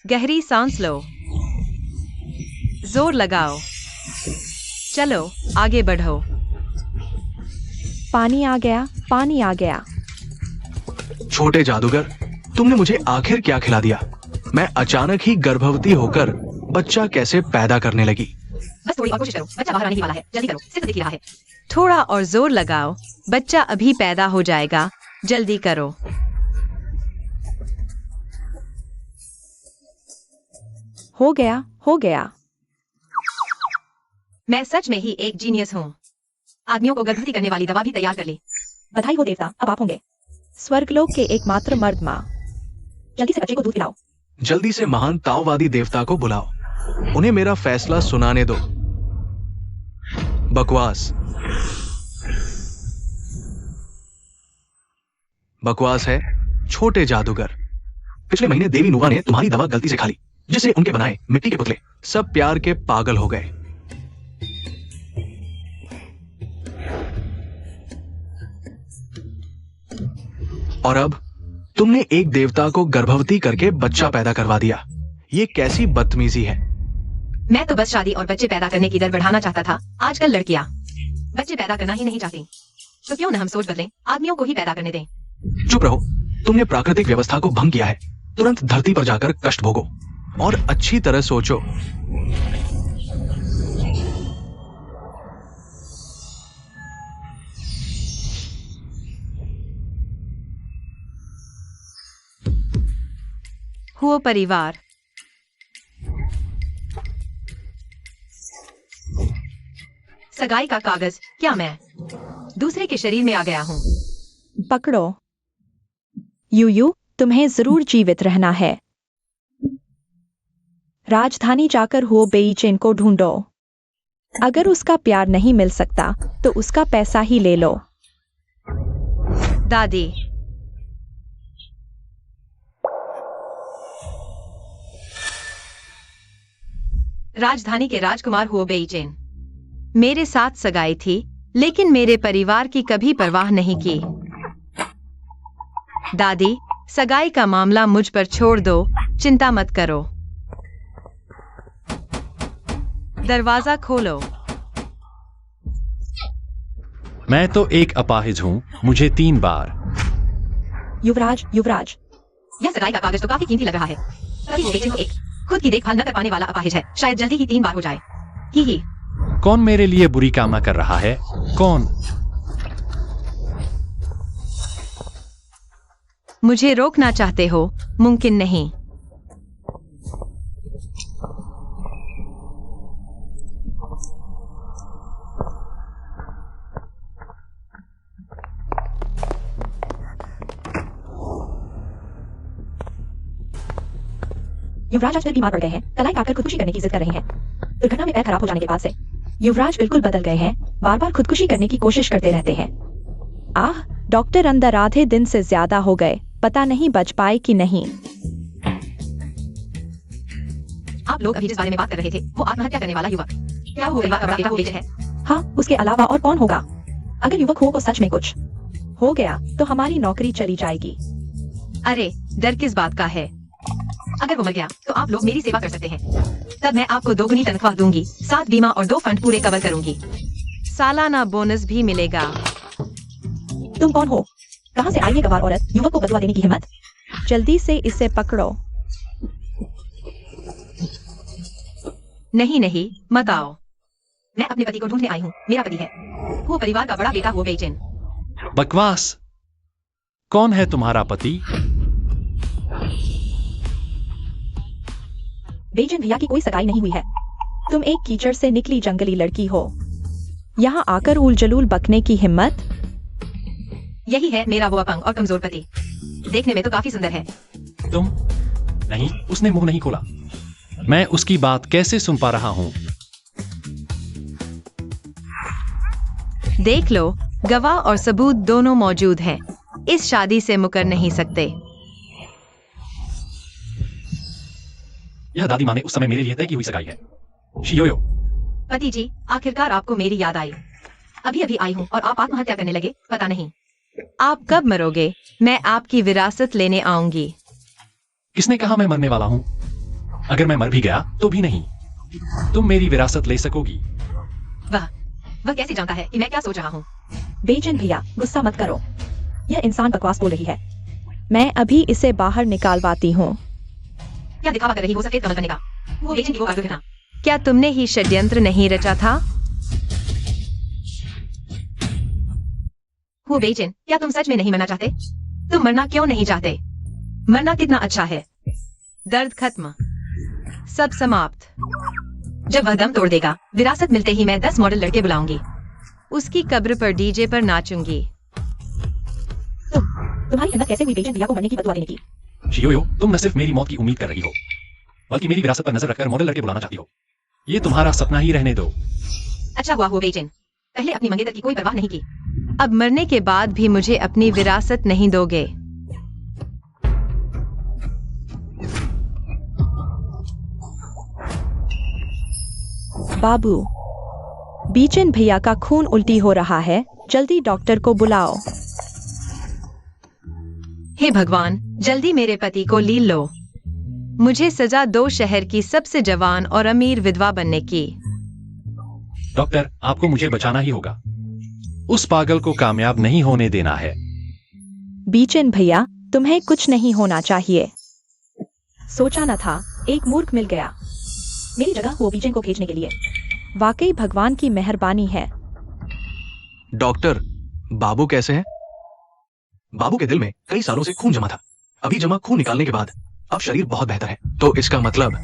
गहरी सांस लो, जोर लगाओ, चलो आगे बढ़ो। पानी आ गया, पानी आ गया। छोटे जादूगर, तुमने मुझे आखिर क्या खिला दिया? मैं अचानक ही गर्भवती होकर बच्चा कैसे पैदा करने लगी? बस थोड़ी और कोशिश करो, बच्चा बाहर आने ही वाला है, जल्दी करो, सिर्फ दिख ही रहा है। थोड़ा और जोर लगाओ, बच्चा अभी पैदा हो जाएगा, जल्दी करो। हो गया, हो गया। मैं सच में ही एक जीनियस हूँ। आदमियों को गर्भवती करने वाली दवा भी तैयार कर ली। बधाई हो देवता, अब आप होंगे स्वर्गलोक के एकमात्र मर्द माँ। जल्दी से बच्चे को दूध पिलाओ। जल्दी से महान ताओवादी देवता को बुलाओ, उन्हें मेरा फैसला सुनाने दो। बकवास, बकवास है छोटे जादूगर। पिछले महीने देवी नुआ ने तुम्हारी दवा गलती से खा ली, जिससे उनके बनाए मिट्टी के पुतले सब प्यार के पागल हो गए। और अब तुमने एक देवता को गर्भवती करके बच्चा पैदा करवा दिया। ये कैसी बदतमीजी है? मैं तो बस शादी और बच्चे पैदा करने की दर बढ़ाना चाहता था। आजकल लड़कियां बच्चे पैदा करना ही नहीं चाहती, तो क्यों न हम सोच बदलें, आदमियों को ही पैदा करने दें। चुप रहो, तुमने प्राकृतिक व्यवस्था को भंग किया है। तुरंत धरती पर जाकर कष्ट भोगो और अच्छी तरह सोचो। हुओ परिवार, सगाई का कागज, क्या मैं दूसरे के शरीर में आ गया हूँ? पकड़ो। यूयू, तुम्हें जरूर जीवित रहना है। राजधानी जाकर हुओ बेईचेन को ढूंढो। अगर उसका प्यार नहीं मिल सकता तो उसका पैसा ही ले लो। दादी, राजधानी के राजकुमार हुओ बेईचेन। मेरे साथ सगाई थी, लेकिन मेरे परिवार की कभी परवाह नहीं की। दादी, सगाई का मामला मुझ पर छोड़ दो, चिंता मत करो। दरवाजा खोलो। मैं तो एक अपाहिज हूँ, मुझे 3 बार। युवराज, युवराज, यह सगाई का कागज तो काफी कीमती लग रहा है। कभी वो बेचैन को एक खुद की देखभाल न कर पाने वाला अपाहिज है, शायद जल्दी ही 3 बार हो जाए। ही कौन मेरे लिए बुरी कामना कर रहा है? कौन? मुझे रोकना चाहते हो? मुमकिन नहीं। युवराज आजकल बीमार पड़ गए हैं, कलाई काटकर खुदकुशी करने की जिद कर रहे हैं। दुर्घटना में पैर खराब हो जाने के बाद से युवराज बिल्कुल बदल गए हैं, बार बार खुदकुशी करने की कोशिश करते रहते हैं। आह, डॉक्टर अंदर आधे दिन से ज्यादा हो गए, पता नहीं बच पाए कि नहीं। आप लोग अभी जिस बारे में बात कर रहे थे, वो आत्महत्या करने वाला युवक, क्या वो परिवार का बड़ा बेटा हुओ बेईचेन है? हाँ, उसके अलावा और कौन होगा? अगर युवक हुओ को सच में कुछ हो गया तो हमारी नौकरी चली जाएगी। अरे, डर किस बात का है? अगर वो मर गया तो आप लोग मेरी सेवा कर सकते हैं। तब मैं आपको 2 गुनी तनख्वाह दूंगी, 7 बीमा और 2 फंड पूरे कवर करूंगी। सालाना बोनस भी मिलेगा। तुम कौन हो? कहाँ से आई ये गवार औरत, युवक को बदला देने की हिम्मत? जल्दी से इसे पकड़ो। नहीं नहीं, मत आओ। मैं अपने पति को ढूंढने आई हूँ, मेरा पति है वो परिवार का बड़ा बेटा हुओ बेईचेन। बकवास। कौन है तुम्हारा पति? बेईचेन भैया की कोई सगाई नहीं हुई है। तुम एक कीचड़ से निकली जंगली लड़की हो, यहाँ आकर उल जलूल बकने की हिम्मत? यही है मेरा वो अपंग और कमजोर पति, देखने में तो काफी सुंदर है। तुम? नहीं, उसने मुंह नहीं खोला। मैं उसकी बात कैसे सुन पा रहा हूँ? देख लो, गवाह और सबूत दोनों मौजूद हैं। इस शादी से मुकर नहीं सकते। यह दादी माँ ने उस समय मेरे लिए तय की हुई सगाई है। शियोयो। पति जी, आखिरकार आपको मेरी याद आई। अभी अभी आई हूँ और आप आत्महत्या करने लगे, पता नहीं। आप कब मरोगे? मैं आपकी विरासत लेने आऊंगी। किसने कहा मैं मरने वाला हूँ? अगर मैं मर भी गया तो भी नहीं। तुम मेरी विरासत ले सकोगी। वह कैसे जानता है कि मैं क्या सोच रहा हूँ? बेचैन भैया, गुस्सा मत करो। यह इंसान बकवास बोल रही है। मैं अभी इसे बाहर निकालवाती हूँ। क्या दिखावा कर रही हो सफेद कमल बनने का? वो बेचैन की वो आग ना। क्या तुमने ही षड्यंत्र नहीं रचा था? वो बेचैन, क्या तुम सच में नहीं मरना चाहते? तुम मरना क्यों नहीं चाहते? मरना कितना अच्छा है। दर्द खत्म, सब समाप्त। जब वह दम तोड़ देगा, विरासत मिलते ही मैं 10 मॉडल लड़के बुलाऊंगी। उसकी कब्र पर डीजे पर नाचूंगी। तुम्हारी हिम्मत कैसे हुई बेचैन भैया को मरने की बदुआ देने की? शियोयो, तुम न सिर्फ मेरी मौत की उम्मीद कर रही हो, बल्कि मेरी विरासत पर नजर रखकर मॉडल लड़के बुलाना चाहती हो। ये तुम्हारा सपना ही रहने दो। अच्छा हुआ वो बेचैन, पहले अपनी मंगेतर की कोई परवाह नहीं की। अब मरने के बाद भी मुझे अपनी विरासत नहीं दोगे। बाबू, बीचन भैया का खून उल्टी हो रहा है, जल्दी डॉक्टर को बुलाओ। हे भगवान, जल्दी मेरे पति को ली लो। मुझे सजा दो शहर की सबसे जवान और अमीर विधवा बनने की। डॉक्टर, आपको मुझे बचाना ही होगा। उस पागल को कामयाब नहीं होने देना है। बीचन भैया, तुम्हें कुछ नहीं होना चाहिए। सोचा न था, एक मूर्ख मिल गया मेरी जगह वो बीचन को भेजने के लिए। वाकई भगवान की मेहरबानी है। डॉक्टर, बाबू कैसे हैं? बाबू के दिल में कई सालों से खून जमा था। अभी जमा खून निकालने के बाद अब शरीर बहुत बेहतर है। तो इसका मतलब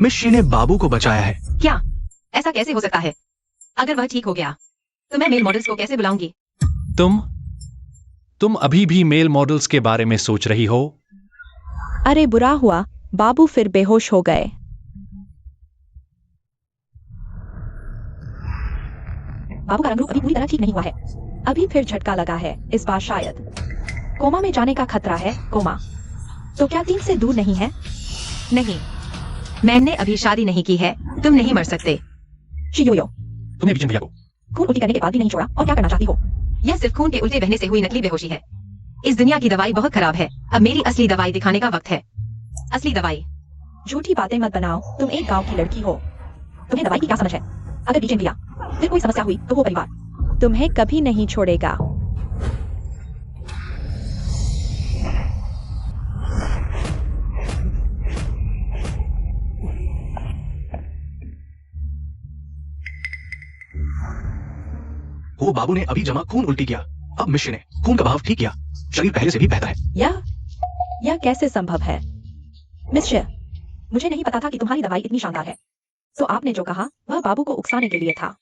मिश्री ने बाबू को बचाया है। क्या ऐसा कैसे हो सकता है? अगर वह ठीक हो गया तो मैं मेल मॉडल्स को कैसे बुलाऊंगी? तुम अभी भी मेल मॉडल्स के बारे में सोच रही हो? अरे बुरा हुआ, बाबू फिर बेहोश हो गए। बाबू का रंग रूप अभी पूरी तरह ठीक नहीं हुआ है। अभी फिर झटका लगा है, इस बार शायद कोमा में जाने का खतरा है। कोमा तो क्या 3 से दूर नहीं है? नहीं, मैंने अभी शादी नहीं की है। तुम नहीं मर सकते। चियोयो, तुमने बीचन भैया को खून उल्टी करने के बाद भी नहीं छोड़ा, और क्या करना चाहती हो? यह सिर्फ खून के उल्टे बहने से हुई नकली बेहोशी है। इस दुनिया की दवाई बहुत खराब है। अब मेरी असली दवाई दिखाने का वक्त है। असली दवाई। झूठी बातें मत बनाओ, तुम एक गांव की लड़की हो। तुम्हें दवाई की क्या समझ है? अगर बीचन भैया फिर कोई समस्या हुई तो वो परिवार तुम्हें कभी नहीं छोड़ेगा। वो बाबू ने अभी जमा खून उल्टी किया। अब मिश्री ने खून का बहाव ठीक किया। शरीर पहले से भी बेहतर है। यह कैसे संभव है? मिस्टर, मुझे नहीं पता था कि तुम्हारी दवाई इतनी शानदार है। तो आपने जो कहा वह बाबू को उकसाने के लिए था।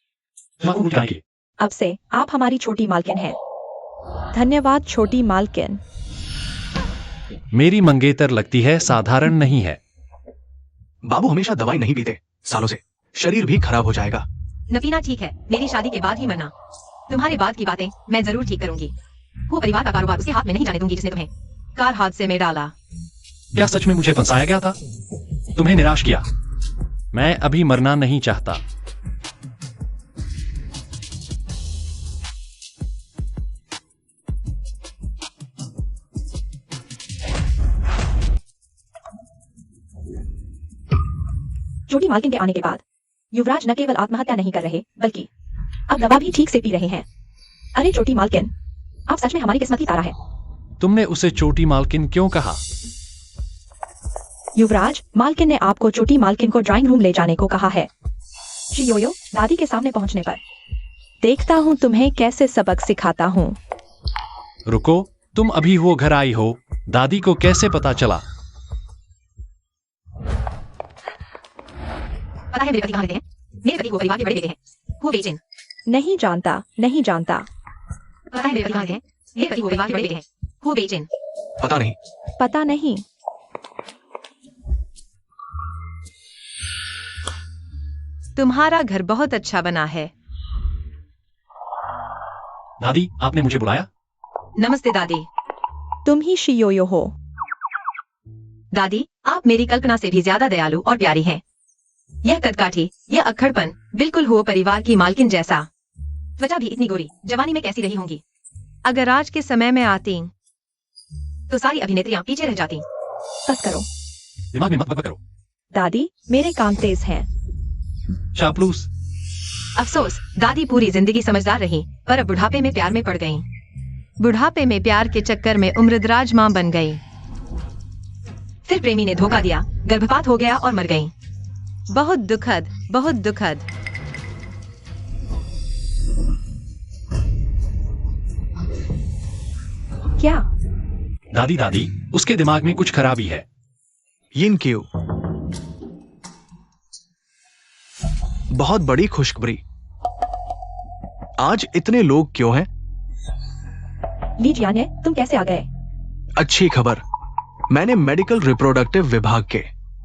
अब से आप हमारी छोटी मालकिन हैं। धन्यवाद छोटी मालकिन। मेरी मंगेतर लगती है साधारण नहीं है। बाबू हमेशा दवाई नहीं पीते सालों से। शरीर भी खराब हो जाएगा। नफीना ठीक है, मेरी शादी के बाद ही मरना। तुम्हारे बाद की बातें मैं जरूर ठीक करूंगी। वो परिवार का कारोबार उसके हाथ में नहीं जाने दूंगी जिसने तुम्हें कार हादसे में डाला। क्या सच में मुझे फंसाया गया था? तुम्हें निराश किया। मैं अभी मरना नहीं चाहता। छोटी मालकिन के आने के बाद युवराज न केवल आत्महत्या नहीं कर रहे, बल्कि अब दवा भी ठीक से पी रहे हैं। अरे छोटी मालकिन, आप सच में हमारी किस्मत की तारा है। तुमने उसे छोटी मालकिन क्यों कहा? युवराज, मालकिन ने आपको छोटी मालकिन को ड्राइंग रूम ले जाने को कहा है। चियोयो, दादी के सामने पहुंचने पर देखता हूं तुम्हें कैसे सबक सिखाता हूं। रुको, तुम अभी वो घर आई हो। दादी को कैसे पता चला? पता है मेरे पति कहाँ रहते हैं? मेरे पति वो परिवार के बड़े बेटे हैं। वो बेचैन। नहीं जानता, नहीं जानता। पता है मेरे पति कहाँ रहते हैं? मेरे पति वो परिवार के बड़े बेटे हैं। वो बेचैन। पता नहीं। पता नहीं। तुम्हारा घर बहुत अच्छा बना है। दादी, आपने मुझे बुलाया? नमस्ते दादी। तुम ही शियोयो हो। दादी, आप मेरी कल्पना से भी ज्यादा दयालु और प्यारी हैं। यह कदकाठी, यह अक्खड़पन, बिल्कुल हो परिवार की मालकिन जैसा। त्वचा भी इतनी गोरी, जवानी में कैसी रही होंगी? अगर आज के समय में आती तो सारी अभिनेत्रियां पीछे रह जाती। बस करो। दिमाग में मत बकबक करो। दादी, मेरे कान तेज हैं। चापलूस। अफसोस, दादी पूरी जिंदगी समझदार रही, पर अब बुढ़ापे में प्यार में पड़ गईं। बुढ़ापे में प्यार के चक्कर में उम्रदराज मां बन गई। फिर प्रेमी ने धोखा दिया, गर्भपात हो गया और मर गईं। बहुत दुखद, बहुत दुखद। क्या? दादी दादी, उसके दिमाग में कुछ खराबी है। यिन क्यू। बहुत बड़ी खुशखबरी। आज इतने लोग क्यों हैं? ली जियान, तुम कैसे आ गए? अच्छी खबर, मैंने मेडिकल रिप्रोडक्टिव विभाग के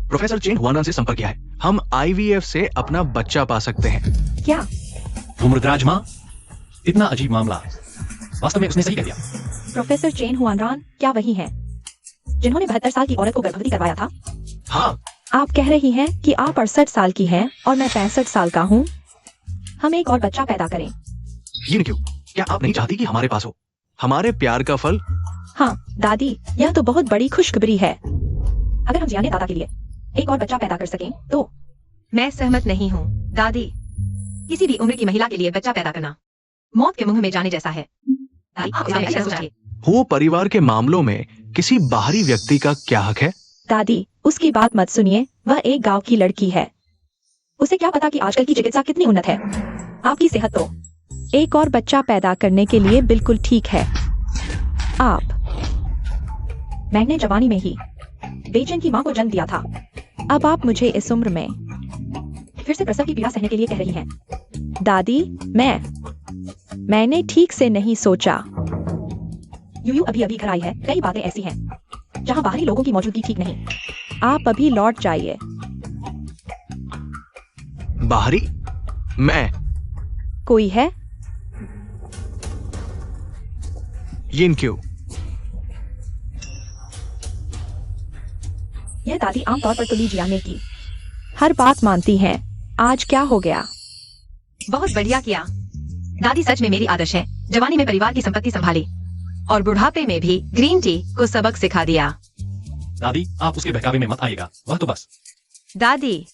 प्रोफेसर चेन हुआनरान से संपर्क किया है। हम आईवीएफ से अपना बच्चा पा सकते हैं। क्या? उम्रदराज माँ, इतना अजीब मामला। वास्तव में उसने सही कह दिया। प्रोफेसर चेन हुआनरान क्या वही हैं जिन्होंने 72 साल की औरत को गर्भवती करवाया था? हाँ। आप कह रही हैं कि आप 68 साल की हैं और मैं 65 साल का हूँ। हम एक और बच्चा पैदा करें। यिन क्यू, क्या आप नहीं चाहती कि हमारे पास हो हमारे प्यार का फल? हाँ दादी, यह तो बहुत बड़ी खुशखबरी है। अगर हम जियाने दादा के लिए एक और बच्चा पैदा कर सकें तो। मैं सहमत नहीं हूँ, दादी। किसी भी उम्र की महिला के लिए बच्चा पैदा करना मौत के मुंह में जाने जैसा है। दादी, आप इसमें अच्छा सोचिए। वो परिवार के मामलों में किसी बाहरी व्यक्ति का क्या हक है? दादी, उसकी बात मत सुनिए। वह एक गांव की लड़की है। उसे क्या पता कि आजकल की चिकित्सा कितनी उन्नत है। आपकी सेहत तो एक और बच्चा पैदा करने के लिए बिल्कुल ठीक है। मैंने जवानी में ही बेचैन की मां को जन्म दिया था। अब आप मुझे इस उम्र में फिर से प्रसव की पीड़ा सहने के लिए कह रही हैं। दादी, मैंने ठीक से नहीं सोचा। यूयू अभी अभी घर आई है। कई बातें ऐसी हैं जहां बाहरी लोगों की मौजूदगी ठीक नहीं। आप अभी लौट जाइए। बाहरी? मैं? कोई है? यिन क्यू। यह दादी आमतौर पर तो ली जियाने की हर बात मानती हैं। आज क्या हो गया? बहुत बढ़िया किया। दादी सच में मेरी आदर्श है। जवानी में परिवार की संपत्ति संभाली और बुढ़ापे में भी ग्रीन टी को सबक सिखा दिया। दादी, आप उसके बहकावे में मत आइएगा। वह तो बस। दादी,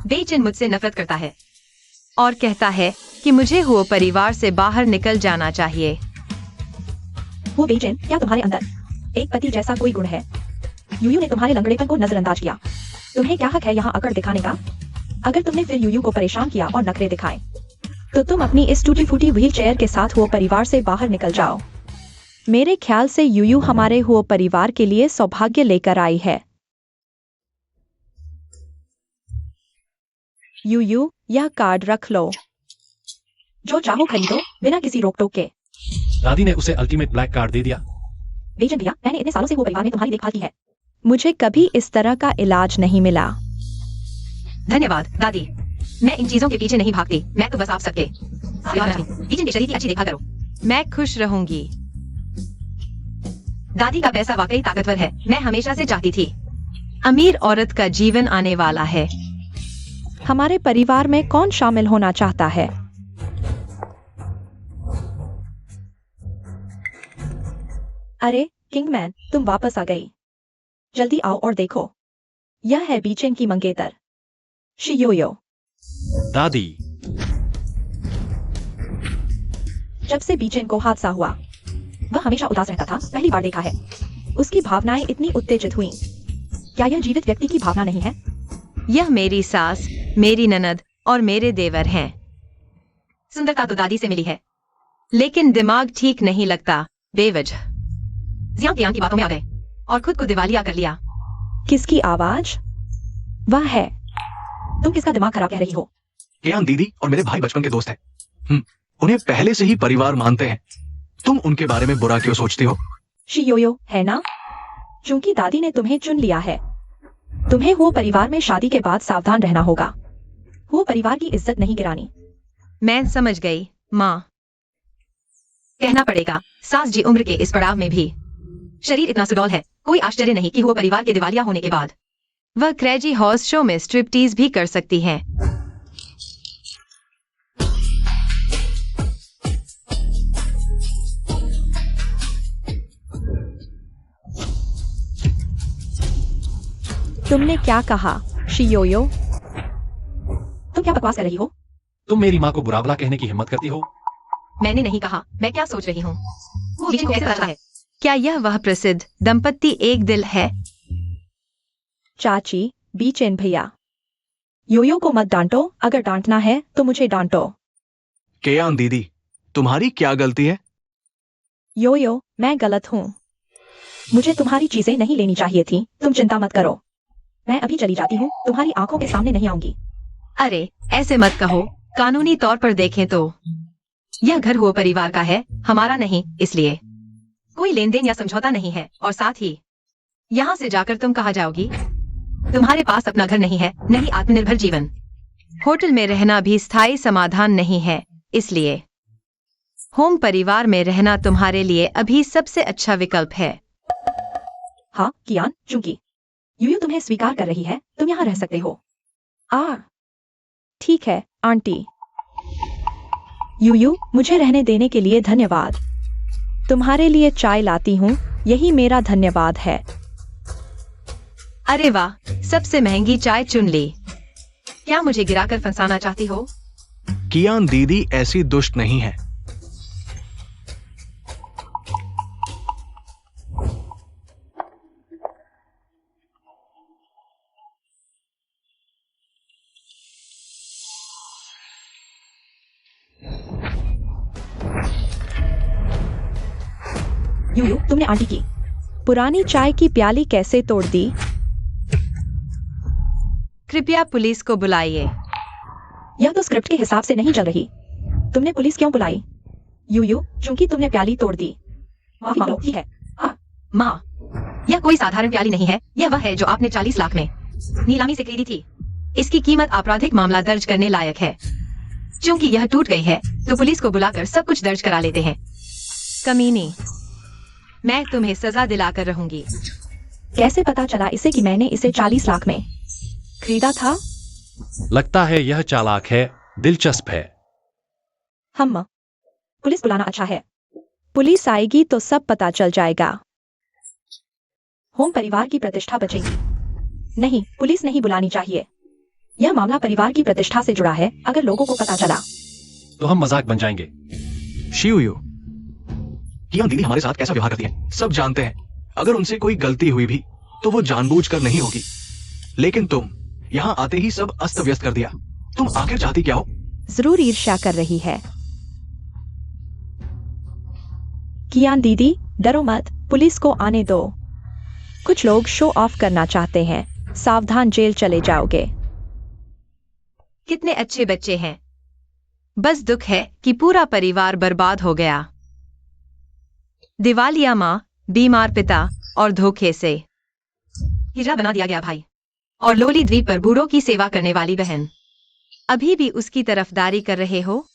बेचैन मुझसे नफरत करता है और कहता है कि मुझे वो परिवार से बाहर निकल जाना चाहिए। वो बेचैन, क्या तुम्हारे अंदर एक पति जैसा कोई गुण है? यूयू ने तुम्हारे लंगड़ेपन को नजरअंदाज किया। तुम्हें क्या हक है यहाँ अकड़ दिखाने का? अगर तुमने फिर यूयू को परेशान किया और नखरे दिखाए तो तुम अपनी इस टूटी फूटी व्हील चेयर के साथ वो परिवार से बाहर निकल जाओ। मेरे ख्याल से यूयू हमारे हुए परिवार के लिए सौभाग्य लेकर आई है। यूयू, यह कार्ड रख लो। जो चाहो खरीदो बिना किसी रोक टोक के। दादी ने उसे अल्टीमेट ब्लैक कार्ड दे दिया। बेचैन भैया, मैंने इतने सालों से वो परिवार में तुम्हारी देखभाल की है। मुझे कभी इस तरह का इलाज नहीं मिला। धन्यवाद दादी। मैं इन चीजों के पीछे नहीं भागती। मैं तो बस आप सबके बेचैन के शरीर की अच्छी देखभाल करो। मैं खुश रहूंगी। दादी का पैसा वाकई ताकतवर है। मैं हमेशा से चाहती थी। अमीर औरत का जीवन आने वाला है। हमारे परिवार में कौन शामिल होना चाहता है? अरे किंगमैन, तुम वापस आ गई। जल्दी आओ और देखो। यह है बीचेन की मंगेतर, शियोयो। दादी, जब से बीचेन को हादसा हुआ वह हमेशा उदास रहता था। पहली बार देखा है उसकी भावनाएं इतनी उत्तेजित हुई। क्या यह जीवित व्यक्ति की भावना नहीं है? यह मेरी सास, मेरी ननद और मेरे देवर हैं। सुंदरता तो दादी से मिली है। लेकिन दिमाग ठीक नहीं लगता बेवजह। जियांग की बातों में आ गए और खुद को दिवालिया कर लिया। किसकी आवाज? वह है। तुम किसका दिमाग खराब कह रही हो? केयान दीदी और मेरे भाई बचपन के दोस्त हैं। उन्हें पहले से ही परिवार मानते हैं। तुम उनके बारे में बुरा क्यों सोचती हो? शियोयो, है ना? क्योंकि दादी ने तुम्हें चुन लिया है। तुम्हें वो परिवार में शादी के बाद सावधान रहना होगा। वो परिवार की इज्जत नहीं गिरानी। मैं समझ गई माँ। कहना पड़ेगा, सास जी उम्र के इस पड़ाव में भी शरीर इतना सुडौल है। कोई आश्चर्य नहीं कि वो परिवार के दिवालिया होने के बाद वह क्रेजी हॉर्स शो में स्ट्रिपटीज भी कर सकती हैं। तुमने क्या कहा शियोयो? तुम क्या बकवास कर रही हो? तुम मेरी माँ को बुरा भला कहने की हिम्मत करती हो? मैंने नहीं कहा। मैं क्या सोच रही हूँ? वो बीच को कैसे पता है? क्या यह वह प्रसिद्ध दंपत्ति एक दिल है? चाची, बीचेन भैया, योयो को मत डांटो। अगर डांटना है तो मुझे डांटो। केयान दीदी, तुम्हारी क्या गलती है? योयो, मैं गलत हूँ। मुझे तुम्हारी चीजें नहीं लेनी चाहिए थी। तुम चिंता मत करो, मैं अभी चली जाती हूँ। तुम्हारी आंखों के सामने नहीं आऊंगी। अरे ऐसे मत कहो। कानूनी तौर पर देखें तो यह घर हुआ परिवार का है, हमारा नहीं। इसलिए कोई लेन देन या समझौता नहीं है। और साथ ही यहाँ से जाकर तुम कहाँ जाओगी? तुम्हारे पास अपना घर नहीं है, नहीं आत्मनिर्भर जीवन। होटल में रहना भी स्थायी समाधान नहीं है। इसलिए होम परिवार में रहना तुम्हारे लिए अभी सबसे अच्छा विकल्प है। हाँ कियान, चूंकि यूयू तुम्हें स्वीकार कर रही है, तुम यहाँ रह सकते हो। ठीक है आंटी। यूयू, मुझे रहने देने के लिए धन्यवाद। तुम्हारे लिए चाय लाती हूँ, यही मेरा धन्यवाद है। अरे वाह, सबसे महंगी चाय चुन ली। क्या मुझे गिराकर फंसाना चाहती हो? कियान दीदी ऐसी दुष्ट नहीं है। यूयू, तुमने आंटी की पुरानी चाय की प्याली कैसे तोड़ दी? कृपया पुलिस को बुलाइए। यह तो स्क्रिप्ट के हिसाब से नहीं चल रही। तुमने पुलिस क्यों बुलाई? यूयू, चूंकि तुमने प्याली तोड़ दी। माफी मांगती है। माँ, यह कोई साधारण प्याली नहीं है। यह वह है जो आपने 40 लाख में नीलामी से खरीदी थी। इसकी कीमत आपराधिक मामला दर्ज करने लायक है। क्योंकि यह टूट गई है तो पुलिस को बुलाकर सब कुछ दर्ज करा लेते हैं। कमीनी, मैं तुम्हें सजा दिलाकर रहूंगी। कैसे पता चला इसे कि मैंने इसे 40 लाख में खरीदा था? लगता है यह चालाक है, दिलचस्प है। हम पुलिस बुलाना अच्छा है। पुलिस आएगी तो सब पता चल जाएगा। होम परिवार की प्रतिष्ठा बचेगी। नहीं, पुलिस नहीं बुलानी चाहिए। यह मामला परिवार की प्रतिष्ठा से जुड़ा है। अगर लोगों को पता चला तो हम मजाक बन जाएंगे। शियुयु, कियान दीदी हमारे साथ कैसा व्यवहार करती है सब जानते हैं। अगर उनसे कोई गलती हुई भी तो वो जानबूझकर नहीं होगी। लेकिन तुम यहाँ आते ही सब अस्त व्यस्त कर दिया। तुम आखिर चाहती क्या हो? जरूर ईर्ष्या कर रही है। कियान दीदी, डरो मत, पुलिस को आने दो। कुछ लोग शो ऑफ करना चाहते हैं। सावधान, जेल चले जाओगे। कितने अच्छे बच्चे हैं। बस दुख है कि पूरा परिवार बर्बाद हो गया। दिवालिया माँ, बीमार पिता और धोखे से हिजड़ा बना दिया गया भाई। और लोली द्वीप पर बूढ़ों की सेवा करने वाली बहन। अभी भी उसकी तरफदारी कर रहे हो?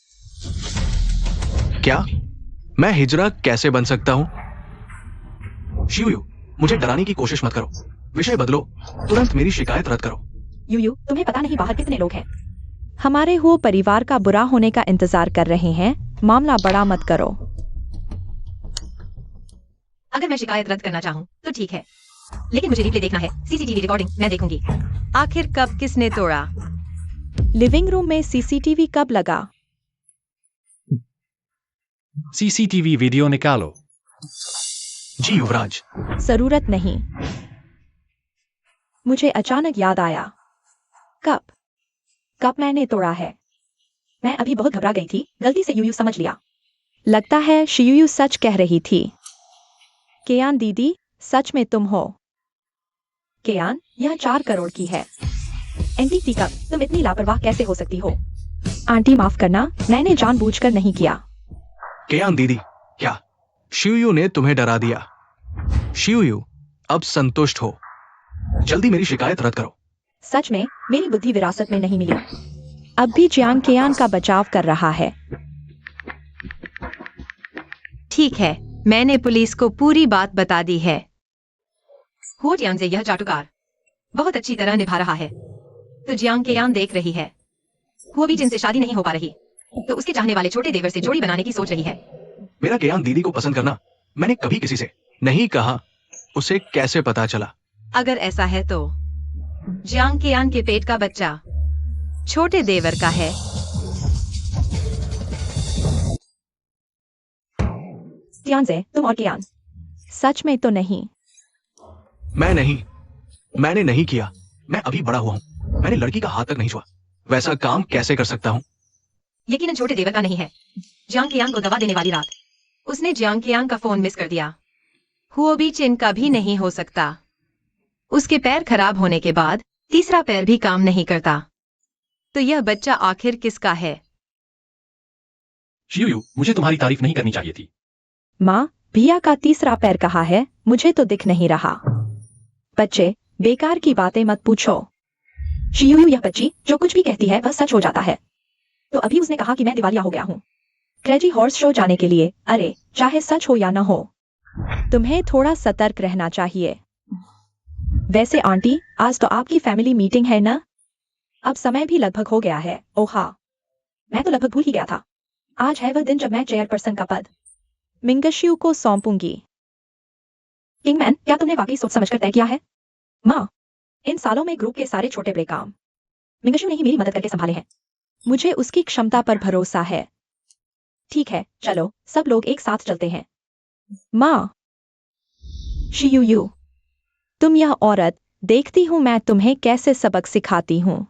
क्या मैं हिजरा कैसे बन सकता हूँ? शियुयु, मुझे डराने की कोशिश मत करो। विषय बदलो। तुरंत मेरी शिकायत रद्द करो। यूयू, तुम्हें पता नहीं बाहर कितने लोग हैं। हमारे हो परिवार का बुरा होने का इंतजार कर रहे हैं। मामला बड़ा मत करो। अगर मैं शिकायत रद्द करना चाहूँ तो ठीक है, लेकिन मुझे रिप्ले देखना है। सीसीटीवी रिकॉर्डिंग मैं देखूंगी। आखिर कब किसने तोड़ा? लिविंग रूम में सीसीटीवी कब लगा? सीसीटीवी वीडियो निकालो। जी युवराज। जरूरत नहीं। मुझे अचानक याद आया। कब मैंने तोड़ा है। मैं अभी बहुत घबरा गई थी। गलती से यूयू समझ लिया। लगता है शियुयू सच कह रही थी। केयान दीदी, सच में तुम हो? केयान, यह 4 करोड़ की है। एंटी कप, तुम इतनी लापरवाह कैसे हो सकती हो? आंटी माफ करना, मैंने जानबूझकर नहीं किया। केयान दीदी, क्या शियुयु ने तुम्हें डरा दिया? शियुयु, अब संतुष्ट हो। जल्दी मेरी शिकायत रद्द करो। सच में मेरी बुद्धि विरासत में नहीं मिली। अब भी जियांग केयान का बचाव कर रहा है। ठीक है, मैंने पुलिस को पूरी बात बता दी है। हो जियांग से यह चाटुकार बहुत अच्छी तरह निभा रहा है। तो जियांग केयान देख रही है। वो भी जिनसे शादी नहीं हो पा रही, तो उसके चाहने वाले छोटे देवर से जोड़ी बनाने की सोच रही है। मेरा केयान दीदी को पसंद करना मैंने कभी किसी से नहीं कहा। उसे कैसे पता चला? अगर ऐसा है तो जियांग कियान के पेट का बच्चा छोटे देवर का है। तियांजे, तुम और कियान सच में तो नहीं? मैंने नहीं किया। मैं अभी बड़ा हुआ हूँ। मैंने लड़की का हाथ तक नहीं छुआ। वैसा काम कैसे कर सकता हूँ? यकीनन छोटे देवर का नहीं है। जियांग कियांग को दवा देने वाली रात उसने जियांग कियांग का फोन मिस कर दिया। हुओ बीचिन का भी नहीं हो सकता। उसके पैर खराब होने के बाद तीसरा पैर भी काम नहीं करता। तो यह बच्चा आखिर किसका है? शियुयू, मुझे तुम्हारी तारीफ नहीं करनी चाहिए थी। माँ, भैया का तीसरा पैर कहाँ है? मुझे तो दिख नहीं रहा। बच्चे, बेकार की बातें मत पूछो। शियुयू, यह बच्ची जो कुछ भी कहती है वह सच हो जाता है। तो अभी उसने कहा कि मैं दिवालिया हो गया हूँ क्रेजी हॉर्स शो जाने के लिए। अरे, चाहे सच हो या न हो, तुम्हें थोड़ा सतर्क रहना चाहिए। वैसे आंटी, आज तो आपकी फैमिली मीटिंग है ना? अब समय भी लगभग हो गया है। ओहा, मैं तो लगभग भूल ही गया था। आज है वह दिन जब मैं चेयरपर्सन का पद मिंगशियू को सौंपूंगी। किंगमैन, क्या तुमने वाकई सोच समझकर तय किया है? माँ, इन सालों में ग्रुप के सारे छोटे बड़े काम मिंगशियू ने ही मेरी मदद करके संभाले हैं। मुझे उसकी क्षमता पर भरोसा है। ठीक है, चलो सब लोग एक साथ चलते हैं। माँ, शियुयू, तुम यह औरत, देखती हूँ मैं तुम्हें कैसे सबक सिखाती हूँ।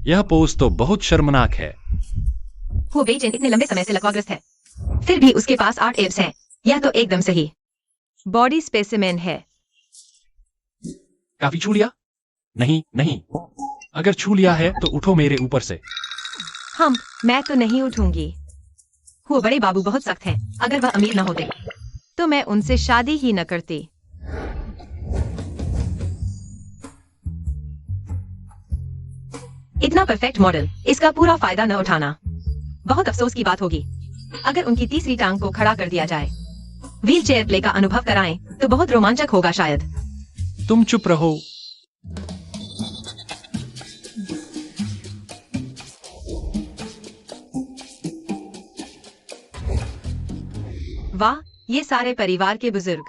यह पोज तो बहुत शर्मनाक है। हुओ बीचिन इतने लंबे समय से लकवाग्रस्त है, फिर भी उसके पास 8 एब्स हैं। यह तो एकदम सही बॉडी स्पेसिमेन है। काफी छू लिया? नहीं, अगर छू लिया है तो उठो मेरे ऊपर से। मैं तो नहीं उठूंगी। हुओ बड़े बाबू बहुत सख्त हैं। अगर वह अमीर न होते तो मैं उनसे शादी ही न करती। इतना परफेक्ट मॉडल, इसका पूरा फायदा न उठाना बहुत अफसोस की बात होगी। अगर उनकी तीसरी टांग को खड़ा कर दिया जाए, व्हील चेयर प्ले का अनुभव कराएं तो बहुत रोमांचक होगा शायद। तुम चुप रहो। वाह, ये सारे परिवार के बुजुर्ग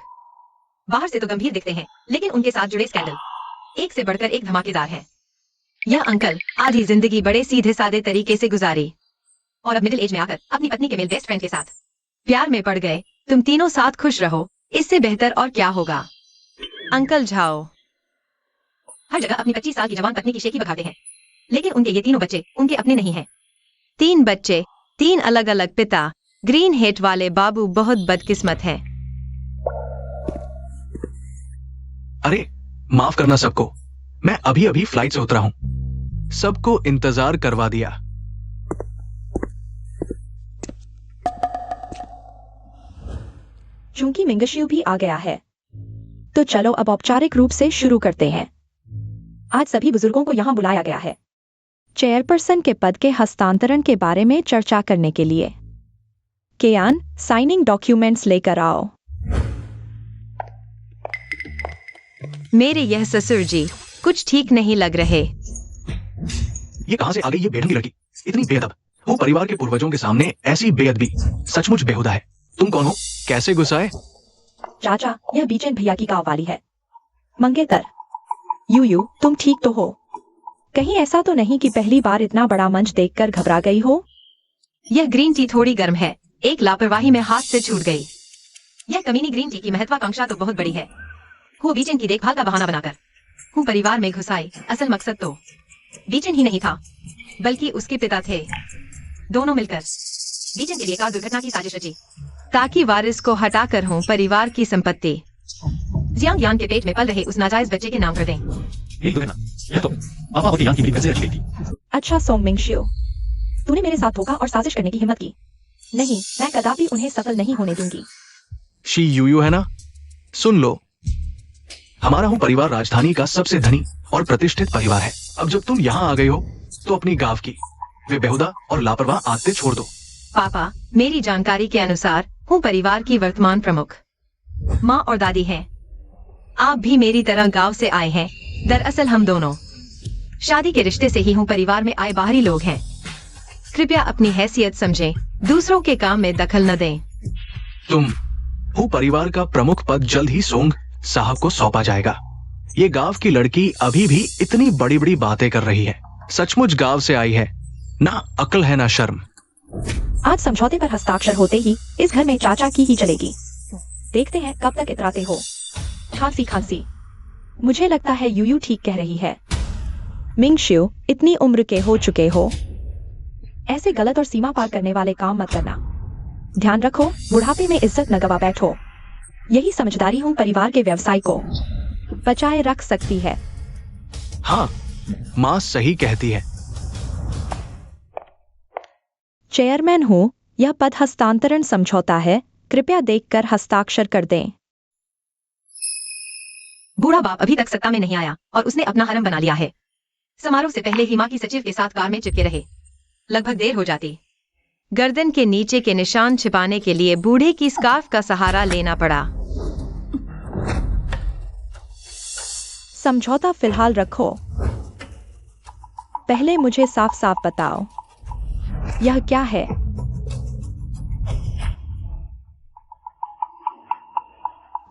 बाहर से तो गंभीर दिखते हैं, लेकिन उनके साथ जुड़े स्कैंडल एक से बढ़कर एक धमाकेदार है। यह अंकल आधी जिंदगी बड़े सीधे सादे तरीके से गुजारी और अब मिडिल एज में आकर अपनी पत्नी के मेल बेस्ट फ्रेंड के साथ प्यार में पड़ गए। तुम तीनों साथ खुश रहो, इससे बेहतर और क्या होगा? अंकल झाओ हर जगह अपनी 25 साल की जवान पत्नी की शेखी बखाते हैं, लेकिन उनके ये तीनों बच्चे उनके अपने नहीं हैं। 3 बच्चे, 3 अलग अलग पिता, ग्रीन हेट वाले बाबू बहुत बदकिस्मत हैं। अरे, माफ करना सबको। मैं अभी अभी फ्लाइट से उतरा हूं। सबको इंतजार करवा दिया। चूंकि मिंगशियू भी आ गया है, तो चलो अब औपचारिक रूप से शुरू करते हैं। आज सभी बुजुर्गों को यहाँ बुलाया गया है चेयरपर्सन के पद के हस्तांतरण के बारे में चर्चा करने के लिए। केयान, साइनिंग डॉक्यूमेंट्स लेकर आओ। मेरे यह ससुर जी कुछ ठीक नहीं लग रहे। ये कहां से आ गई ये बेढंगी लड़की? इतनी बेअदब। वो परिवार के पूर्वजों के सामने ऐसी बेअदबी सचमुच बेहुदा है। तुम कौन हो? कैसे घुसाए? चाचा, यह बीचन भैया की गांव वाली है। मंगेतर, यू तुम ठीक तो हो? कहीं ऐसा तो नहीं कि पहली बार इतना बड़ा मंच देखकर घबरा गई हो? यह ग्रीन टी थोड़ी गर्म है, एक लापरवाही में हाथ से छूट गई। यह कमीनी ग्रीन टी की महत्वाकांक्षा तो बहुत बड़ी है। वो बीचन की देखभाल का बहाना बनाकर हूँ परिवार में घुसाई। असल मकसद तो बीचन ही नहीं था, बल्कि उसके पिता थे। दोनों मिलकर बीचन के लिए कार दुर्घटना की साजिश रची ताकि वारिस को हटाकर हूँ परिवार की संपत्ति जियांग यान के पेट में पल रहे उस नाजायज बच्चे के नाम कर दें। एक दुर्घटना, यह तो पापा होती यान की मृत्यु से रची गई थी। अच्छा सोंग मिंगशियो, तूने मेरे साथ धोखा और साजिश करने की हिम्मत की। नहीं, मैं कदापि उन्हें सफल नहीं होने दूंगी। शी यूयू है ना? सुन लो, हमारा हूँ परिवार राजधानी का सबसे धनी और प्रतिष्ठित परिवार है। अब जब तुम यहाँ आ गई हो तो अपनी गांव की वे बेहुदा और लापरवाह आदतें छोड़ दो। पापा, मेरी जानकारी के अनुसार हूँ परिवार की वर्तमान प्रमुख। माँ और दादी हैं। आप भी मेरी तरह गांव से आए हैं। दरअसल हम दोनों शादी के रिश्ते से ही हूँ, परिवार में आए बाहरी लोग हैं। कृपया अपनी हैसियत समझें, दूसरों के काम में दखल न दें। तुम हूँ परिवार का प्रमुख पद जल्द ही सोंग साहब को सौंपा जाएगा। ये गांव की लड़की अभी भी इतनी बड़ी बड़ी बातें कर रही है। सचमुच गांव से आई है, ना अकल है ना शर्म। आज समझौते पर हस्ताक्षर होते ही इस घर में चाचा की ही चलेगी। देखते हैं कब तक इतराते हो। खांसी खांसी। मुझे लगता है यूयू ठीक कह रही है। मिंगशिउ, इतनी उम्र के हो चुके हो, ऐसे गलत और सीमा पार करने वाले काम मत करना। ध्यान रखो, बुढ़ापे में इज्जत न गवा बैठो। यही समझदारी हूँ परिवार के व्यवसाय को बचाए रख सकती है। हाँ, माँ सही कहती है। चेयरमैन हूँ, यह पद हस्तांतरण समझौता है, कृपया देखकर हस्ताक्षर कर दें। बूढ़ा बाप अभी तक सत्ता में नहीं आया और उसने अपना हरम बना लिया है। समारोह से पहले ही माँ की सचिव के साथ कार में चिपके रहे। लगभग देर हो जाती। गर्दन के नीचे के निशान छिपाने के लिए बूढ़े की स्कार्फ का सहारा लेना पड़ा। समझौता फिलहाल रखो। पहले मुझे साफ साफ बताओ, यह क्या है?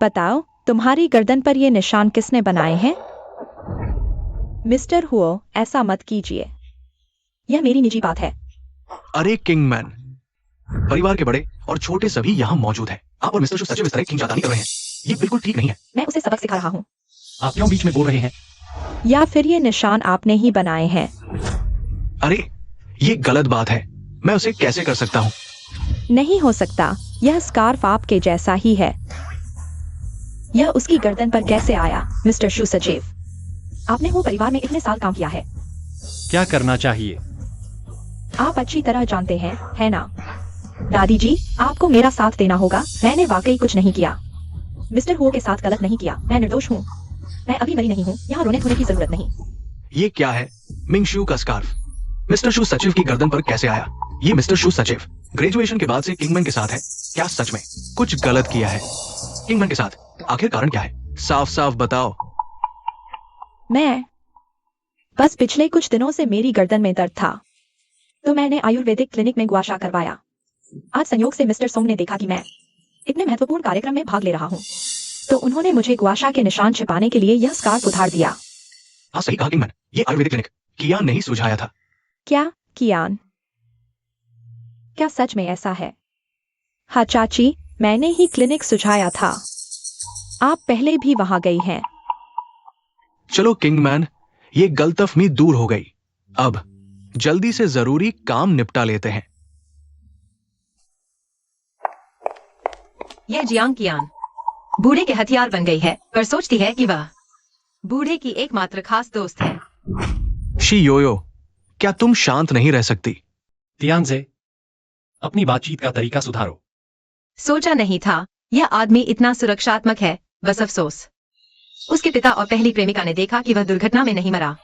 बताओ, तुम्हारी गर्दन पर ये निशान किसने बनाए हैं? मिस्टर हुओ, ऐसा मत कीजिए। यह मेरी निजी बात है। अरे किंगमैन, परिवार के बड़े और छोटे सभी यहाँ मौजूद हैं। आप और मिस्टर शू सचिव इस तरह खींचातानी कर रहे हैं, ये बिल्कुल ठीक नहीं है। मैं उसे सबक सिखा रहा हूँ। आप क्यों बीच में बोल रहे हैं? या फिर ये निशान आपने ही बनाए हैं? अरे, ये गलत बात है। मैं उसे कैसे कर सकता हूँ? नहीं हो सकता, यह स्कार्फ आपके जैसा ही है। यह उसकी गर्दन पर कैसे आया, मिस्टर शू सचिव? आपने वो परिवार में इतने साल काम किया है। क्या करना चाहिए? आप अच्छी तरह जानते हैं, है ना? दादी जी, आपको मेरा साथ देना होगा। मैंने वाकई कुछ नहीं किया। मिस्टर हुओ के साथ गलत नहीं किया। मैं निर्दोष हूँ। मैं अभी मरी नहीं हूँ। यहाँ रोने धोने की जरूरत नहीं। ये क्या है? मिंगशू का स्कार्फ मिस्टर शू सचिव की गर्दन पर कैसे आया? ये मिस्टर शू सचिव ग्रेजुएशन के बाद से किंगमैन के साथ है। क्या सच में कुछ गलत किया है किंगमैन के साथ? आखिर कारण क्या है? साफ साफ बताओ। मैं बस पिछले कुछ दिनों से मेरी गर्दन में दर्द था, तो मैंने आयुर्वेदिक क्लिनिक में गुआशा करवाया। आज संयोग से मिस्टर सोंग ने देखा कि मैं इतने महत्वपूर्ण कार्यक्रम में भाग ले रहा हूँ, तो उन्होंने मुझे गुआशा के निशान छिपाने के लिए यह स्कार्फ उधार दिया। हाँ, सही कहा किंगमैन, ये आयुर्वेदिक क्लिनिक कियान ने ही सुझाया था। क्या कियान? क्या सच में ऐसा है? हाँ चाची, मैंने ही क्लिनिक सुझाया था। आप पहले भी वहां गई हैं। चलो किंगमैन, ये गलतफहमी दूर हो गई। अब जल्दी से जरूरी काम निपटा लेते हैं। यह जियांग कियान बूढ़े के हथियार बन गई है, पर सोचती है कि वह बूढ़े की एकमात्र खास दोस्त है। शी योयो, क्या तुम शांत नहीं रह सकती? तियानजे, अपनी बातचीत का तरीका सुधारो। सोचा नहीं था यह आदमी इतना सुरक्षात्मक है। बस अफसोस, उसके पिता और पहली प्रेमिका ने देखा कि वह दुर्घटना में नहीं मरा,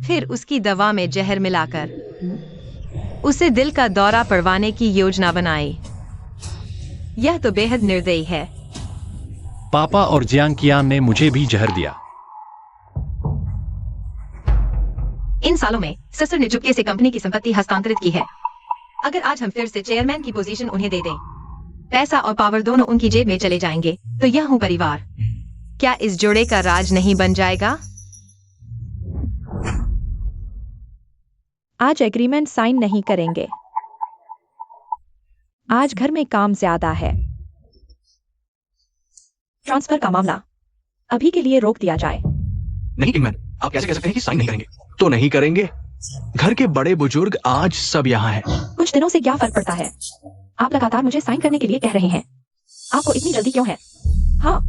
फिर उसकी दवा में जहर मिलाकर उसे दिल का दौरा पड़वाने की योजना बनाई। यह तो बेहद निर्दयी है। पापा और जियांग कियान ने मुझे भी जहर दिया। इन सालों में ससुर ने चुपके से कंपनी की संपत्ति हस्तांतरित की है। अगर आज हम फिर से चेयरमैन की पोजीशन उन्हें दे दें, पैसा और पावर दोनों उनकी जेब में चले जाएंगे, तो यह हूं परिवार। क्या इस जोड़े का राज नहीं बन जाएगा? आज एग्रीमेंट साइन नहीं करेंगे। आज घर में काम ज्यादा है। ट्रांसफर का मामला अभी के लिए रोक दिया जाए। नहीं किंगमैन, आप कैसे कह सकते हैं कि साइन नहीं करेंगे? तो नहीं करेंगे। घर के बड़े बुजुर्ग आज सब यहाँ हैं। कुछ दिनों से क्या फर्क पड़ता है? आप लगातार मुझे साइन करने के लिए कह रहे हैं। आपको इतनी जल्दी क्यों है? हाँ,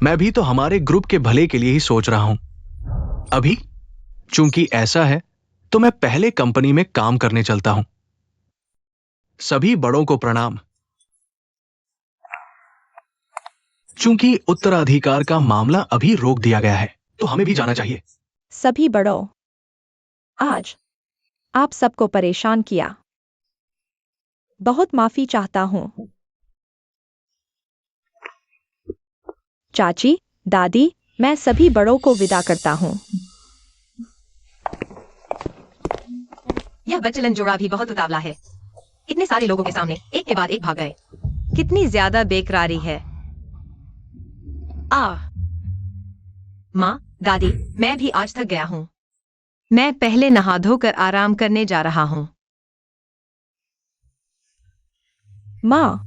मैं भी तो हमारे ग्रुप के भले के लिए ही सोच रहा हूं। अभी चूंकि ऐसा है तो मैं पहले कंपनी में काम करने चलता हूं। सभी बड़ों को प्रणाम। चूंकि उत्तराधिकार का मामला अभी रोक दिया गया है, तो हमें भी जाना चाहिए। सभी बड़ों, आज आप सबको परेशान किया। बहुत माफी चाहता हूं। चाची, दादी, मैं सभी बड़ों को विदा करता हूं। यह बच्चलन जोड़ा भी बहुत उतावला है। इतने सारे लोगों के सामने एक के बाद एक भाग गए। कितनी ज्यादा बेकरारी है। माँ, दादी, मैं भी आज थक गया हूँ। मैं पहले नहा धोकर आराम करने जा रहा हूँ। माँ,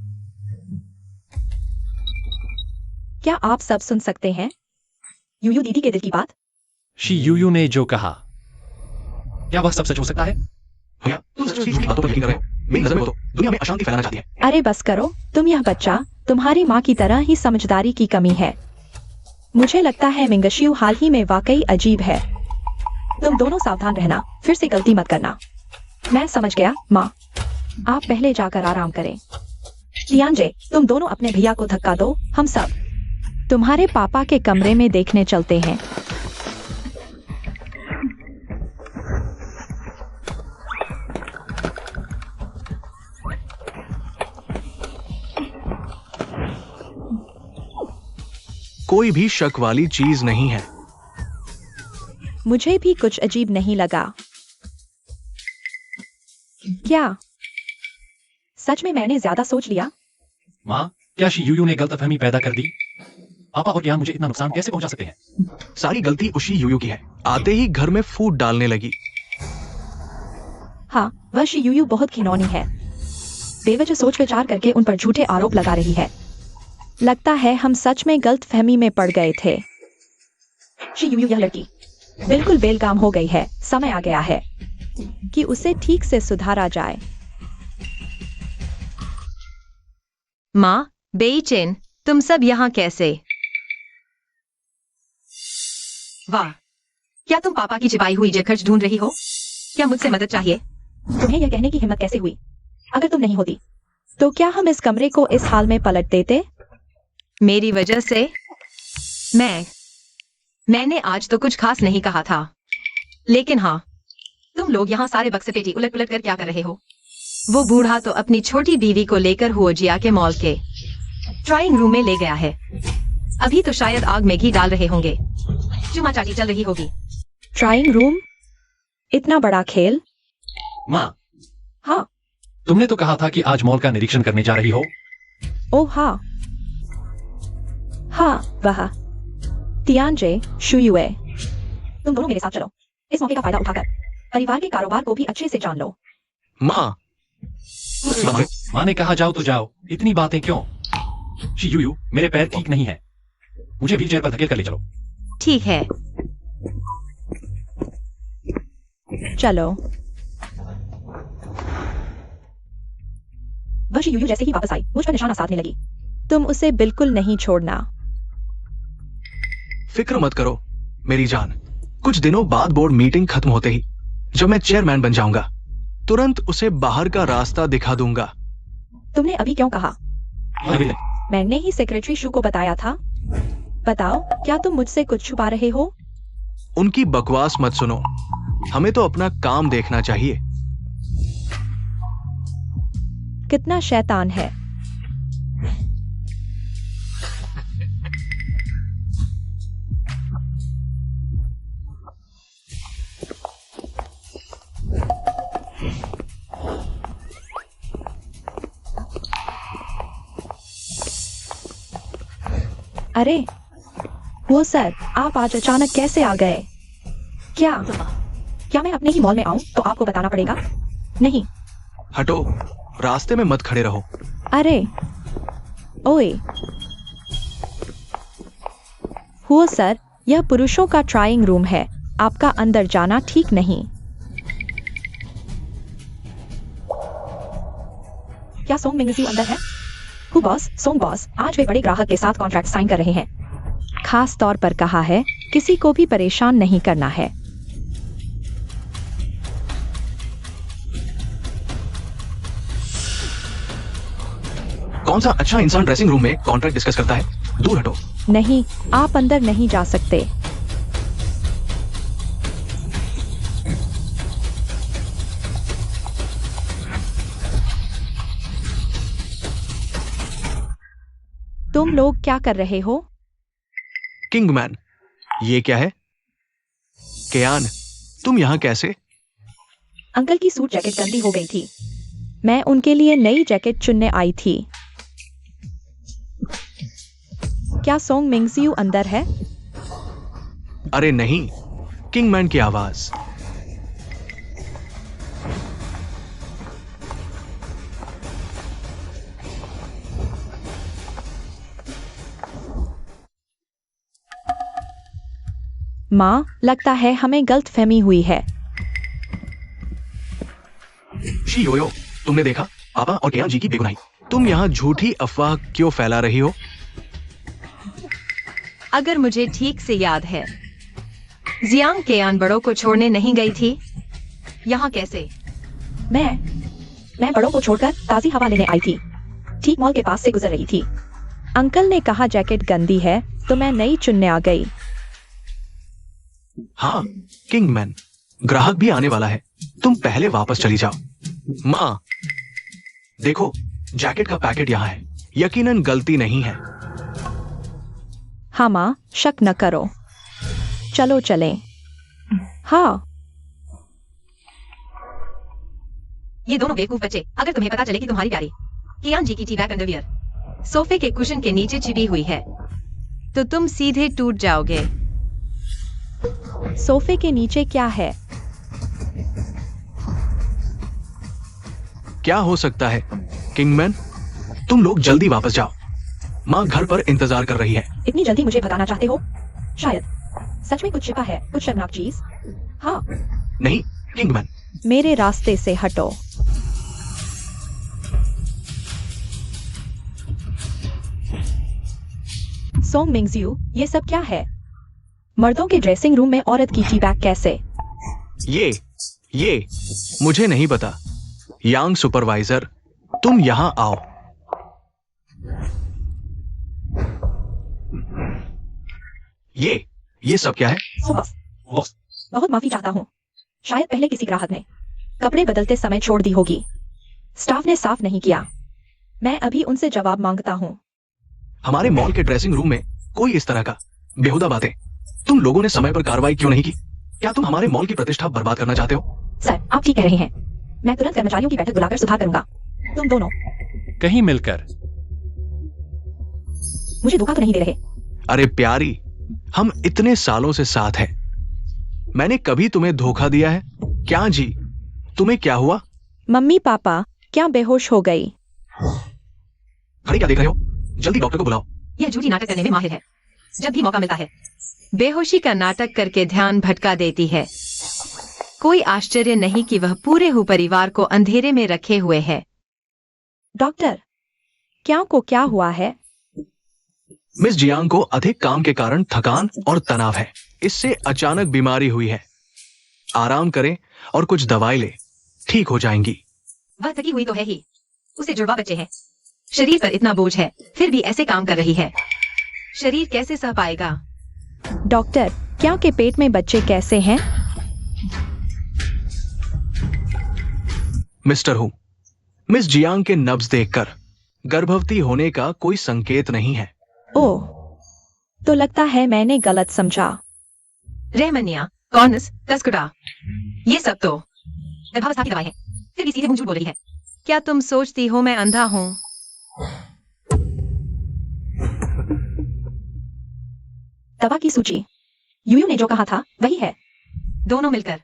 क्या आप सब सुन सकते हैं? यूयू दीदी के दिल की बात। शी यूयू ने जो कहा, क्या वह सब सच हो सकता है? भैया तुम सच में झूठी बातों पर यकीन कर रहे हो। मेरी नजर में वो तो दुनिया में अशांति फैलाना चाहती है। अरे बस करो, तुम यह बच्चा तुम्हारी माँ की तरह ही समझदारी की कमी है। मुझे लगता है मिंगशियू हाल ही में वाकई अजीब है। तुम दोनों सावधान रहना, फिर से गलती मत करना। मैं समझ गया माँ, आप पहले जाकर आराम करें। लियांजे, तुम दोनों अपने भैया को धक्का दो, हम सब तुम्हारे पापा के कमरे में देखने चलते हैं। कोई भी शक वाली चीज नहीं है। मुझे भी कुछ अजीब नहीं लगा। क्या सच में मैंने ज्यादा सोच लिया? माँ, क्या शी यूयू ने गलतफहमी पैदा कर दी? पापा और कियान मुझे इतना नुकसान कैसे पहुंचा सकते हैं? सारी गलती उसी यूयू की है। आते ही घर में फूट डालने लगी। हाँ, वह शी यूयू बहुत खिलौनी है। बेवजह सोच विचार करके उन पर झूठे आरोप लगा रही है। लगता है हम सच में गलतफहमी में पड़ गए थे। शी यूयू, यह लड़की बिल्कुल बेलगाम हो गई है। समय आ गया है कि उसे ठीक से सुधारा जाए। माँ, बेईचेन, तुम सब यहाँ कैसे? वाह, क्या तुम पापा की छिपाई हुई जेब ढूंढ रही हो? क्या मुझसे मदद चाहिए? तुम्हें यह कहने की हिम्मत कैसे हुई? अगर तुम नहीं होती तो क्या हम इस कमरे को इस हाल में पलट देते? मेरी वजह से? मैंने आज तो कुछ खास नहीं कहा था, लेकिन हाँ, तुम लोग यहाँ सारे बक्से पेटी उलट पुलट कर क्या कर रहे हो? वो बूढ़ा तो अपनी छोटी बीवी को लेकर हुओजिया के मॉल के ड्राइंग रूम में ले गया है। अभी तो शायद आग में घी डाल रहे होंगे। चुमा चाटी चल रही होगी। Drawing room? इतना बड़ा खेल? माँ, हाँ। तुमने तो कहा था कि आज मॉल का निरीक्षण करने जा रही हो। ओह हाँ, हाँ वह तियानजे शुयुए। तुम दोनों मेरे साथ चलो। इस मौके का फायदा उठाकर परिवार के कारोबार को भी अच्छे से जान लो। माँ, माँ ने कहा जाओ तो जाओ, इतनी बातें क्यों? शी यूयू, मेरे पैर ठीक नहीं है, मुझे व्हीलचेयर पर धकेल कर ले चलो। ठीक है। चलो। वह शी यूयू जैसे ही वापस आई मुझ पर निशाना साधने लगी। तुम उसे बिल्कुल नहीं छोड़ना। फिक्र मत करो मेरी जान। कुछ दिनों बाद बोर्ड मीटिंग खत्म होते ही जब मैं चेयरमैन बन जाऊंगा, तुरंत उसे बाहर का रास्ता दिखा दूंगा। तुमने अभी क्यों कहा? मैंने ही सेक्रेटरी शू को बताया था। बताओ, क्या तुम मुझसे कुछ छुपा रहे हो? उनकी बकवास मत सुनो, हमें तो अपना काम देखना चाहिए। कितना शैतान है। अरे वो सर, आप आज अचानक कैसे आ गए? क्या मैं अपने ही मॉल में आऊं तो आपको बताना पड़ेगा? नहीं। हटो, रास्ते में मत खड़े रहो। अरे ओए, हुआ सर, यह पुरुषों का ट्राइंग रूम है, आपका अंदर जाना ठीक नहीं। क्या सोंग मिंगसियू अंदर है? हु बॉस, सोंग बॉस आज वे बड़े ग्राहक के साथ कॉन्ट्रैक्ट साइन कर रहे हैं। खास तौर पर कहा है किसी को भी परेशान नहीं करना है। कौन सा अच्छा इंसान ड्रेसिंग रूम में कॉन्ट्रैक्ट डिस्कस करता है? दूर हटो। नहीं, आप अंदर नहीं जा सकते। तुम लोग क्या कर रहे हो? किंगमैन, ये क्या है? केयान, तुम यहाँ कैसे? अंकल की सूट जैकेट गंदी हो गई थी। मैं उनके लिए नई जैकेट चुनने आई थी। क्या सोंग मिंगजियू अंदर है? अरे नहीं, किंगमैन की आवाज। माँ, लगता है हमें गलतफहमी हुई है। शी योयो, तुमने देखा पापा और केयान जी की बेगुनाही। तुम यहाँ झूठी अफवाह क्यों फैला रही हो? अगर मुझे ठीक से याद है, जियांग केयान बड़ों को छोड़ने नहीं गई थी। यहाँ कैसे? मैं बड़ों को छोड़कर ताजी हवा लेने आई थी। ठीक मॉल के पास से गुजर रही थी। अंकल ने कहा जैकेट गंदी है, तो मैं नई चुनने आ गई। हाँ, किंगमैन, ग्राहक भी आने वाला है। तुम पहले वापस चली जाओ। माँ, देखो, जैकेट का पैकेट यहाँ है। यकीनन गलती नहीं है। हाँ माँ, शक न करो। चलो चलें। हाँ। ये दोनों बेवकूफ बच्चे, अगर तुम्हें पता चले कि तुम्हारी प्यारी कियान जी की टी बैग अंडरवियर सोफे के कुशन के नीचे छिपी हुई है, तो तुम सीधे टूट जाओगे। सोफे के नीचे क्या है? क्या हो सकता है? किंगमैन, तुम लोग जल्दी वापस जाओ। माँ घर पर इंतजार कर रही है। इतनी जल्दी मुझे भगाना चाहते हो? शायद सच में कुछ छिपा है, कुछ शर्मनाक चीज। हाँ। नहीं, किंगमैन। मेरे रास्ते से हटो। सोंग मिंगजियू, ये सब क्या है? मर्दों के ड्रेसिंग रूम में औरत की टी बैग कैसे? ये मुझे नहीं पता। यांग सुपरवाइजर, तुम यहां आओ। ये सब क्या है? बहुत माफी चाहता हूँ। शायद पहले किसी ग्राहक ने कपड़े बदलते समय छोड़ दी होगी। स्टाफ ने साफ नहीं किया। मैं अभी उनसे जवाब मांगता हूँ। हमारे मॉल के ड्रेसिंग रूम में कोई इस तरह का बेहुदा बातें। तुम लोगों ने समय पर कार्रवाई क्यों नहीं की? क्या तुम हमारे मॉल की प्रतिष्ठा बर्बाद करना चाहते हो? सर, आप ठीक कह रहे हैं। मैं तुरंत कर्मचारियों की बैठक बुलाकर सुधार करूंगा। तुम दोनों कहीं मिलकर। मुझे धोखा तो नहीं दे रहे? अरे प्यारी, हम इतने सालों से साथ हैं। मैंने कभी तुम्हें धोखा दिया है क्या? जी, तुम्हें क्या हुआ? मम्मी पापा क्या बेहोश हो गई? खड़ी क्या देख रहे हो? जल्दी डॉक्टर को बुलाओ। यह झूठी नाटक करने में माहिर है। जब भी मौका मिलता है, बेहोशी का नाटक करके ध्यान भटका देती है। कोई आश्चर्य नहीं कि वह पूरे हु परिवार को अंधेरे में रखे हुए है। डॉक्टर, क्या को क्या हुआ है? मिस जियांग को अधिक काम के कारण थकान और तनाव है। इससे अचानक बीमारी हुई है। आराम करें और कुछ दवाई ले, ठीक हो जाएंगी। वह थकी हुई तो है ही। उसे जुड़वा बच्चे हैं। शरीर पर इतना बोझ है, फिर भी ऐसे काम कर रही है। शरीर कैसे सह पाएगा? डॉक्टर, क्या के पेट में बच्चे कैसे हैं? मिस्टर हु, मिस जियांग के नब्ज देखकर गर्भवती होने का कोई संकेत नहीं है। ओह, तो लगता है मैंने गलत समझा। रेमनिया, कॉर्नस, टस्कुडा, ये सब तो गर्भावस्था की दवाई है। फिर भी सीधे मुंह झूठ बोल रही है। क्या तुम सोचती हो मैं अंधा हूँ? दवा की सूची। यूयू ने जो कहा था वही है। दोनों मिलकर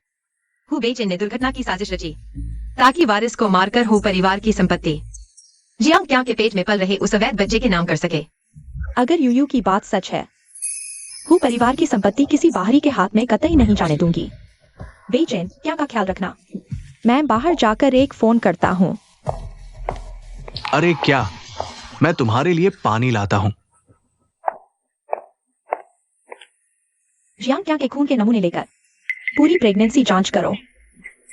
हु बेइचेन ने दुर्घटना की साजिश रची ताकि वारिस को मारकर हु परिवार की संपत्ति जियांग क्या के पेट में पल रहे उस अवैध बच्चे के नाम कर सके। अगर यूयू की बात सच है, हु परिवार की संपत्ति किसी बाहरी के हाथ में कतई नहीं जाने दूंगी। बेइचेन क्या का ख्याल रखना। मैं बाहर जाकर एक फोन करता हूँ। अरे क्या, मैं तुम्हारे लिए पानी लाता हूँ। जियांग क्या के खून के नमूने लेकर पूरी प्रेगनेंसी जांच करो।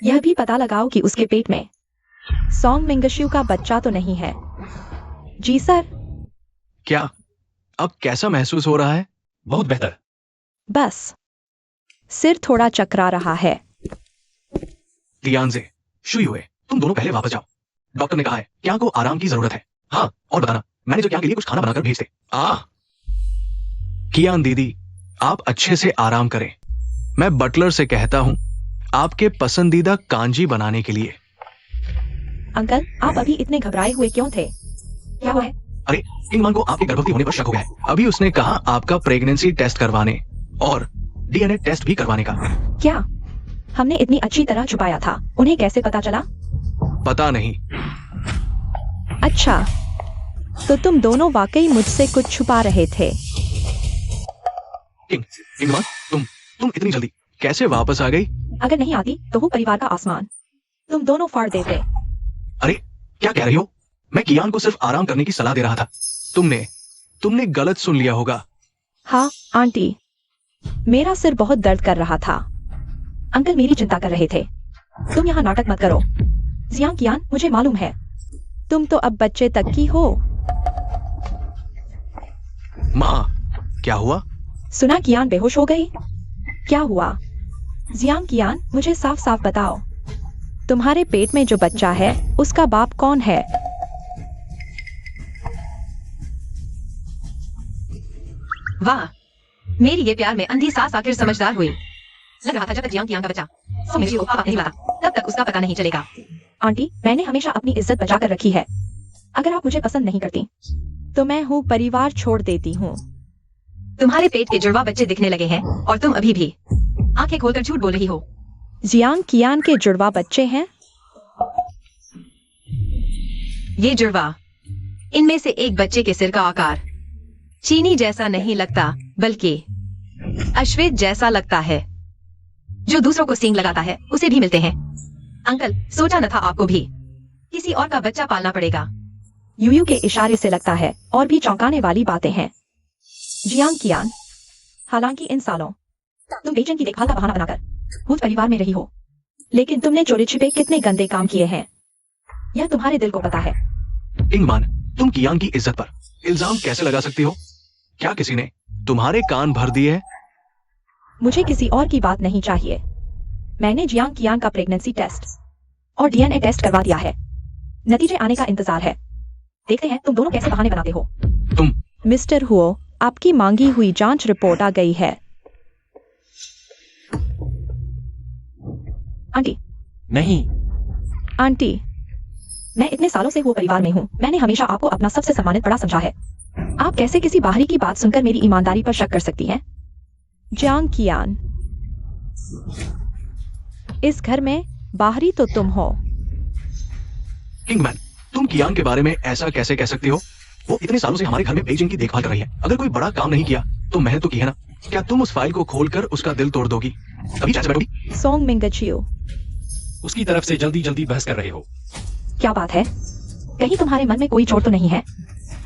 यह भी पता लगाओ कि उसके पेट में सोंग मिंगशियू का बच्चा तो नहीं है। जी सर। क्या अब कैसा महसूस हो रहा है? बहुत बेहतर। बस सिर थोड़ा चकरा रहा है। लियांजे, शुयुए, तुम दोनों पहले वापस जाओ। डॉक्टर ने कहा है क्या को आराम की जरूरत है। हाँ, और बताना मैनेजर क्या के लिए कुछ खाना बनाकर भेज दे। कियान दीदी, आप अच्छे से आराम करें। मैं बटलर से कहता हूं आपके पसंदीदा कांजी बनाने के लिए। अंकल, आप अभी इतने घबराए हुए क्यों थे? क्या हुआ है? अरे, इंगमान को आपके गर्भवती होने पर शक हो गया है। अभी उसने कहा आपका प्रेगनेंसी टेस्ट करवाने और डीएनए टेस्ट भी करवाने का। क्या? हमने इतनी अच्छी तरह छुपाया था, उन्हें कैसे पता चला? पता नहीं। अच्छा, तो तुम दोनों वाकई मुझसे कुछ छुपा रहे थे। इंगमान, तुम इतनी जल्दी कैसे वापस आ गई? अगर नहीं आती तो वो परिवार का आसमान तुम दोनों फाड़ देते। अरे, क्या कह रही हो? मैं कियान को सिर्फ आराम करने की सलाह दे रहा था। तुमने गलत सुन लिया होगा। हाँ आंटी, मेरा सिर बहुत दर्द कर रहा था। अंकल मेरी चिंता कर रहे थे। तुम यहाँ नाटक मत करो। जियांग कियान, मुझे मालूम है तुम तो अब बच्चे तक की हो। माँ, क्या हुआ? सुना कियान बेहोश हो गई। क्या हुआ? जियांग कियान, मुझे साफ साफ बताओ, तुम्हारे पेट में जो बच्चा है उसका बाप कौन है? वाह, मेरी ये प्यार में अंधी सास आखिर समझदार हुई। लग रहा था जब तक जियांग कियांग का बच्चा सुमिजी को पापा नहीं बता तब तक उसका पता नहीं चलेगा। आंटी, मैंने हमेशा अपनी इज्जत बचा कर रखी है। अगर आप मुझे पसंद नहीं करती तो मैं हूँ परिवार छोड़ देती हूँ। तुम्हारे पेट के जुड़वा बच्चे दिखने लगे हैं और तुम अभी भी आंखें खोलकर झूठ बोल रही हो। जियांग कियान के जुड़वा बच्चे हैं। ये जुड़वा, इनमें से एक बच्चे के सिर का आकार चीनी जैसा नहीं लगता बल्कि अश्वेत जैसा लगता है। जो दूसरों को सींग लगाता है उसे भी मिलते हैं। अंकल, सोचा न था आपको भी किसी और का बच्चा पालना पड़ेगा। यूयू के इशारे से लगता है और भी चौंकाने वाली बातें हैं। जियांग कियान, हालांकि इन सालों तुम बेचैन की देखभाल का बहाना बनाकर भूत परिवार में रही हो, लेकिन तुमने चोरी छिपे कितने गंदे काम किए हैं यह तुम्हारे दिल को पता है। इंगमान, तुम कियान की इज्जत पर इल्जाम कैसे लगा सकती हो? क्या किसी ने तुम्हारे कान भर दिए? मुझे किसी और की बात नहीं चाहिए। मैंने जियांग कियान का प्रेगनेंसी टेस्ट और डीएनए टेस्ट करवा दिया है। नतीजे आने का इंतजार है। देखते हैं तुम दोनों कैसे बहाने बनाते हो। मिस्टर हुओ, आपकी मांगी हुई जांच रिपोर्ट आ गई है। आंटी। नहीं। आंटी, मैं इतने सालों से वो परिवार में हूँ। मैंने हमेशा आपको अपना सबसे सम्मानित बड़ा समझा है। आप कैसे किसी बाहरी की बात सुनकर मेरी ईमानदारी पर शक कर सकती हैं? जियांग कियान, इस घर में बाहरी तो तुम हो। किंगमैन, तुम कियान के बारे में ऐसा कैसे कह सकती हो? वो इतने सालों से हमारे घर में बेइज्जती की देखभाल कर रही है। अगर कोई बड़ा काम नहीं किया तो मैंने तो की है ना। क्या तुम उस फाइल को खोलकर उसका दिल तोड़ दोगी? अभी चाचा बैठोगी? सोंग मिंगचियो, उसकी तरफ से जल्दी जल्दी बहस कर रहे हो। क्या बात है? कहीं तुम्हारे मन में कोई चोट तो नहीं है?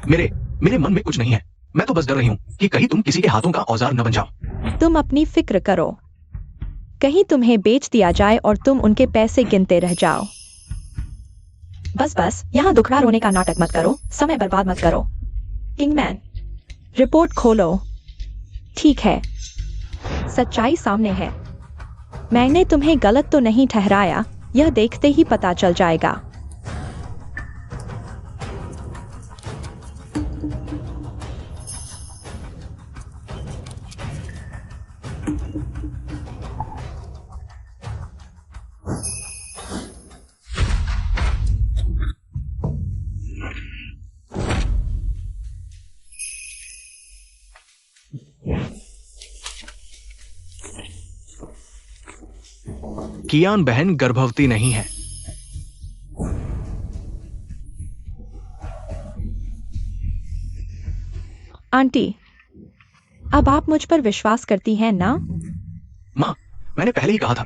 मेरे मन में कुछ नहीं है। मैं तो बस डर रही हूँ कि कहीं तुम किसी के हाथों का औजार न बन जाओ। तुम अपनी फिक्र करो। कहीं तुम्हें बेच दिया जाए और तुम उनके पैसे गिनते रह जाओ। बस यहाँ दुखड़ा रोने का नाटक मत करो, समय बर्बाद मत करो। किंगमैन, रिपोर्ट खोलो। ठीक है, सच्चाई सामने है। मैंने तुम्हें गलत तो नहीं ठहराया, यह देखते ही पता चल जाएगा। कियान बहन गर्भवती नहीं है। आंटी, अब आप मुझ पर विश्वास करती हैं ना? माँ, मैंने पहले ही कहा था,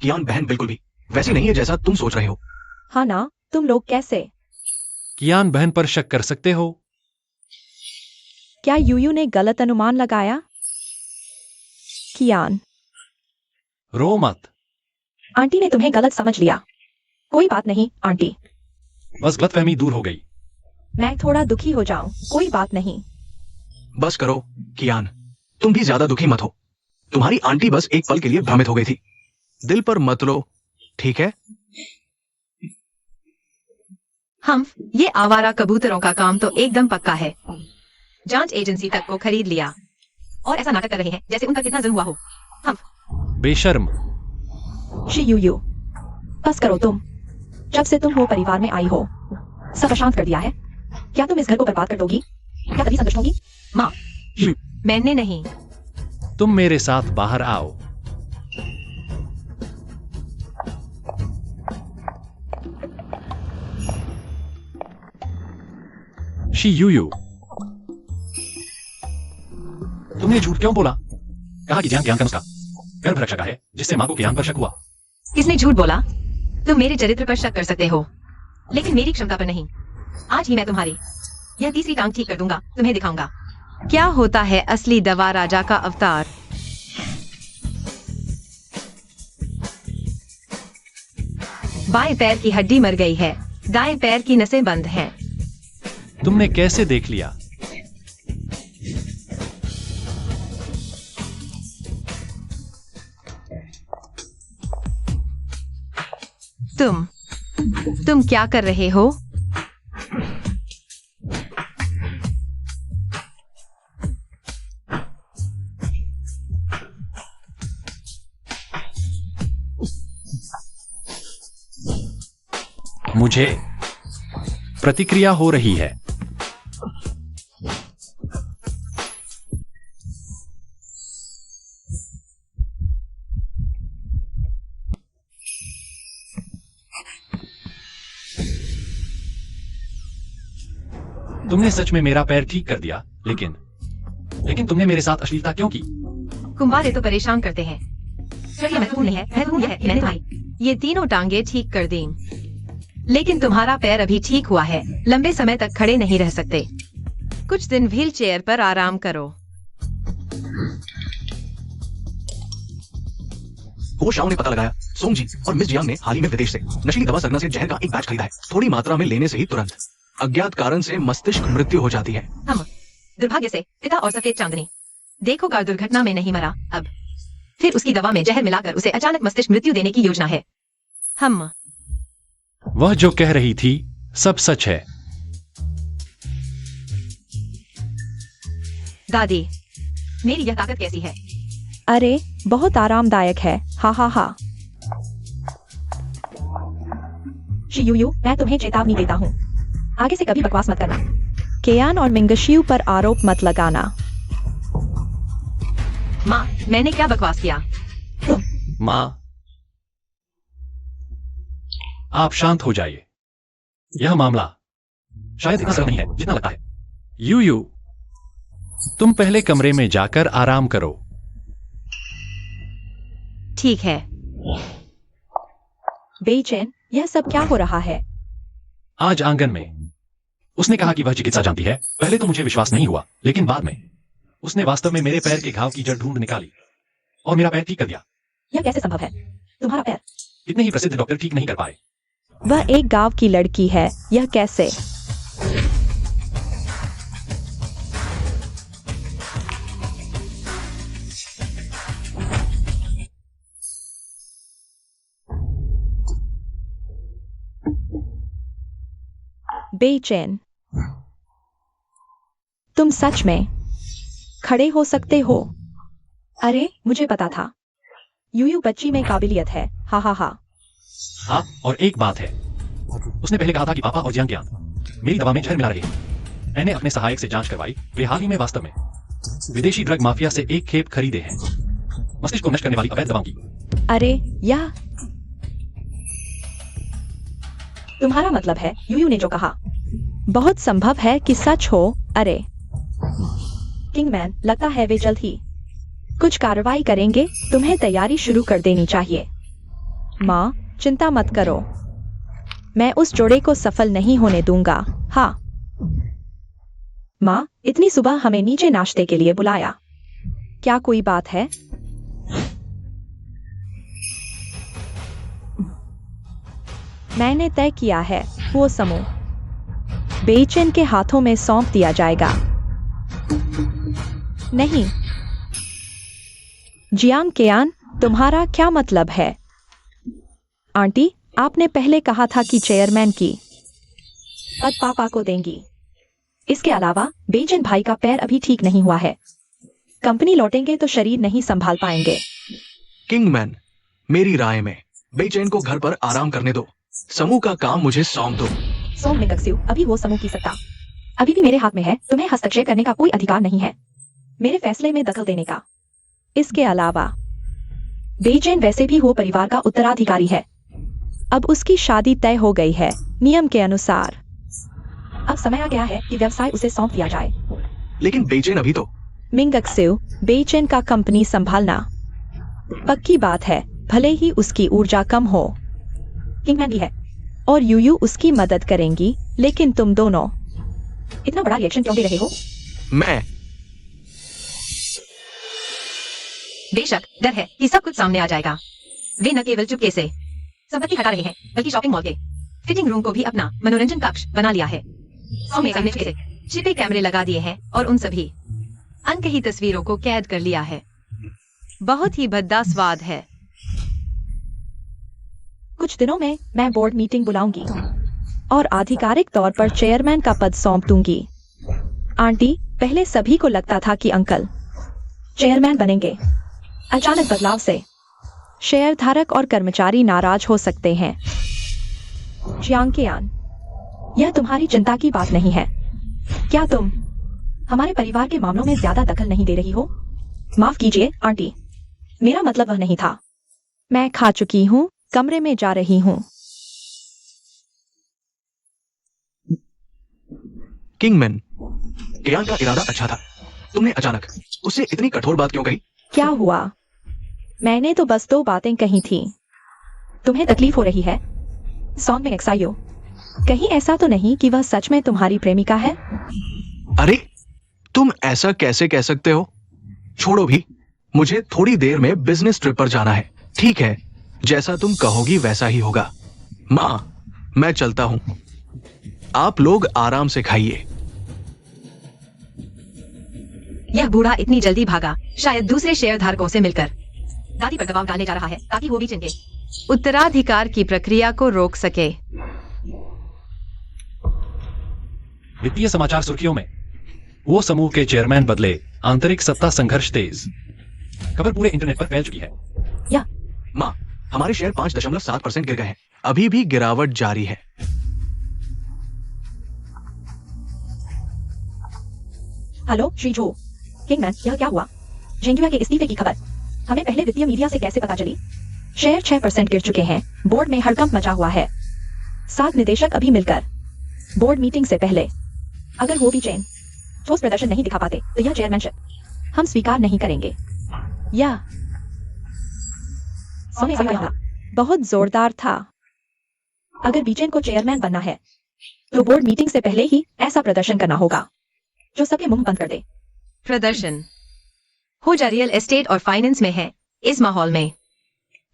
कियान बहन बिल्कुल भी वैसी नहीं है जैसा तुम सोच रहे हो। हाँ ना, तुम लोग कैसे? कियान बहन पर शक कर सकते हो? क्या यूयू ने गलत अनुमान लगाया? कियान, रो मत। आंटी ने तुम्हें गलत समझ लिया। कोई बात नहीं आंटी, बस गलतफहमी दूर हो गई। मैं थोड़ा दुखी हो जाऊं, कोई बात नहीं। बस करो कियान, तुम भी ज्यादा दुखी मत हो। तुम्हारी आंटी बस एक पल के लिए भ्रमित हो गई थी। दिल पर मत लो, ठीक है? हम ये आवारा कबूतरों का काम तो एकदम पक्का है। जांच एजेंसी तक को खरीद लिया और ऐसा नाटक कर रहे हैं जैसे उनका कितना जुल्म हुआ हो। हम बेशर्म। शी यू बस करो तुम। जब से तुम वो परिवार में आई हो सब अशांत कर दिया है। क्या तुम इस घर को बर्बाद कर दोगी? क्या कभी संतुष्ट होगी? माँ, मैंने नहीं। तुम मेरे साथ बाहर आओ। शी यू तुमने झूठ क्यों बोला? कहा कि ज्ञान का नुस्खा गर्भ रक्षा का है, जिससे मां को ज्ञान पर शक हुआ। किसने झूठ बोला? तुम मेरे चरित्र पर शक कर सकते हो, लेकिन मेरी क्षमता पर नहीं। आज ही मैं तुम्हारी यह तीसरी टांग ठीक कर दूंगा, तुम्हें दिखाऊंगा क्या होता है असली दवा राजा का अवतार। बाएं पैर की हड्डी मर गई है, दाएं पैर की नसें बंद हैं। तुमने कैसे देख लिया? तुम क्या कर रहे हो? मुझे प्रतिक्रिया हो रही है। तुमने सच में मेरा पैर ठीक कर दिया, लेकिन तुमने मेरे साथ अश्लीलता क्यों की? कुंवारे तो परेशान करते हैं। चलिए महत्वपूर्ण नहीं है, महत्वपूर्ण यह है कि मैंने तुम्हारी ये तीनों टांगे ठीक कर दी, लेकिन तुम्हारा पैर अभी ठीक हुआ है। लंबे समय तक खड़े नहीं रह सकते। कुछ दिन व्हील चेयर पर आराम करो। हो शाओ ने पता लगाया सोंगजी और मिस जियांग ने हाल ही में विदेश से नशीली दवा सरगना से जहर का एक बैच खरीदा है। थोड़ी मात्रा में लेने से ही तुरंत अज्ञात कारण से मस्तिष्क मृत्यु हो जाती है। हम दुर्भाग्य से पिता और सफेद चांदनी देखो कार दुर्घटना में नहीं मरा, अब फिर उसकी दवा में जहर मिलाकर उसे अचानक मस्तिष्क मृत्यु देने की योजना है। हम वह जो कह रही थी सब सच है। दादी, मेरी यह ताकत कैसी है? अरे बहुत आरामदायक है। हा हा हा। शियू, मैं तुम्हें चेतावनी देता हूँ, आगे से कभी बकवास मत करना। केयान और मिंगशियू पर आरोप मत लगाना। माँ, मैंने क्या बकवास किया? माँ, आप शांत हो जाइए। यह मामला शायद इतना सरल नहीं है जितना लगता है। यू तुम पहले कमरे में जाकर आराम करो। ठीक है। बेचैन, यह सब क्या हो रहा है? आज आंगन में उसने कहा कि वह चिकित्सा जानती है। पहले तो मुझे विश्वास नहीं हुआ, लेकिन बाद में उसने वास्तव में मेरे पैर के घाव की जड़ ढूंढ निकाली और मेरा पैर ठीक कर दिया। यह कैसे संभव है? तुम्हारा पैर इतने ही प्रसिद्ध डॉक्टर ठीक नहीं कर पाए। वह एक गांव की लड़की है, यह कैसे? बेचैन, तुम सच में खड़े हो सकते हो? अरे मुझे पता था, यूयू बच्ची में काबिलियत है। हा हा हा। हाँ, और एक बात है, उसने पहले कहा था कि पापा और जियांग मेरी दवा में जहर मिला रहे हैं। मैंने अपने सहायक से जांच करवाई। वे हाल ही में वास्तव में विदेशी ड्रग माफिया से एक खेप खरीदे हैं, मस्तिष्क को नष्ट करने वाली अवैध दवाओं की। अरे यह तुम्हारा मतलब है यूयू ने जो कहा? बहुत संभव है कि सच हो। अरे किंगमैन, लगता है वे जल्द ही कुछ कार्रवाई करेंगे। तुम्हें तैयारी शुरू कर देनी चाहिए। माँ, चिंता मत करो, मैं उस जोड़े को सफल नहीं होने दूंगा। हाँ माँ, इतनी सुबह हमें नीचे नाश्ते के लिए बुलाया, क्या कोई बात है? मैंने तय किया है, वो समूह बेचैन के हाथों में सौंप दिया जाएगा। नहीं जियांग केयान, तुम्हारा क्या मतलब है? आंटी, आपने पहले कहा था कि चेयरमैन की पद पापा को देंगी। इसके अलावा बेचैन भाई का पैर अभी ठीक नहीं हुआ है। कंपनी लौटेंगे तो शरीर नहीं संभाल पाएंगे। किंगमैन, मेरी राय में बेचैन को घर पर आराम करने दो। समूह का काम मुझे सौंप दो। सोम मिंगक्स्यू, अभी वो समूह की सत्ता अभी भी मेरे हाथ में है। तुम्हें हस्तक्षेप करने का कोई अधिकार नहीं है मेरे फैसले में दखल देने का। इसके अलावा बेचैन वैसे भी हो परिवार का उत्तराधिकारी है। अब उसकी शादी तय हो गई है नियम के अनुसार। अब समय आ गया है कि व्यवसाय उसे सौंप दिया जाए। लेकिन बेचैन अभी तो। मिंगक्स्यू, बेचैन का कंपनी संभालना पक्की बात है, भले ही उसकी ऊर्जा कम हो। किंगमैन भी है और यूयू उसकी मदद करेंगी, लेकिन तुम दोनों इतना बड़ा रिएक्शन क्यों दे रहे हो? मैं बेशक डर है कि सब कुछ सामने आ जाएगा। वे न केवल चुपके से संपत्ति हटा रहे हैं, बल्कि शॉपिंग मॉल के फिटिंग रूम को भी अपना मनोरंजन कक्ष बना लिया है। सौम्य सामने से छिपे कैमरे लगा दिए हैं और उन सभी अनकही तस्वीरों को कैद कर लिया है। बहुत ही भद्दा स्वाद है। कुछ दिनों में मैं बोर्ड मीटिंग बुलाऊंगी और आधिकारिक तौर पर चेयरमैन का पद सौंप दूंगी। आंटी, पहले सभी को लगता था कि अंकल चेयरमैन बनेंगे। अचानक बदलाव से शेयरधारक और कर्मचारी नाराज हो सकते हैं। जियांगकियान, यह तुम्हारी चिंता की बात नहीं है। क्या तुम हमारे परिवार के मामलों में ज्यादा दखल नहीं दे रही हो? माफ कीजिए आंटी, मेरा मतलब वह नहीं था। मैं खा चुकी हूँ, कमरे में जा रही हूँ। किंगमैन, कियान का इरादा अच्छा था। तुमने अचानक उससे इतनी कठोर बात क्यों कही? क्या हुआ? मैंने तो बस 2 बातें कही थी। तुम्हें तकलीफ हो रही है? सॉन्ग में एक्साइयो, कहीं ऐसा तो नहीं कि वह सच में तुम्हारी प्रेमिका है? अरे, तुम ऐसा कैसे कह सकते हो? छोड़ो भी, मुझे थोड़ी देर में बिजनेस ट्रिप पर जाना है। ठीक है, जैसा तुम कहोगी वैसा ही होगा। माँ, मैं चलता हूं। आप लोग आराम से खाइए। यह बूढ़ा इतनी जल्दी भागा, शायद दूसरे शेयरधारकों से मिलकर दादी पर दबाव डालने जा रहा है ताकि वो भी चिंतित उत्तराधिकार की प्रक्रिया को रोक सके। वित्तीय समाचार सुर्खियों में वो समूह के चेयरमैन बदले, आंतरिक सत्ता संघर्ष तेज। खबर पूरे इंटरनेट पर फैल चुकी है। या माँ, हमारे शेयर 5.7% गिर गए हैं। अभी भी गिरावट जारी है। हेलो श्री जो, किंगमैन, यह क्या हुआ? जेंगुआ के इस्तीफे की खबर हमें पहले वित्तीय मीडिया से कैसे पता चली? शेयर 6% गिर चुके हैं, बोर्ड में हड़कंप मचा हुआ है। 7 निदेशक अभी मिलकर बोर्ड मीटिंग से पहले अगर वो भी चेन ठोस प्रदर्शन नहीं दिखा पाते तो यह चेयरमैनशिप हम स्वीकार नहीं करेंगे। या बहुत जोरदार था। अगर बीचेन को चेयरमैन बनना है तो बोर्ड मीटिंग से पहले ही ऐसा प्रदर्शन करना होगा जो सबके मुंह बंद कर दे। प्रदर्शन हो जा रियल एस्टेट और फाइनेंस में है। इस माहौल में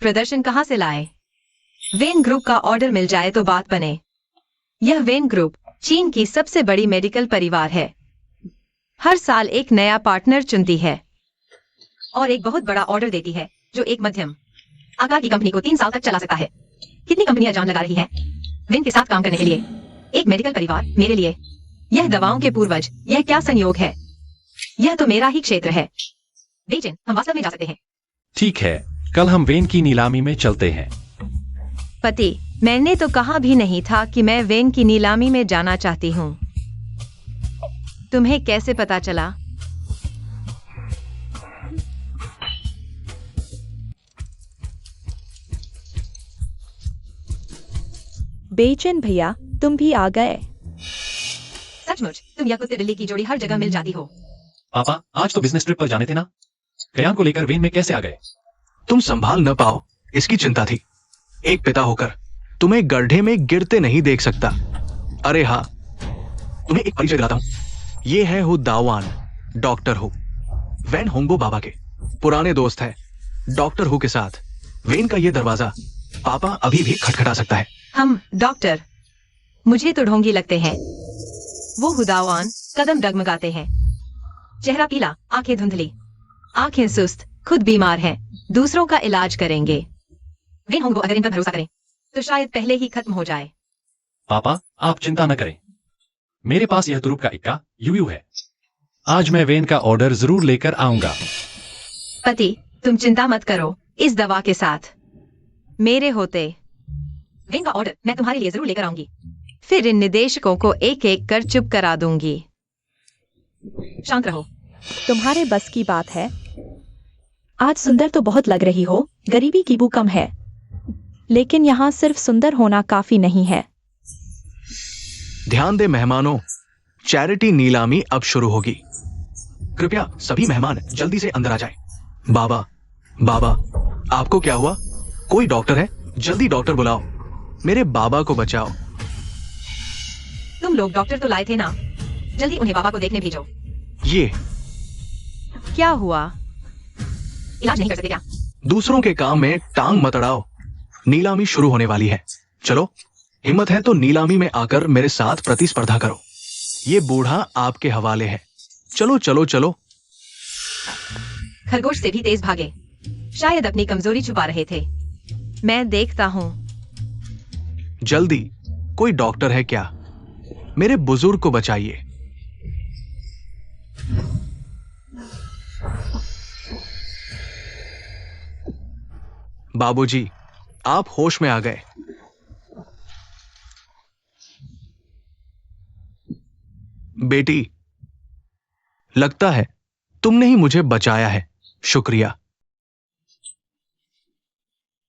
प्रदर्शन कहां से लाए? वेन ग्रुप का ऑर्डर मिल जाए तो बात बने। यह वेन ग्रुप चीन की सबसे बड़ी मेडिकल परिवार है। हर साल एक नया पार्टनर चुनती है और एक बहुत बड़ा ऑर्डर देती है जो एक मध्यम आकार की कंपनी को 3 साल तक चला सकता है। कितनी कंपनियां जान लगा रही हैं विन के साथ काम करने के लिए? एक मेडिकल परिवार मेरे लिए यह दवाओं के पूर्वज, यह क्या संयोग है? यह तो मेरा ही क्षेत्र है। बेचैन, हम वास्तव में जा सकते हैं। ठीक है, कल हम वेन की नीलामी में चलते हैं। पति, मैंने तो कहा भी नहीं था कि मैं वेन की नीलामी में जाना चाहती हूँ। तुम्हें कैसे पता चला? बेचैन भैया, तुम भी आ गए। सचमुच तुम या कुत्ते बिल्ली की जोड़ी हर जगह मिल जाती हो। पापा, आज तो बिजनेस ट्रिप पर जाने थे ना? कयान को लेकर वेन में कैसे आ गए? तुम संभाल न पाओ, इसकी चिंता थी। एक पिता होकर तुम्हें गड्ढे में गिरते नहीं देख सकता। अरे हाँ, तुम्हें एक परिचय दिलाता हूं। ये है Hu Dawan, doctor Hu. Wan Hongbo बाबा के पुराने दोस्त है। डॉक्टर हु के साथ वेन का ये दरवाजा पापा अभी भी खटखटा सकता है। हम डॉक्टर, मुझे तो ढोंगी लगते हैं। वो हुदावान कदम डगमगाते हैं, चेहरा पीला, आंखें धुंधली, आंखें सुस्त, खुद बीमार हैं, दूसरों का इलाज करेंगे। वेन होंगबो अगर इन पर भरोसा करें तो शायद पहले ही खत्म हो जाए। पापा, आप चिंता न करें, मेरे पास यह तुरुप का इक्का यूयू है। आज मैं वेन का ऑर्डर जरूर लेकर आऊंगा। पति, तुम चिंता मत करो। इस दवा के साथ मेरे होते। वेन का ऑर्डर मैं तुम्हारे लिए जरूर लेकर आऊंगी। फिर इन निदेशकों को एक एक कर चुप करा दूंगी। शांत रहो। तुम्हारे बस की बात है। आज सुंदर तो बहुत लग रही हो, गरीबी की बू कम है, लेकिन यहाँ सिर्फ सुंदर होना काफी नहीं है। ध्यान दे मेहमानों, चैरिटी नीलामी अब शुरू होगी। कृपया सभी मेहमान जल्दी से अंदर आ जाएं। बाबा, बाबा, आपको क्या हुआ? कोई डॉक्टर है? जल्दी डॉक्टर बुलाओ। मेरे बाबा को बचाओ। तुम लोग डॉक्टर तो लाए थे ना, जल्दी उन्हें बाबा को देखने भेजो। ये क्या हुआ? इलाज नहीं कर सकते क्या? दूसरों के काम में टांग मत अड़ाओ। नीलामी शुरू होने वाली है। चलो, हिम्मत है तो नीलामी में आकर मेरे साथ प्रतिस्पर्धा करो। ये बूढ़ा आपके हवाले है। चलो चलो चलो। खरगोश से भी तेज भागे, शायद अपनी कमजोरी छुपा रहे थे। मैं देखता हूँ। जल्दी, कोई डॉक्टर है क्या? मेरे बुजुर्ग को बचाइए। बाबूजी, आप होश में आ गए। बेटी, लगता है तुमने ही मुझे बचाया है। शुक्रिया।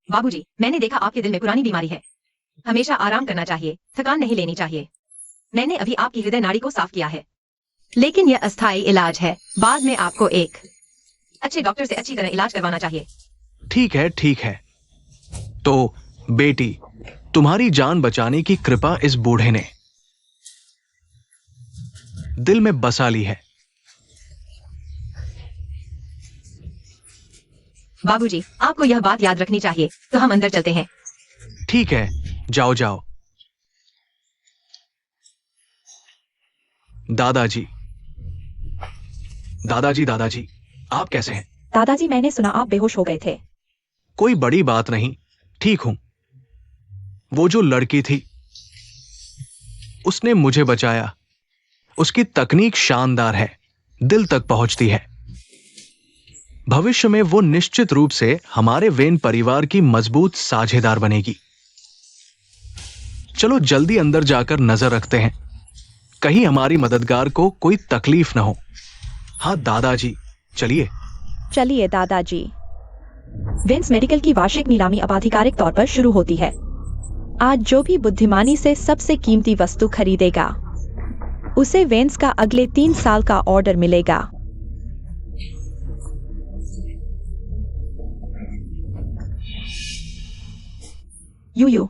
बाबूजी, मैंने देखा आपके दिल में पुरानी बीमारी है। हमेशा आराम करना चाहिए, थकान नहीं लेनी चाहिए। मैंने अभी आपकी हृदय नाड़ी को साफ किया है। लेकिन यह अस्थायी इलाज है, बाद में आपको एक अच्छे डॉक्टर से अच्छी तरह इलाज करवाना चाहिए। ठीक है, ठीक है। तो बेटी, तुम्हारी जान बचाने की कृपा इस बूढ़े ने दिल में बसा ली है। बाबूजी, आपको यह बात याद रखनी चाहिए। तो हम अंदर चलते हैं। ठीक है, जाओ जाओ। दादाजी, दादाजी, दादाजी, आप कैसे हैं? दादाजी, मैंने सुना आप बेहोश हो गए थे। कोई बड़ी बात नहीं, ठीक हूं। वो जो लड़की थी, उसने मुझे बचाया। उसकी तकनीक शानदार है, दिल तक पहुंचती है। भविष्य में वो निश्चित रूप से हमारे वेन परिवार की मजबूत साझेदार बनेगी। चलो जल्दी अंदर जाकर नजर रखते हैं, कहीं हमारी मददगार को कोई तकलीफ ना हो। हाँ दादाजी, चलिए। चलिए दादाजी। वेन्स मेडिकल की वार्षिक नीलामी अब आधिकारिक तौर पर शुरू होती है। आज जो भी बुद्धिमानी से सबसे कीमती वस्तु खरीदेगा, उसे वेन्स का अगले 3 साल का ऑर्डर मिलेगा। यूयू,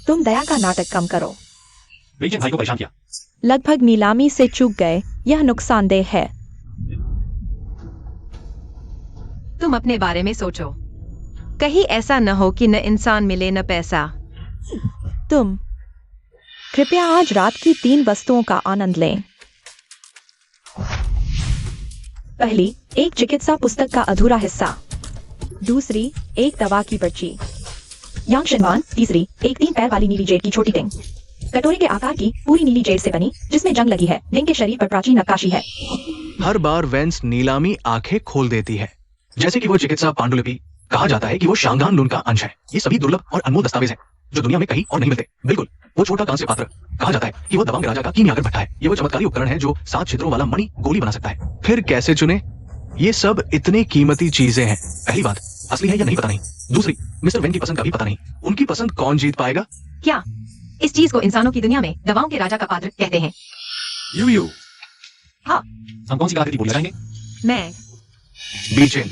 तुम दया का नाटक कम करो। वेजिन भाई को परेशान किया। लगभग नीलामी से चूक गए, यह नुकसानदेह है। तुम अपने बारे में सोचो, कहीं ऐसा न हो कि न इंसान मिले न पैसा। तुम कृपया आज रात की 3 वस्तुओं का आनंद लें। पहली, एक चिकित्सा पुस्तक का अधूरा हिस्सा। दूसरी, एक दवा की पर्ची। यांग शिनवान। तीसरी, एक 3 पैर वाली नीली जेड की छोटी टिंग, कटोरे के आकार की, पूरी नीली जेड से बनी, जिसमें जंग लगी है। टिंग के शरीर पर प्राचीन नक्काशी है। हर बार वेंस नीलामी आंखें खोल देती है, जैसे कि वो चिकित्सा पांडुलिपि। कहा जाता है कि वो शांगान लून का अंश है। ये सभी दुर्लभ और अनमोल दस्तावेज हैं, जो दुनिया में कहीं और नहीं मिलते। बिल्कुल, वो छोटा कांस्य पात्र। कहा जाता है कि वो दवाओं के राजा का कीमियागर भट्टा है। ये वो चमत्कारी उपकरण है जो 7 छिद्रों वाला मणि गोली बना सकता है। फिर कैसे चुने? ये सब इतनी कीमती चीजें हैं। पहली बात, असली है या नहीं पता नहीं। दूसरी, मिस्टर वेन की पसंद का भी पता नहीं। उनकी पसंद कौन जीत पाएगा? क्या इस चीज को इंसानों की दुनिया में दवाओं के राजा का पात्र कहते हैं? यू हाँ। हम कौन सी आकृति बोल जाएंगे? मैं बीचेन,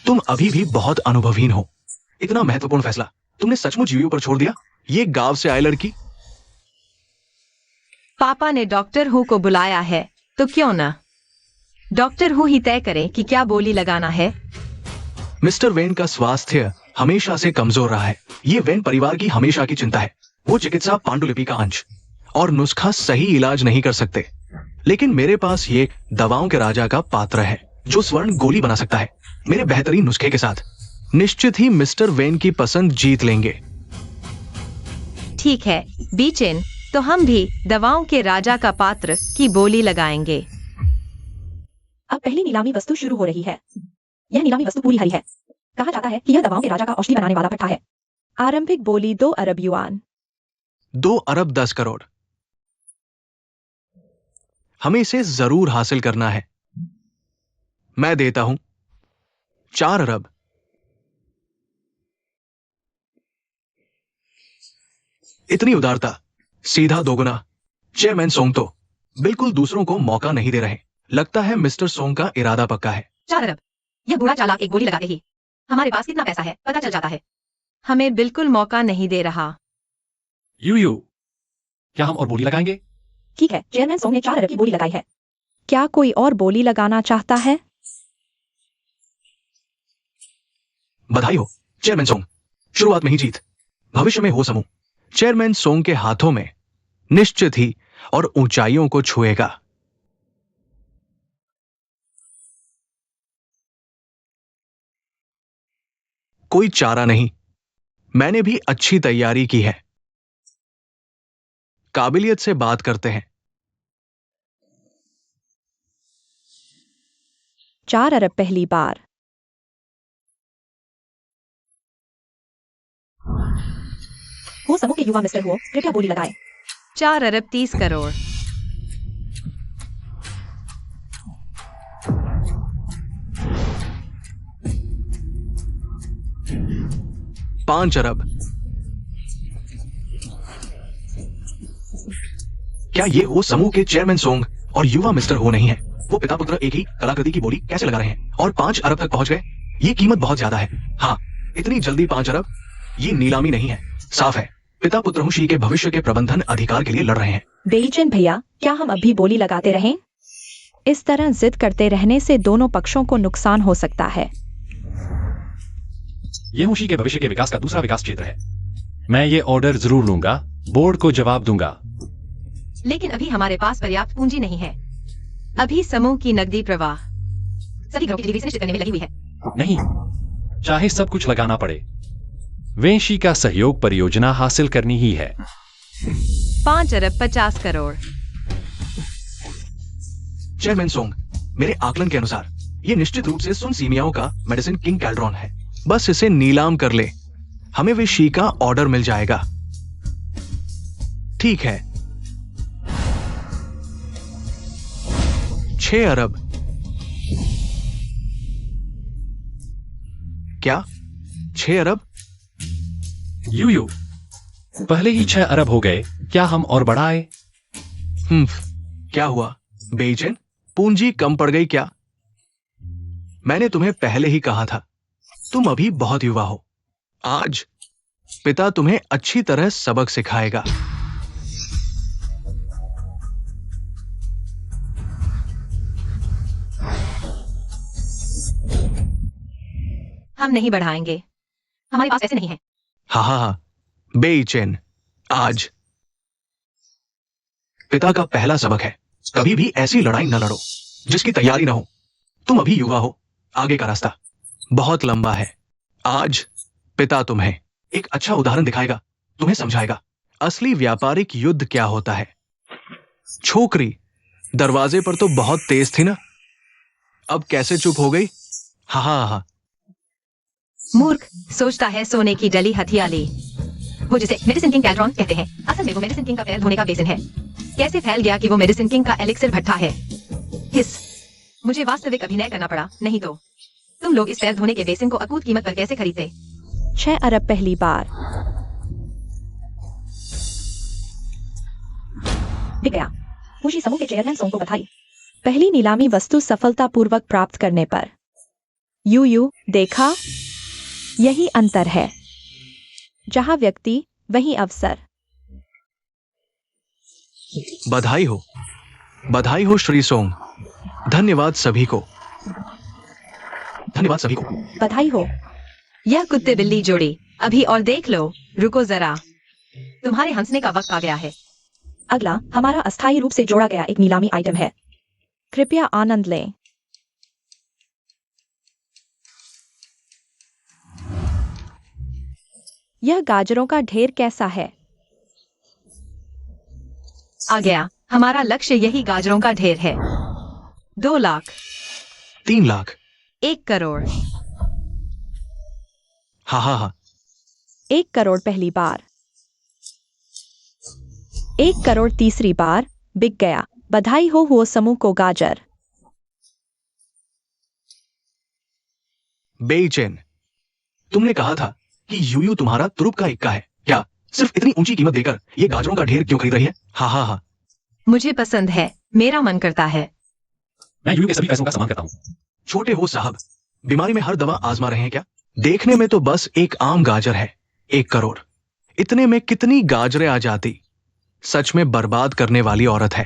तुम अभी भी बहुत अनुभवहीन हो। इतना महत्वपूर्ण फैसला तुमने सचमुच यूयू पर छोड़ दिया? ये गांव से आए लड़की। पापा ने डॉक्टर हु को बुलाया है, तो क्यों ना डॉक्टर हु ही तय करे कि क्या बोली लगाना है। मिस्टर वेन का स्वास्थ्य हमेशा से कमजोर रहा है। ये वेन परिवार की हमेशा की चिंता है। वो चिकित्सा पांडुलिपि का अंश और नुस्खा सही इलाज नहीं कर सकते, लेकिन मेरे पास ये दवाओं के राजा का पात्र है जो स्वर्ण गोली बना सकता है। मेरे बेहतरीन नुस्खे के साथ निश्चित ही मिस्टर वेन की पसंद जीत लेंगे। ठीक है बीचेन, तो हम भी दवाओं के राजा का पात्र की बोली लगाएंगे। अब पहली नीलामी वस्तु शुरू हो रही है। यह नीलामी वस्तु पूरी हरी है। कहा जाता है कि यह दवाओं के राजा का औषधि बनाने वाला भट्ठा है। आरंभिक बोली 2 अरब युआन। 2 अरब 10 करोड़। हमें इसे जरूर हासिल करना है। मैं देता हूं 4 अरब। इतनी उदारता, सीधा दोगुना। चेयरमैन सोंग तो बिल्कुल दूसरों को मौका नहीं दे रहे। लगता है मिस्टर सोंग का इरादा पक्का है। 4 अरब। यह बूढ़ा चालाक एक गोली लगाते ही हमारे पास कितना पैसा है पता चल जाता है। हमें बिल्कुल मौका नहीं दे रहा। यू क्या हम और बोली लगाएंगे? ठीक है, चेयरमैन सोंग ने 4 अरब की बोली लगाई है। क्या कोई और बोली लगाना चाहता है? बधाई हो चेयरमैन सोंग, शुरुआत में ही जीत। भविष्य में हो समूह चेयरमैन सोंग के हाथों में निश्चित ही और ऊंचाइयों को छुएगा। कोई चारा नहीं, मैंने भी अच्छी तैयारी की है। काबिलियत से बात करते हैं। 4 अरब पहली बार। हो समूह के युवा मिस्टर हुओ, कृपया बोली लगाएं। 4 अरब 30 करोड़। पांच अरब। क्या ये वो समूह के चेयरमैन सोंग और युवा मिस्टर हो नहीं है? वो पिता पुत्र एक ही कलाकृति की बोली कैसे लगा रहे हैं और 5 अरब तक पहुंच गए? ये कीमत बहुत ज्यादा है। हाँ, इतनी जल्दी 5 अरब? ये नीलामी नहीं है, साफ है पिता पुत्र हुशी के भविष्य के प्रबंधन अधिकार के लिए लड़ रहे हैं। बेईचेन भैया, क्या हम अभी बोली लगाते रहें? इस तरह जिद करते रहने से दोनों पक्षों को नुकसान हो सकता है। ये हुशी के भविष्य के विकास का दूसरा विकास क्षेत्र है। मैं ये ऑर्डर जरूर लूंगा, बोर्ड को जवाब दूंगा। लेकिन अभी हमारे पास पर्याप्त पूंजी नहीं है। अभी समूह की नकदी प्रवाह सभी घरों की डिलीवरी सुनिश्चित करने में लगी हुई है। नहीं, चाहे सब कुछ लगाना पड़े, वेंशी का सहयोग परियोजना हासिल करनी ही है। 5 अरब 50 करोड़। चेयरमैन सोंग, मेरे आकलन के अनुसार ये निश्चित रूप से सुन सीमियाओं का मेडिसिन किंग कैल्ड्रॉन है। बस इसे नीलाम कर ले, हमें विशी का ऑर्डर मिल जाएगा। ठीक है, 6 अरब। क्या 6 अरब? यू पहले ही 6 अरब हो गए, क्या हम और बढ़ाए? क्या हुआ बेईचेन, पूंजी कम पड़ गई क्या? मैंने तुम्हें पहले ही कहा था, तुम अभी बहुत युवा हो। आज पिता तुम्हें अच्छी तरह सबक सिखाएगा। हम नहीं बढ़ाएंगे, हमारे पास पैसे नहीं है। हाँ, बेईचेन, आज पिता का पहला सबक है, कभी भी ऐसी लड़ाई न लड़ो जिसकी तैयारी ना हो। तुम अभी युवा हो, आगे का रास्ता बहुत लंबा है। आज पिता तुम्हें एक अच्छा उदाहरण दिखाएगा, तुम्हें समझाएगा असली व्यापारिक युद्ध क्या होता है। छोकरी दरवाजे पर तो बहुत तेज थी ना, अब कैसे चुप हो गई? हाँ। मूर्ख सोचता है सोने की डली हथियाली, वो जिसे मेडिसिन किंग कैल्ड्रॉन कहते हैं, असल में वो मेडिसिन किंग का पैर धोने का बेसिन है। कैसे फैल गया कि वो मेडिसिन किंग का एलिक्सिर भट्ठा है। हिस, मुझे वास्तविक अभिनय करना पड़ा, नहीं तो तुम लोग इस पैर धोने के बेसिन को अकूत कीमत पर कैसे खरीदते? 6 अरब पहली बार। बिक गया। खुशी समूह के चेयरमैन सोंग को बधाई। पहली नीलामी वस्तु सफलतापूर्वक प्राप्त करने पर। यू देखा, यही अंतर है, जहां व्यक्ति वही अवसर। बधाई हो श्री सोंग। धन्यवाद सभी को। बधाई हो। यह कुत्ते बिल्ली जोड़ी अभी और देख लो। रुको जरा, तुम्हारे हंसने का वक्त आ गया है। अगला हमारा अस्थायी रूप से जोड़ा गया एक नीलामी आइटम है। कृपया आनंद लें। यह गाजरों का ढेर कैसा है? आ गया, हमारा लक्ष्य यही गाजरों का ढेर है। 2 लाख, 3 लाख, 1 करोड़। हाँ, 1 करोड़ पहली बार, 1 करोड़ तीसरी बार, बिक गया। बधाई हो हुओ समूह को गाजर। बेईचैन, तुमने कहा था कि यूयू तुम्हारा तुरुप का इक्का है। क्या सिर्फ इतनी ऊंची कीमत देकर ये गाजरों का ढेर क्यों खरीद रही है? हाँ हाँ हाँ। मुझे पसंद है, मेरा मन करता है। मैं यूयू के सभी पैसों का सम्मान करता हूँ। छोटे हो साहब, बीमारी में हर दवा आजमा रहे हैं क्या? देखने में तो बस एक आम गाजर है। 1 करोड़, इतने में कितनी गाजरें आ जाती। सच में बर्बाद करने वाली औरत है।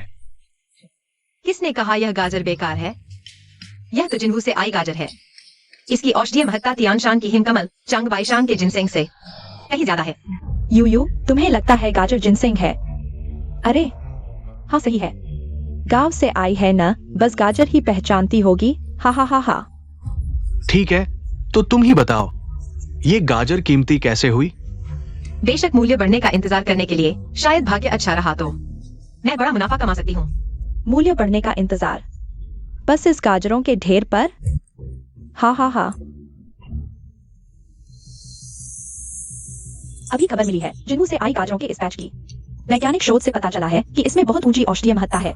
किसने कहा यह गाजर बेकार है? यह तो जिन्हू से आई गाजर है। इसकी औषधीय महत्ता तियानशान की हिमकमल चांगबाईशान के जिनसेंग से कहीं ज्यादा है। यूयू, तुम्हें लगता है गाजर जिनसेंग है? अरे हाँ, सही है। गांव से आई है न, बस गाजर ही पहचानती होगी। हा हा हा हा। ठीक है, तो तुम ही बताओ, ये गाजर कीमती कैसे हुई? बेशक मूल्य बढ़ने का इंतजार करने के लिए शायद भाग्य अच्छा रहा तो मैं बड़ा मुनाफा कमा सकती हूँ। मूल्य बढ़ने का इंतजार बस इस गाजरों के ढेर पर? हा हा हा। अभी खबर मिली है जिन्हू से आई गाजरों के इस बैच की। वैज्ञानिक शोध से पता चला है कि इसमें बहुत ऊंची औषधीय महत्ता है।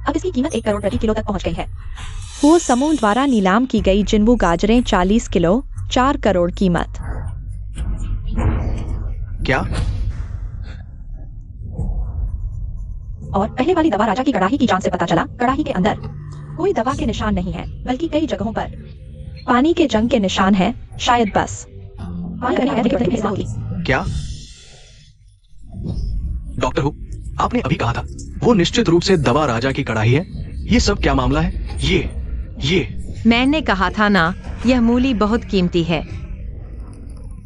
अब इसकी कीमत 1 करोड़ प्रति किलो तक पहुंच गई है। वो समूह द्वारा नीलाम की गई जिन्हू गाजरें 40 किलो, 4 करोड़ कीमत। क्या? और पहले वाली दवा राजा की कड़ाही की जांच से पता चला, कड़ाही के अंदर कोई दवा के निशान नहीं है, बल्कि कई जगहों पर पानी के जंग के निशान हैं। शायद बस क्या? डॉक्टर हु, आपने अभी कहा था वो निश्चित रूप से दवा राजा की कड़ाही है। ये सब क्या मामला है? ये मैंने कहा था ना, यह मूली बहुत कीमती है।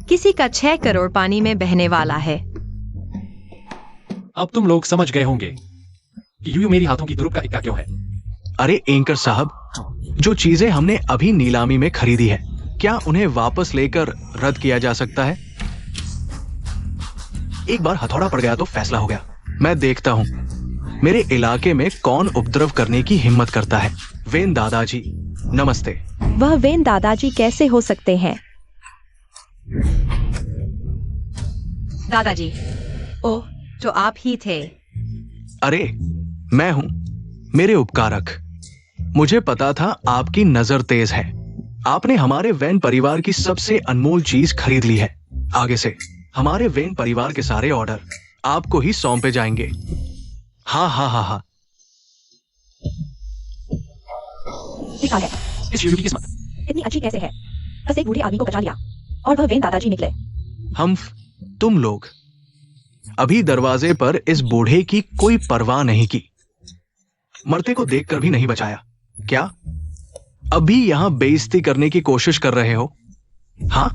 किसी का 6 करोड़ पानी में बहने वाला है। अब तुम लोग समझ गए होंगे कि यूयू मेरी हाथों की तुरुप का इक्का क्यों है। अरे एंकर साहब, जो चीजें हमने अभी नीलामी में खरीदी है, क्या उन्हें वापस लेकर रद्द किया जा सकता है? एक बार हथौड़ा पड़ गया तो फैसला हो गया। मैं देखता हूं मेरे इलाके में कौन उपद्रव करने की हिम्मत करता है। वेन दादाजी, नमस्ते। वह वेन दादाजी कैसे हो सकते हैं? दादाजी, ओह, तो आप ही थे। अरे मैं हूं, मेरे उपकारक। मुझे पता था आपकी नजर तेज है। आपने हमारे वैन परिवार की सबसे अनमोल चीज खरीद ली है। आगे से हमारे वैन परिवार के सारे ऑर्डर आपको ही सौंपे जाएंगे। हाँ हाँ हाँ हाँ। लिखा है। इस यूयू की किस्मत इतनी अच्छी कैसे है? बस एक बूढ़े आदमी को बचा लिया और वह वेन दादाजी निकले। तुम लोग अभी दरवाजे पर इस बूढ़े की कोई परवाह नहीं की, मरते को देखकर भी नहीं बचाया। क्या अभी यहां बेइज्जती करने की कोशिश कर रहे हो? हाँ,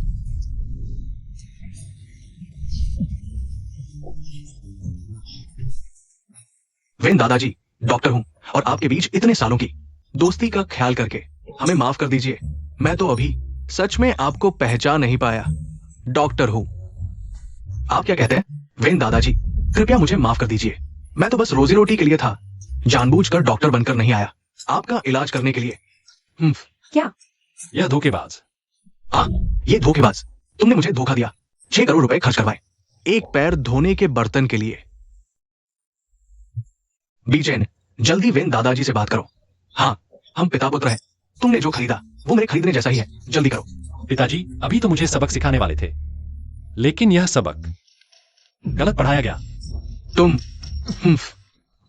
वेन दादाजी, डॉक्टर हूं और आपके बीच इतने सालों की दोस्ती का ख्याल करके हमें माफ कर दीजिए। मैं तो अभी सच में आपको पहचान नहीं पाया। डॉक्टर हूं। आप क्या कहते हैं? वेन दादाजी, कृपया मुझे माफ कर दीजिए। मैं तो बस रोजी रोटी के लिए था, जानबूझकर डॉक्टर बनकर नहीं आया, आपका इलाज करने के लिए। क्या? यह धोखेबाज। हाँ, ये धोखेबाज। तुमने मुझे धोखा दिया। 6 करोड़ रुपए खर्च करवाए एक पैर धोने के बर्तन के लिए। बीचैन, जल्दी वेन दादाजी से बात करो। हाँ, हम पिता पुत्र हैं। तुमने जो खरीदा वो मेरे खरीदने जैसा ही है। जल्दी करो। पिताजी, अभी तो मुझे सबक सिखाने वाले थे, लेकिन यह सबक गलत पढ़ाया गया। तुम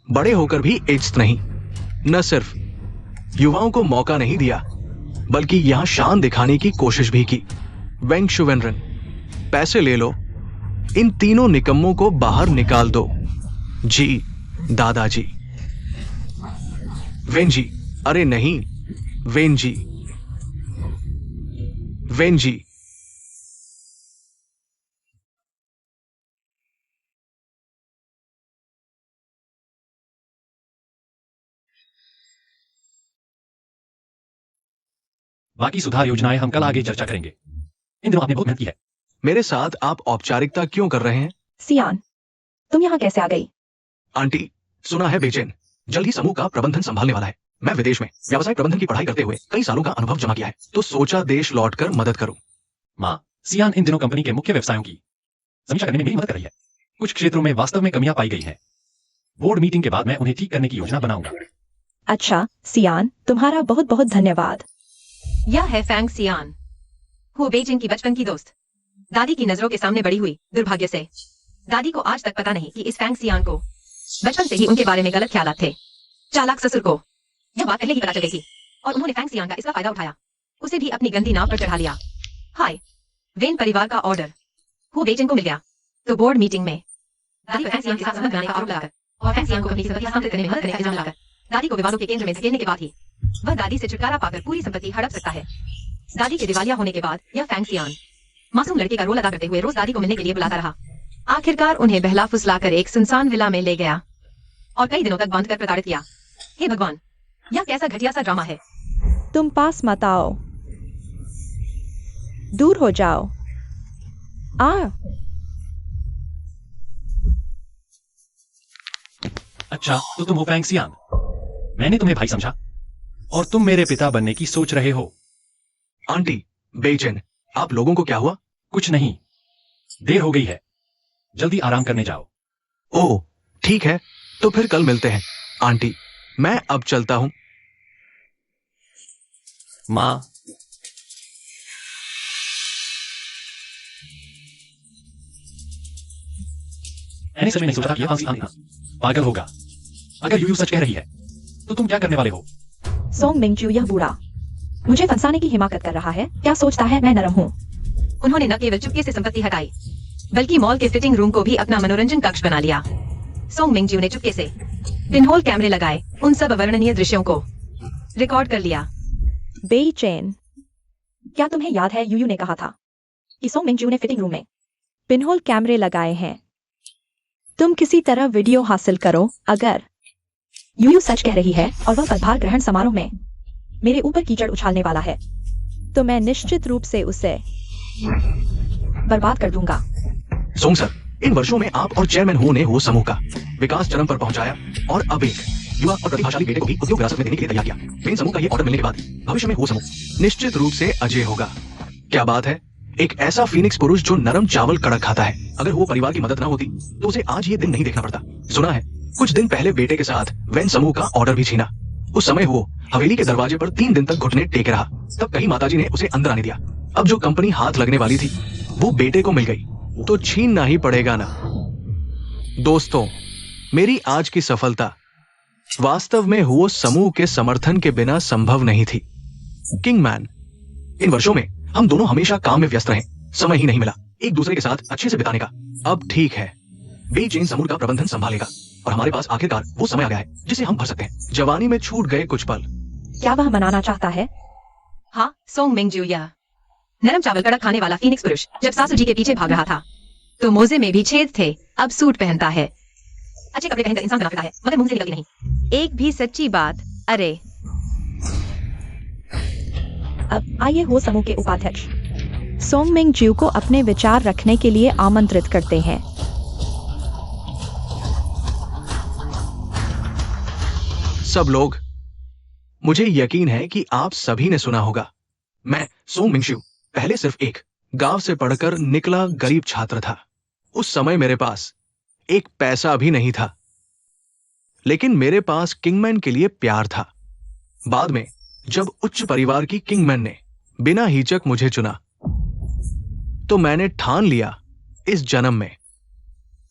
बड़े होकर भी इज्जत नहीं। न सिर्फ युवाओं को मौका नहीं दिया, बल्कि यहां शान दिखाने की कोशिश भी की। वेंग शुवेनरन, पैसे ले लो, इन तीनों निकम्मों को बाहर निकाल दो। जी दादाजी। वेन जी, अरे नहीं, वेन जी, वेन जी। बाकी सुधार योजनाएं हम कल आगे चर्चा करेंगे। इन दिनों आपने बहुत मेहनत की है। मेरे साथ आप औपचारिकता क्यों कर रहे हैं? सियान, तुम यहाँ कैसे आ गई? आंटी, सुना है बेचैन जल्द ही समूह का प्रबंधन संभालने वाला है। मैं विदेश में व्यवसाय प्रबंधन की पढ़ाई करते हुए कई सालों का अनुभव जमा किया है, तो सोचा देश लौटकर मदद करूं। माँ, सियान इन दिनों कंपनी के मुख्य व्यवसायों की समीक्षा करने में मेरी मदद कर रही है। कुछ क्षेत्रों में वास्तव में कमियां पाई गई हैं। बोर्ड मीटिंग के बाद मैं उन्हें ठीक करने की योजना बनाऊंगा। अच्छा सियान, तुम्हारा बहुत बहुत धन्यवाद। यह है फैंग सियान, हु बेइजिंग की बचपन की दोस्त। दादी की नजरों के सामने बड़ी हुई, दुर्भाग्य से। दादी को आज तक पता नहीं कि इस फैंग सियान को बचपन से ही उनके बारे में गलत ख्यालात थे। चालाक ससुर को यह बात पहले ही पता चल गई थी और उन्होंने फैंग सियान का इसका फायदा उठाया। उसे भी अपनी गंदी नाव पर चढ़ा लिया। हाय, वेन परिवार का ऑर्डर हु बेइजिंग को मिल गया तो बोर्ड मीटिंग में दादी पर फैंग सियान के साथ संबंध बनाने का आरोप लगाकर और फैंग सियान को अपनी संपत्ति हस्तांतरित करने में मदद करने का इल्जाम लगाकर दादी को विवादों के केंद्र में धकेलने के बाद ही वह दादी से छुटकारा पाकर पूरी संपत्ति हड़प सकता है। दादी के दिवालिया होने के बाद यह फैंग सियान मासूम लड़के का रोल अदा करते हुए रोज दादी को मिलने के लिए बुलाता रहा। आखिरकार उन्हें बहला फुसलाकर एक सुनसान विला में ले गया और कई दिनों तक बांधकर प्रताड़ित किया। हे भगवान, यह कैसा घटिया सा ड्रामा है। तुम पास मत आओ, दूर हो जाओ। अच्छा, तो तुम हो फैंग सियान। मैंने तुम्हें भाई समझा और तुम मेरे पिता बनने की सोच रहे हो। आंटी बेइचेन, आप लोगों को क्या हुआ? कुछ नहीं, देर हो गई है, जल्दी आराम करने जाओ। ओह ठीक है, तो फिर कल मिलते हैं। आंटी मैं अब चलता हूं। माँ, मैंने सच में नहीं सोचा था कि यह फैंग सियान पागल होगा। अगर यूयू सच कह रही है तो तुम क्या करने वाले हो? सोंग मिंगजू यह बूढ़ा मुझे फंसाने की हिमाकत कर रहा है। क्या सोचता है मैं नरम हूँ? उन्होंने न केवल चुपके से संपत्ति हटाई बल्कि मॉल के फिटिंग रूम को भी अपना मनोरंजन कक्ष बना लिया। सोंग मिंगजू ने चुपके से पिनहोल कैमरे लगाए, उन सब अवर्णनीय दृश्यों को रिकॉर्ड कर लिया। बेइचेन, क्या तुम्हें याद है यूयू ने कहा था कि सोंग मिंगजू ने फिटिंग रूम में पिनहोल कैमरे लगाए हैं? तुम किसी तरह वीडियो हासिल करो। अगर यूयू सच कह रही है और वह पदभार ग्रहण समारोह में मेरे ऊपर कीचड़ उछालने वाला है तो मैं निश्चित रूप से उसे बर्बाद कर दूंगा। सोंग सर, इन वर्षों में आप और चेयरमैन हो ने हो समूह का विकास चरम पर पहुंचाया और अब एक युवा और प्रतिभाशाली बेटे को भी उद्योग विरासत में देने के लिए तैयार किया। पेन समूह का ये ऑर्डर मिलने के बाद भविष्य में हो समूह निश्चित रूप से अजय होगा। क्या बात है, एक ऐसा फीनिक्स पुरुष जो नरम चावल कड़क खाता है। अगर वो परिवार की मदद ना होती तो उसे आज ये दिन नहीं देखना पड़ता। सुना है कुछ दिन पहले बेटे के साथ वैन समूह का ऑर्डर भी छीना। उस समय वो हवेली के दरवाजे पर 3 दिन तक घुटने टेके रहा। तब कहीं माताजी ने उसे अंदर आने दिया। अब जो कंपनी हाथ लगने वाली थी वो बेटे को मिल गई तो छीनना ही पड़ेगा ना। दोस्तों, मेरी आज की सफलता वास्तव में हुआ समूह के समर्थन के बिना संभव नहीं थी। किंगमैन, इन वर्षों में हम दोनों हमेशा काम में व्यस्त रहे, समय ही नहीं मिला एक दूसरे के साथ अच्छे से बिताने का। अब ठीक है, बेइचेन समूह का प्रबंधन संभालेगा और हमारे पास आखिरकार वो समय आ गया है जिसे हम भर सकते हैं। जवानी में छूट गए कुछ पल। क्या वह मनाना चाहता है? हाँ, सोंग मिंगजू यह नरम चावल कड़क खाने वाला फीनिक्स पुरुष जब सासू जी के पीछे भाग रहा था तो मोजे में भी छेद थे, अब सूट पहनता है। अच्छे कपड़े पहनकर इंसान बना फिरता है मगर मुंह से निकलती नहीं। एक भी सच्ची बात। अरे अब आइए हो समूह के उपाध्यक्ष सोंग मिंगजू को अपने विचार रखने के लिए आमंत्रित करते हैं। सब लोग, मुझे यकीन है कि आप सभी ने सुना होगा, मैं सोंग मिंगजू पहले सिर्फ एक गांव से पढ़कर निकला गरीब छात्र था। उस समय मेरे पास एक पैसा भी नहीं था, लेकिन मेरे पास किंगमैन के लिए प्यार था। बाद में जब उच्च परिवार की किंगमैन ने बिना हिचक मुझे चुना तो मैंने ठान लिया इस जन्म में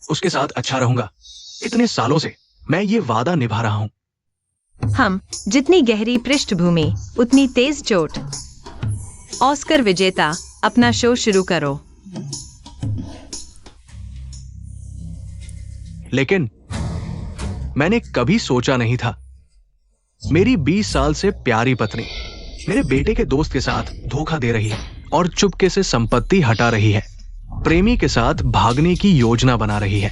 उसके साथ अच्छा रहूंगा। इतने सालों से मैं ये वादा निभा रहा हूं। हम जितनी गहरी पृष्ठभूमि उतनी तेज चोट। ऑस्कर विजेता, अपना शो शुरू करो। लेकिन मैंने कभी सोचा नहीं था मेरी 20 साल से प्यारी पत्नी मेरे बेटे के दोस्त के साथ धोखा दे रही है और चुपके से संपत्ति हटा रही है, प्रेमी के साथ भागने की योजना बना रही है।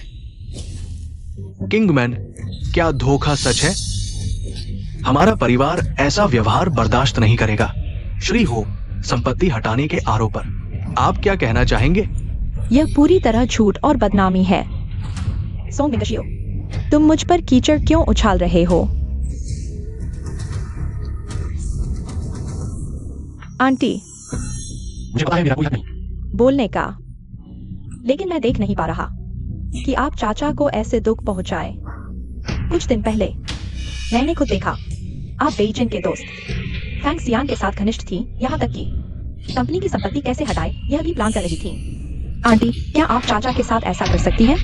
किंगमैन, क्या धोखा सच है? हमारा परिवार ऐसा व्यवहार बर्दाश्त नहीं करेगा। श्री हो संपत्ति हटाने के आरोप पर आप क्या कहना चाहेंगे? यह पूरी तरह झूठ और बदनामी है। सोंग मिंगजू, तुम मुझ पर कीचड़ क्यों उछाल रहे हो? आंटी, मुझे पता है मेरा कोई हक नहीं। बोलने का। लेकिन मैं देख नहीं पा रहा कि आप चाचा को ऐसे दुख पहुंचाए। कुछ दिन पहले मैंने खुद देखा आप बेइजिंग के दोस्त फैंग सियान के साथ घनिष्ठ थी, यहाँ तक कि कंपनी की संपत्ति कैसे हटाए यह भी प्लान कर रही थी। आंटी, क्या आप चाचा के साथ ऐसा कर सकती हैं?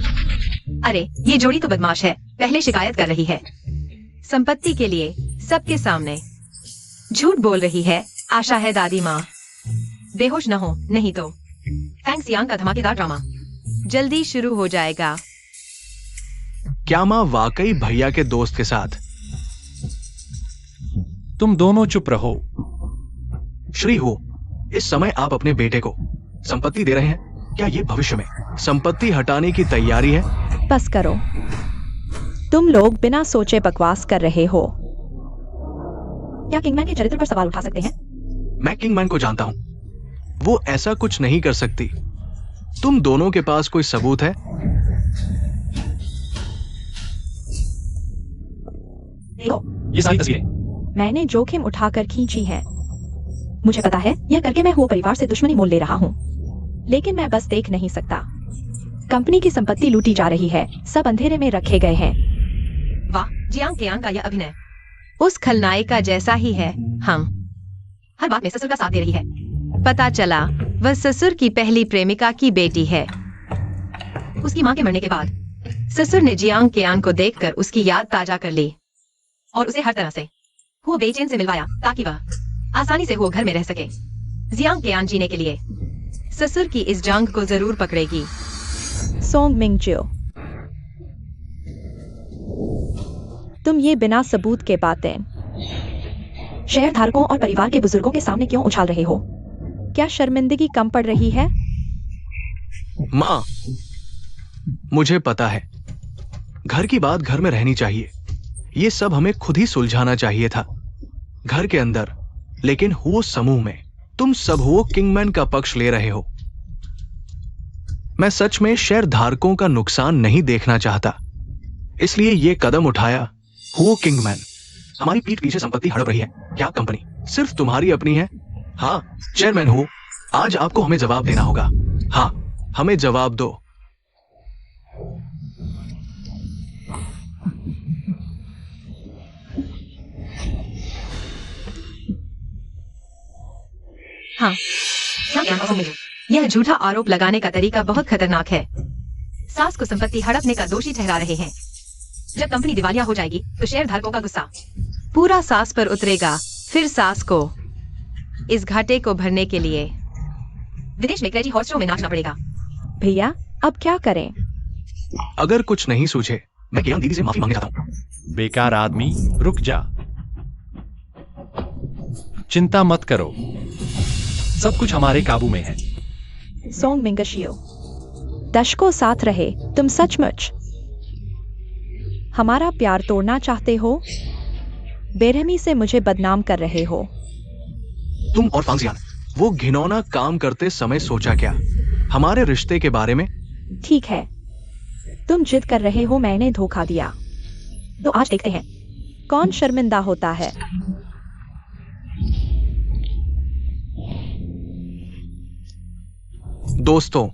अरे ये जोड़ी तो बदमाश है, पहले शिकायत कर रही है संपत्ति के लिए सबके सामने झूठ बोल रही है। आशा है दादी माँ बेहोश न हो, नहीं तो फैंग सियान का धमाकेदार ड्रामा जल्दी शुरू हो जाएगा। क्या माँ वाकई भैया के दोस्त के साथ? तुम दोनों चुप रहो। श्री हो, इस समय आप अपने बेटे को संपत्ति दे रहे हैं, क्या ये भविष्य में संपत्ति हटाने की तैयारी है? बस करो, तुम लोग बिना सोचे बकवास कर रहे हो। क्या किंगमैन के चरित्र पर सवाल उठा सकते हैं? मैं किंगमैन को जानता हूं, वो ऐसा कुछ नहीं कर सकती। तुम दोनों के पास कोई सबूत है? देखो, ये सारी तस्वीरें मैंने जोखिम उठाकर खींची है। मुझे पता है यह करके मैं वो परिवार से दुश्मनी मोल ले रहा हूँ, लेकिन मैं बस देख नहीं सकता। कंपनी की संपत्ति लूटी जा रही है, सब अंधेरे में रखे गए हैं। वाह, जियांग केयांग का यह अभिनय उस खलनायिका जैसा ही है। हम हर बात में ससुर का साथ दे रही है। पता चला वह ससुर की पहली प्रेमिका की बेटी है। उसकी मां के मरने के बाद ससुर ने जियांग केयांग को देखकर उसकी याद ताजा कर ली और उसे हर तरह से वो बेचैन से मिलवाया ताकि वह आसानी से वो घर में रह सके। जियांग केयांग जीने के लिए ससुर की इस जांग को जरूर पकड़ेगी। सोंग मिंगजियो, तुम ये बिना सबूत के बातें शेयर धारकों और परिवार के बुजुर्गों के सामने क्यों उछाल रहे हो? क्या शर्मिंदगी कम पड़ रही है? माँ, मुझे पता है घर की बात घर में रहनी चाहिए, ये सब हमें खुद ही सुलझाना चाहिए था घर के अंदर, लेकिन हो समूह में तुम सब हो किंगमैन का पक्ष ले रहे हो। मैं सच में शेयर धारकों का नुकसान नहीं देखना चाहता, इसलिए ये कदम उठाया। हो किंगमैन, हमारी पीठ पीछे संपत्ति हड़प रही है। क्या कंपनी सिर्फ तुम्हारी अपनी है? हाँ चेयरमैन हो, आज आपको हमें जवाब देना होगा। हाँ, हमें जवाब दो। हाँ, यह झूठा आरोप लगाने का तरीका बहुत खतरनाक है। सास को संपत्ति हड़पने का दोषी ठहरा रहे हैं। जब कंपनी दिवालिया हो जाएगी तो शेयर धारकों का गुस्सा पूरा सास पर उतरेगा। फिर सास को इस घाटे को भरने के लिए विदेश में क्रेजी हॉर्स शो में नाचना पड़ेगा। भैया, अब क्या करें? अगर कुछ नहीं सूझे, मैं केयांग दीदी से माफी मांगना चाहता हूँ। बेकार आदमी, रुक जा। चिंता मत करो, सब कुछ हमारे काबू में है। सोंग मिंगशियो, दशकों साथ रहे, तुम सचमुच हमारा प्यार तोड़ना चाहते हो? बेरहमी से मुझे बदनाम कर रहे हो। तुम और फैंग सियान वो घिनौना काम करते समय सोचा क्या हमारे रिश्ते के बारे में? ठीक है, तुम जिद कर रहे हो मैंने धोखा दिया, तो आज देखते हैं कौन शर्मिंदा होता है। दोस्तों,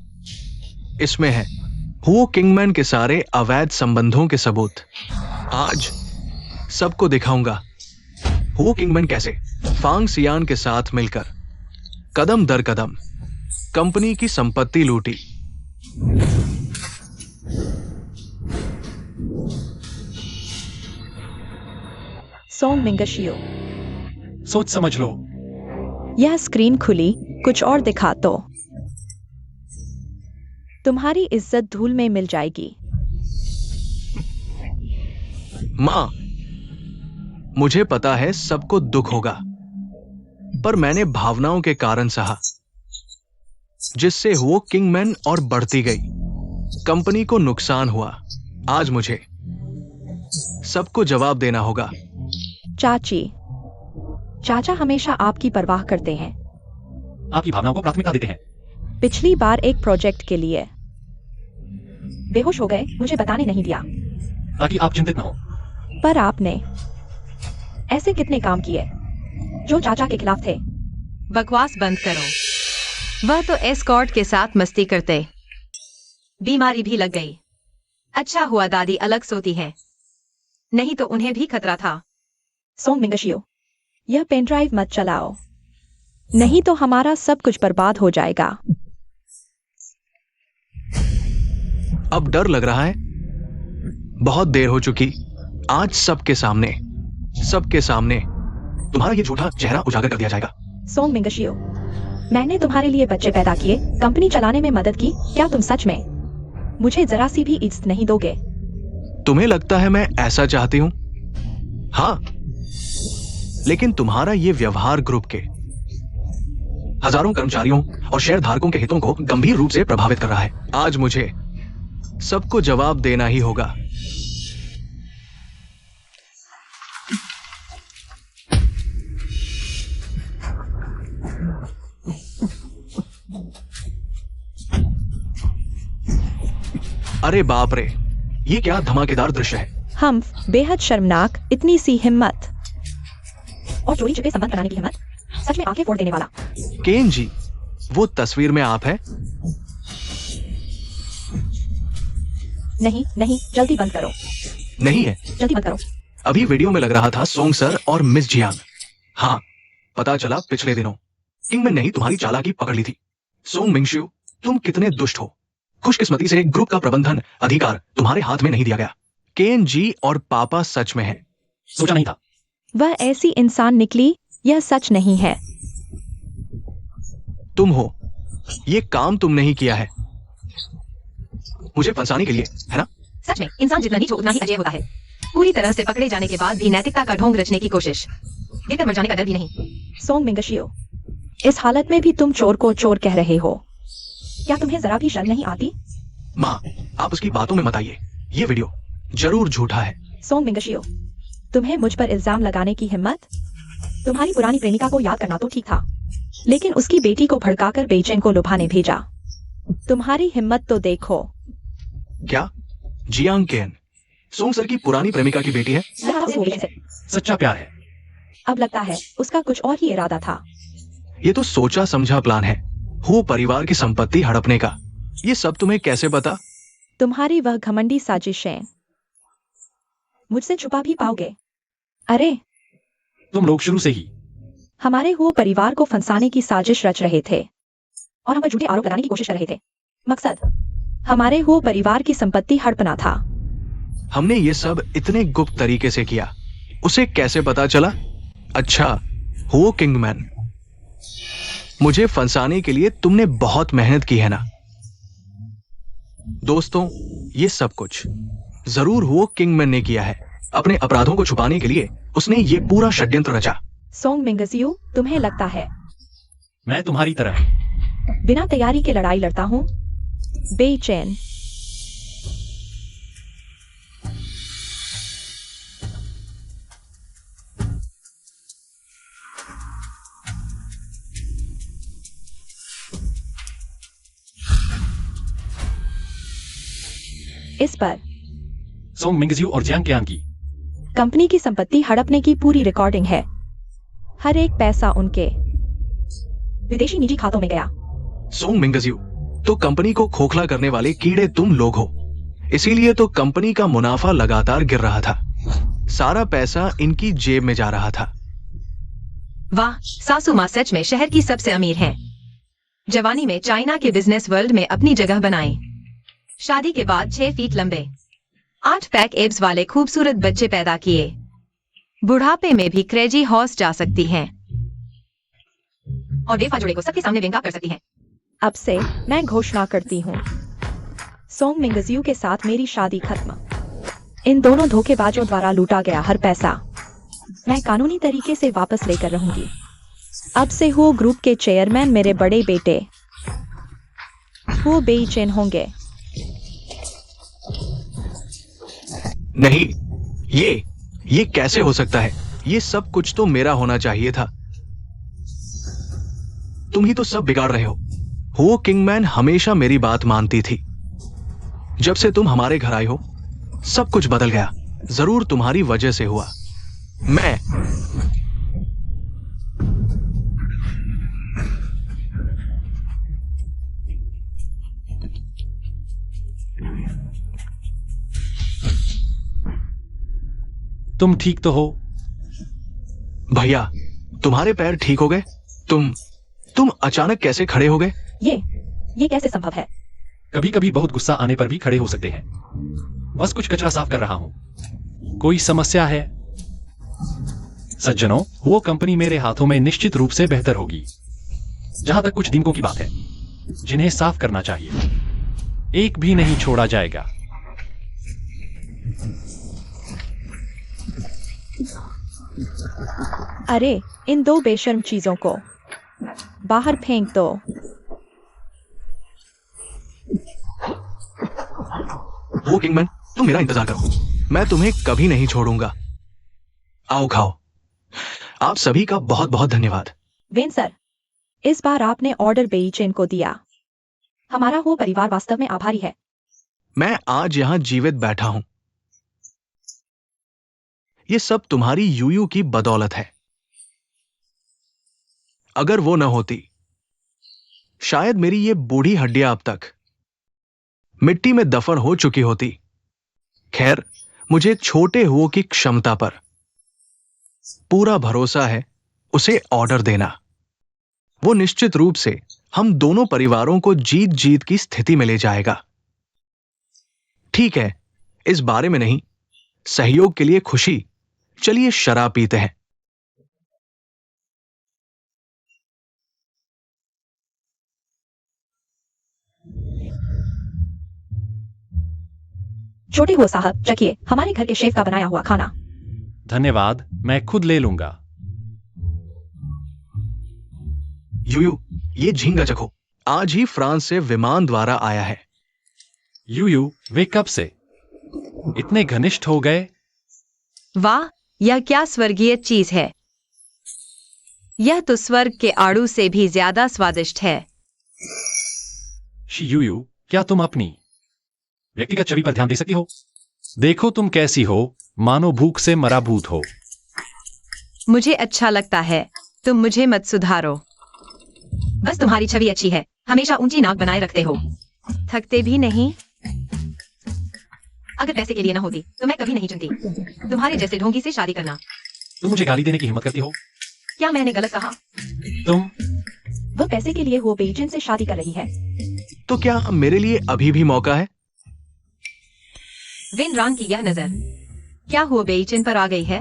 इसमें है हुओ किंगमैन के सारे अवैध संबंधों के सबूत। आज सबको दिखाऊंगा हुओ किंगमैन कैसे फैंग सियान के साथ मिलकर कदम दर कदम कंपनी की संपत्ति लूटी। सोंग मिंगशियो, सोच समझ लो। यह स्क्रीन खुली, कुछ और दिखा तो तुम्हारी इज्जत धूल में मिल जाएगी। मां, मुझे पता है सबको दुख होगा, पर मैंने भावनाओं के कारण सहा, जिससे वो किंगमैन और बढ़ती गई, कंपनी को नुकसान हुआ। आज मुझे सबको जवाब देना होगा। चाची, चाचा हमेशा आपकी परवाह करते हैं। आपकी भावनाओं को प्राथमिकता देते हैं। पिछली बार एक प्रोजेक्ट के लिए बेहोश हो गए, मुझे बताने नहीं दिया ताकि आप चिंतित न हो। पर आपने ऐसे कितने काम किए जो चाचा के खिलाफ थे? बकवास बंद करो। वह तो एस्कॉर्ट के साथ मस्ती करते बीमारी भी लग गई। अच्छा हुआ दादी अलग सोती है, नहीं तो उन्हें भी खतरा था। सोंग मिंगशियो, यह पेन ड्राइव मत चलाओ, नहीं तो हमारा सब कुछ बर्बाद हो जाएगा। अब डर लग रहा है। बहुत देर हो चुकी। आज सबके सामने तुम्हारा ये झूठा चेहरा उजागर कर दिया जाएगा। सोंग मिंगशियो, मैंने तुम्हारे लिए बच्चे पैदा किए, कंपनी चलाने में मदद की, क्या तुम सच में मुझे जरा सी भी इज्जत नहीं दोगे? तुम्हें लगता है मैं ऐसा चाहती हूं? हाँ, लेकिन तुम्हारा ये व्यवहार ग्रुप के हजारों कर्मचारियों और शेयर धारकों के हितों को गंभीर रूप से प्रभावित कर रहा है। आज मुझे सबको जवाब देना ही होगा। अरे बाप रे, ये क्या धमाकेदार दृश्य है। हम बेहद शर्मनाक, इतनी सी हिम्मत और चोरी छिपे संबंध बनाने की हिम्मत, सच में आंखें फोड़ देने वाला। केन जी, वो तस्वीर में आप हैं? नहीं, जल्दी बंद करो। नहीं है, जल्दी बंद करो। अभी वीडियो में लग रहा था सोंग सर और मिस जियांग। हाँ, पता चला पिछले दिनों किंगमैन ने ही तुम्हारी चालाकी पकड़ ली थी। सोंग मिंगशियो, तुम कितने दुष्ट हो। खुशकिस्मती से ग्रुप का प्रबंधन अधिकार तुम्हारे हाथ में नहीं दिया गया। केन जी और पापा सच में हैं। सोचा नहीं था। वह ऐसी इंसान निकली, यह सच नहीं है। तुम हो, ये काम तुमने ही किया है, मुझे फंसाने के लिए, है ना? सच में इंसान जितना नीच हो उतना ही अजय होता है। पूरी तरह से पकड़े जाने के बाद भी नैतिकता का ढोंग रचने की कोशिश, गिरकर मर जाने का डर भी नहीं। सोंग मिंगशियो, इस हालत में भी तुम चोर को चोर कह रहे हो, क्या तुम्हें जरा भी शर्म नहीं आती? माँ, आप उसकी बातों में मत आइए, ये वीडियो जरूर झूठा है। सोंग मिंगशियो, तुम्हें मुझ पर इल्जाम लगाने की हिम्मत? तुम्हारी पुरानी प्रेमिका को याद करना तो ठीक था, लेकिन उसकी बेटी को भड़काकर बेचैन को लुभाने भेजा। तुम्हारी हिम्मत तो देखो। क्या जियांग केन सोंग सर की पुरानी प्रेमिका की बेटी है? सच्चा प्यार है। अब लगता है उसका कुछ और ही इरादा था। ये तो सोचा समझा प्लान है, हो परिवार की संपत्ति हड़पने का। ये सब तुम्हें कैसे पता? तुम्हारी वह घमंडी साजिशें मुझसे छुपा भी पाओगे? अरे, तुम लोग शुरू से ही हमारे हो परिवार को फंसाने की साजिश रच रहे थे और हम पर झूठे आरोप लगाने की कोशिश कर रहे थे। मकसद हमारे हो परिवार की संपत्ति हड़पना था। हमने ये सब इतने गुप्त तरीके से किया, उसे कैसे पता चला? अच्छा, हो किंगमैन, मुझे फंसाने के लिए तुमने बहुत मेहनत की है ना? दोस्तों, ये सब कुछ जरूर हो किंगमैन ने किया है। अपने अपराधों को छुपाने के लिए उसने ये पूरा षड्यंत्र रचा। सोंग मिंगशियो, तुम्हें लगता है मैं तुम्हारी तरह बिना तैयारी के लड़ाई लड़ता हूं? बेचैन। इस पर सोंग मिंगजियो और जियांग कियांग की कंपनी की संपत्ति हड़पने की पूरी रिकॉर्डिंग है। हर एक पैसा उनके विदेशी निजी खातों में गया। सोंग मिंगजियो, तो कंपनी को खोखला करने वाले कीड़े तुम लोग हो। इसीलिए तो कंपनी का मुनाफा लगातार गिर रहा था, सारा पैसा इनकी जेब में जा रहा था। वाह, सासू माँ सच में शहर की सबसे अमीर हैं। जवानी में चाइना के बिजनेस वर्ल्ड में अपनी जगह बनाई। शादी के बाद 6 फीट लंबे 8 पैक एब्स वाले खूबसूरत बच्चे पैदा किए। बुढ़ापे में भी क्रेजी हॉर्स जा सकती हैं और बेफा जोड़े को सबके सामने व्यंगा कर सकती हैं। अब से मैं घोषणा करती हूँ, सोंग मिंगजियो के साथ मेरी शादी खत्म। इन दोनों धोखेबाजों द्वारा लूटा गया हर पैसा मैं कानूनी तरीके से वापस लेकर रहूंगी। अब से हो ग्रुप के चेयरमैन मेरे बड़े बेटे वो बेचैन होंगे। नहीं, ये कैसे हो सकता है? ये सब कुछ तो मेरा होना चाहिए था। तुम ही तो सब बिगाड़ रहे हो किंगमैन हमेशा मेरी बात मानती थी। जब से तुम हमारे घर आए हो, सब कुछ बदल गया। जरूर तुम्हारी वजह से हुआ। मैं तुम ठीक तो हो? भैया, तुम्हारे पैर ठीक हो गए? तुम अचानक कैसे खड़े हो गए? ये कैसे संभव है? कभी कभी बहुत गुस्सा आने पर भी खड़े हो सकते हैं। बस कुछ कचरा साफ कर रहा हूं। कोई समस्या है? सज्जनों, वो कंपनी मेरे हाथों में निश्चित रूप से बेहतर होगी। जहां तक कुछ दिनों की बात है जिन्हें साफ करना चाहिए, एक भी नहीं छोड़ा जाएगा। अरे, इन दो बेशर्म चीजों को बाहर फेंक दो। वो किंगमैन, तुम मेरा इंतजार करो, मैं तुम्हें कभी नहीं छोड़ूंगा। आओ खाओ। आप सभी का बहुत बहुत धन्यवाद। वेन सर, इस बार आपने ऑर्डर बेई चेन को दिया। हमारा वो परिवार वास्तव में आभारी है। मैं आज यहां जीवित बैठा हूं, ये सब तुम्हारी यूयू की बदौलत है। अगर वो न होती, शायद मेरी ये बूढ़ी हड्डियां अब तक मिट्टी में दफन हो चुकी होती। खैर, मुझे छोटे हुओं की क्षमता पर पूरा भरोसा है। उसे ऑर्डर देना, वो निश्चित रूप से हम दोनों परिवारों को जीत जीत की स्थिति में ले जाएगा। ठीक है, इस बारे में नहीं, सहयोग के लिए खुशी। चलिए शराब पीते हैं। छोटे हो साहब, चखिए हमारे घर के शेफ का बनाया हुआ खाना। धन्यवाद, मैं खुद ले लूंगा। यूयू, ये झींगा चखो, आज ही फ्रांस से विमान द्वारा आया है। यूयू, वे कब से इतने घनिष्ठ हो गए? वाह, यह क्या स्वर्गीय चीज है। यह तो स्वर्ग के आड़ू से भी ज्यादा स्वादिष्ट है। यूयू, क्या तुम अपनी व्यक्तिगत छवि पर ध्यान दे सकती हो? देखो तुम कैसी हो, मानो भूख से मरा भूत हो। मुझे अच्छा लगता है, तुम मुझे मत सुधारो। बस तुम्हारी छवि अच्छी है, हमेशा ऊंची नाक बनाए रखते हो, थकते भी नहीं। अगर पैसे के लिए न होती तो मैं कभी नहीं चुनती तुम्हारे जैसे ढोंगी से शादी करना। तुम मुझे गाली देने की हिम्मत करती हो? क्या मैंने गलत कहा? तुम वह पैसे के लिए हुओ बेईचेन से शादी कर रही है। तो क्या मेरे लिए अभी भी मौका है? विन रांग की यह नजर क्या हुओ बेईचेन पर आ गई है?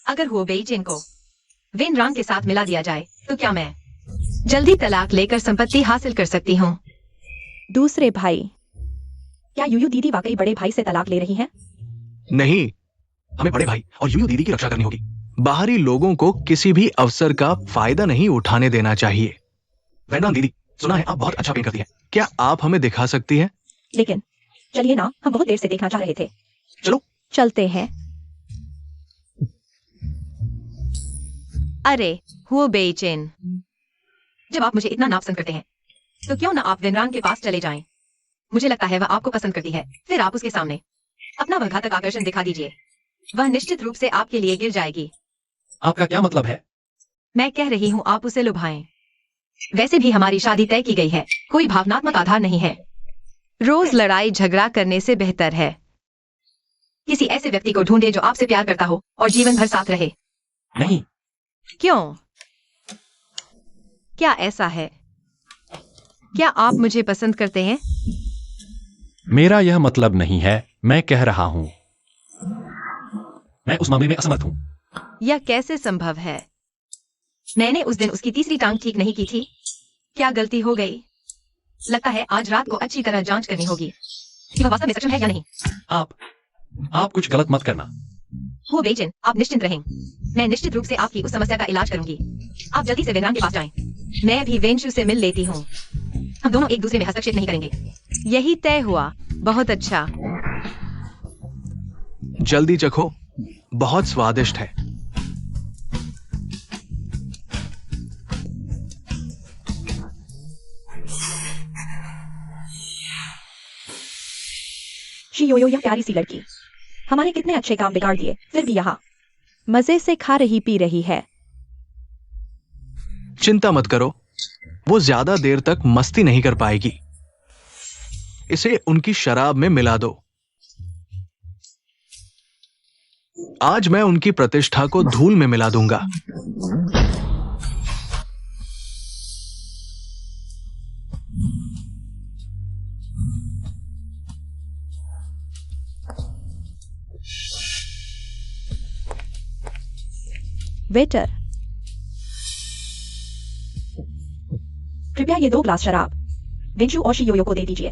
अगर हुओ बेईचेन को विन रांग के साथ मिला दिया जाए तो क्या मैं जल्दी तलाक लेकर संपत्ति हासिल कर सकती हूँ? दूसरे भाई, क्या यूयू दीदी वाकई बड़े भाई से तलाक ले रही है? नहीं, हमें बड़े भाई और यूयू दीदी की रक्षा करनी होगी। बाहरी लोगों को किसी भी अवसर का फायदा नहीं उठाने देना चाहिए। वैन दीदी, सुना है आप बहुत अच्छा पेंट करती हैं, क्या आप हमें दिखा सकती हैं? लेकिन चलिए ना, हम बहुत देर से देखना चाह रहे थे। चलो चलते हैं। अरे हुओ बेईचेन, जब आप मुझे इतना नापसंद करते हैं तो क्यों ना आप विनरांग के पास चले जाएं? मुझे लगता है वह आपको पसंद करती है। फिर आप उसके सामने अपना वह घातक आकर्षण दिखा दीजिए, वह निश्चित रूप से आपके लिए गिर जाएगी। आपका क्या मतलब है? मैं कह रही हूँ आप उसे लुभाएं। वैसे भी हमारी शादी तय की गई है, कोई भावनात्मक आधार नहीं है। रोज लड़ाई झगड़ा करने से बेहतर है किसी ऐसे व्यक्ति को ढूंढे जो आपसे प्यार करता हो और जीवन भर साथ रहे। नहीं। क्यों? क्या ऐसा है? क्या आप मुझे पसंद करते हैं? मेरा यह मतलब नहीं है, मैं कह रहा हूं मैं उस मामले में असमर्थ हूं। यह कैसे संभव है? मैंने उस दिन उसकी तीसरी टांग ठीक नहीं की थी। क्या गलती हो गई? लगता है आज रात को अच्छी तरह जांच करनी होगी कि वह वास्तव में सक्षम है या नहीं। आप कुछ गलत मत करना। हो बेईचेन, आप निश्चिंत रहें, मैं निश्चित रूप से आपकी उस समस्या का इलाज करूंगी। आप जल्दी से वेनरांग के पास जाएं। मैं भी वेंशु से मिल लेती हूँ। हम दोनों एक दूसरे में हस्तक्षेप नहीं करेंगे। यही तय हुआ। बहुत अच्छा। जल्दी चखो, बहुत स्वादिष्ट है। शियोयो, यह प्यारी सी लड़की हमारे कितने अच्छे काम बिगाड़ दिए, फिर भी यहाँ मजे से खा रही पी रही है। चिंता मत करो, वो ज्यादा देर तक मस्ती नहीं कर पाएगी। इसे उनकी शराब में मिला दो। आज मैं उनकी प्रतिष्ठा को धूल में मिला दूंगा। वेटर, कृपया ये 2 ग्लास शराब वेंशु और शियोयो को दे दीजिए।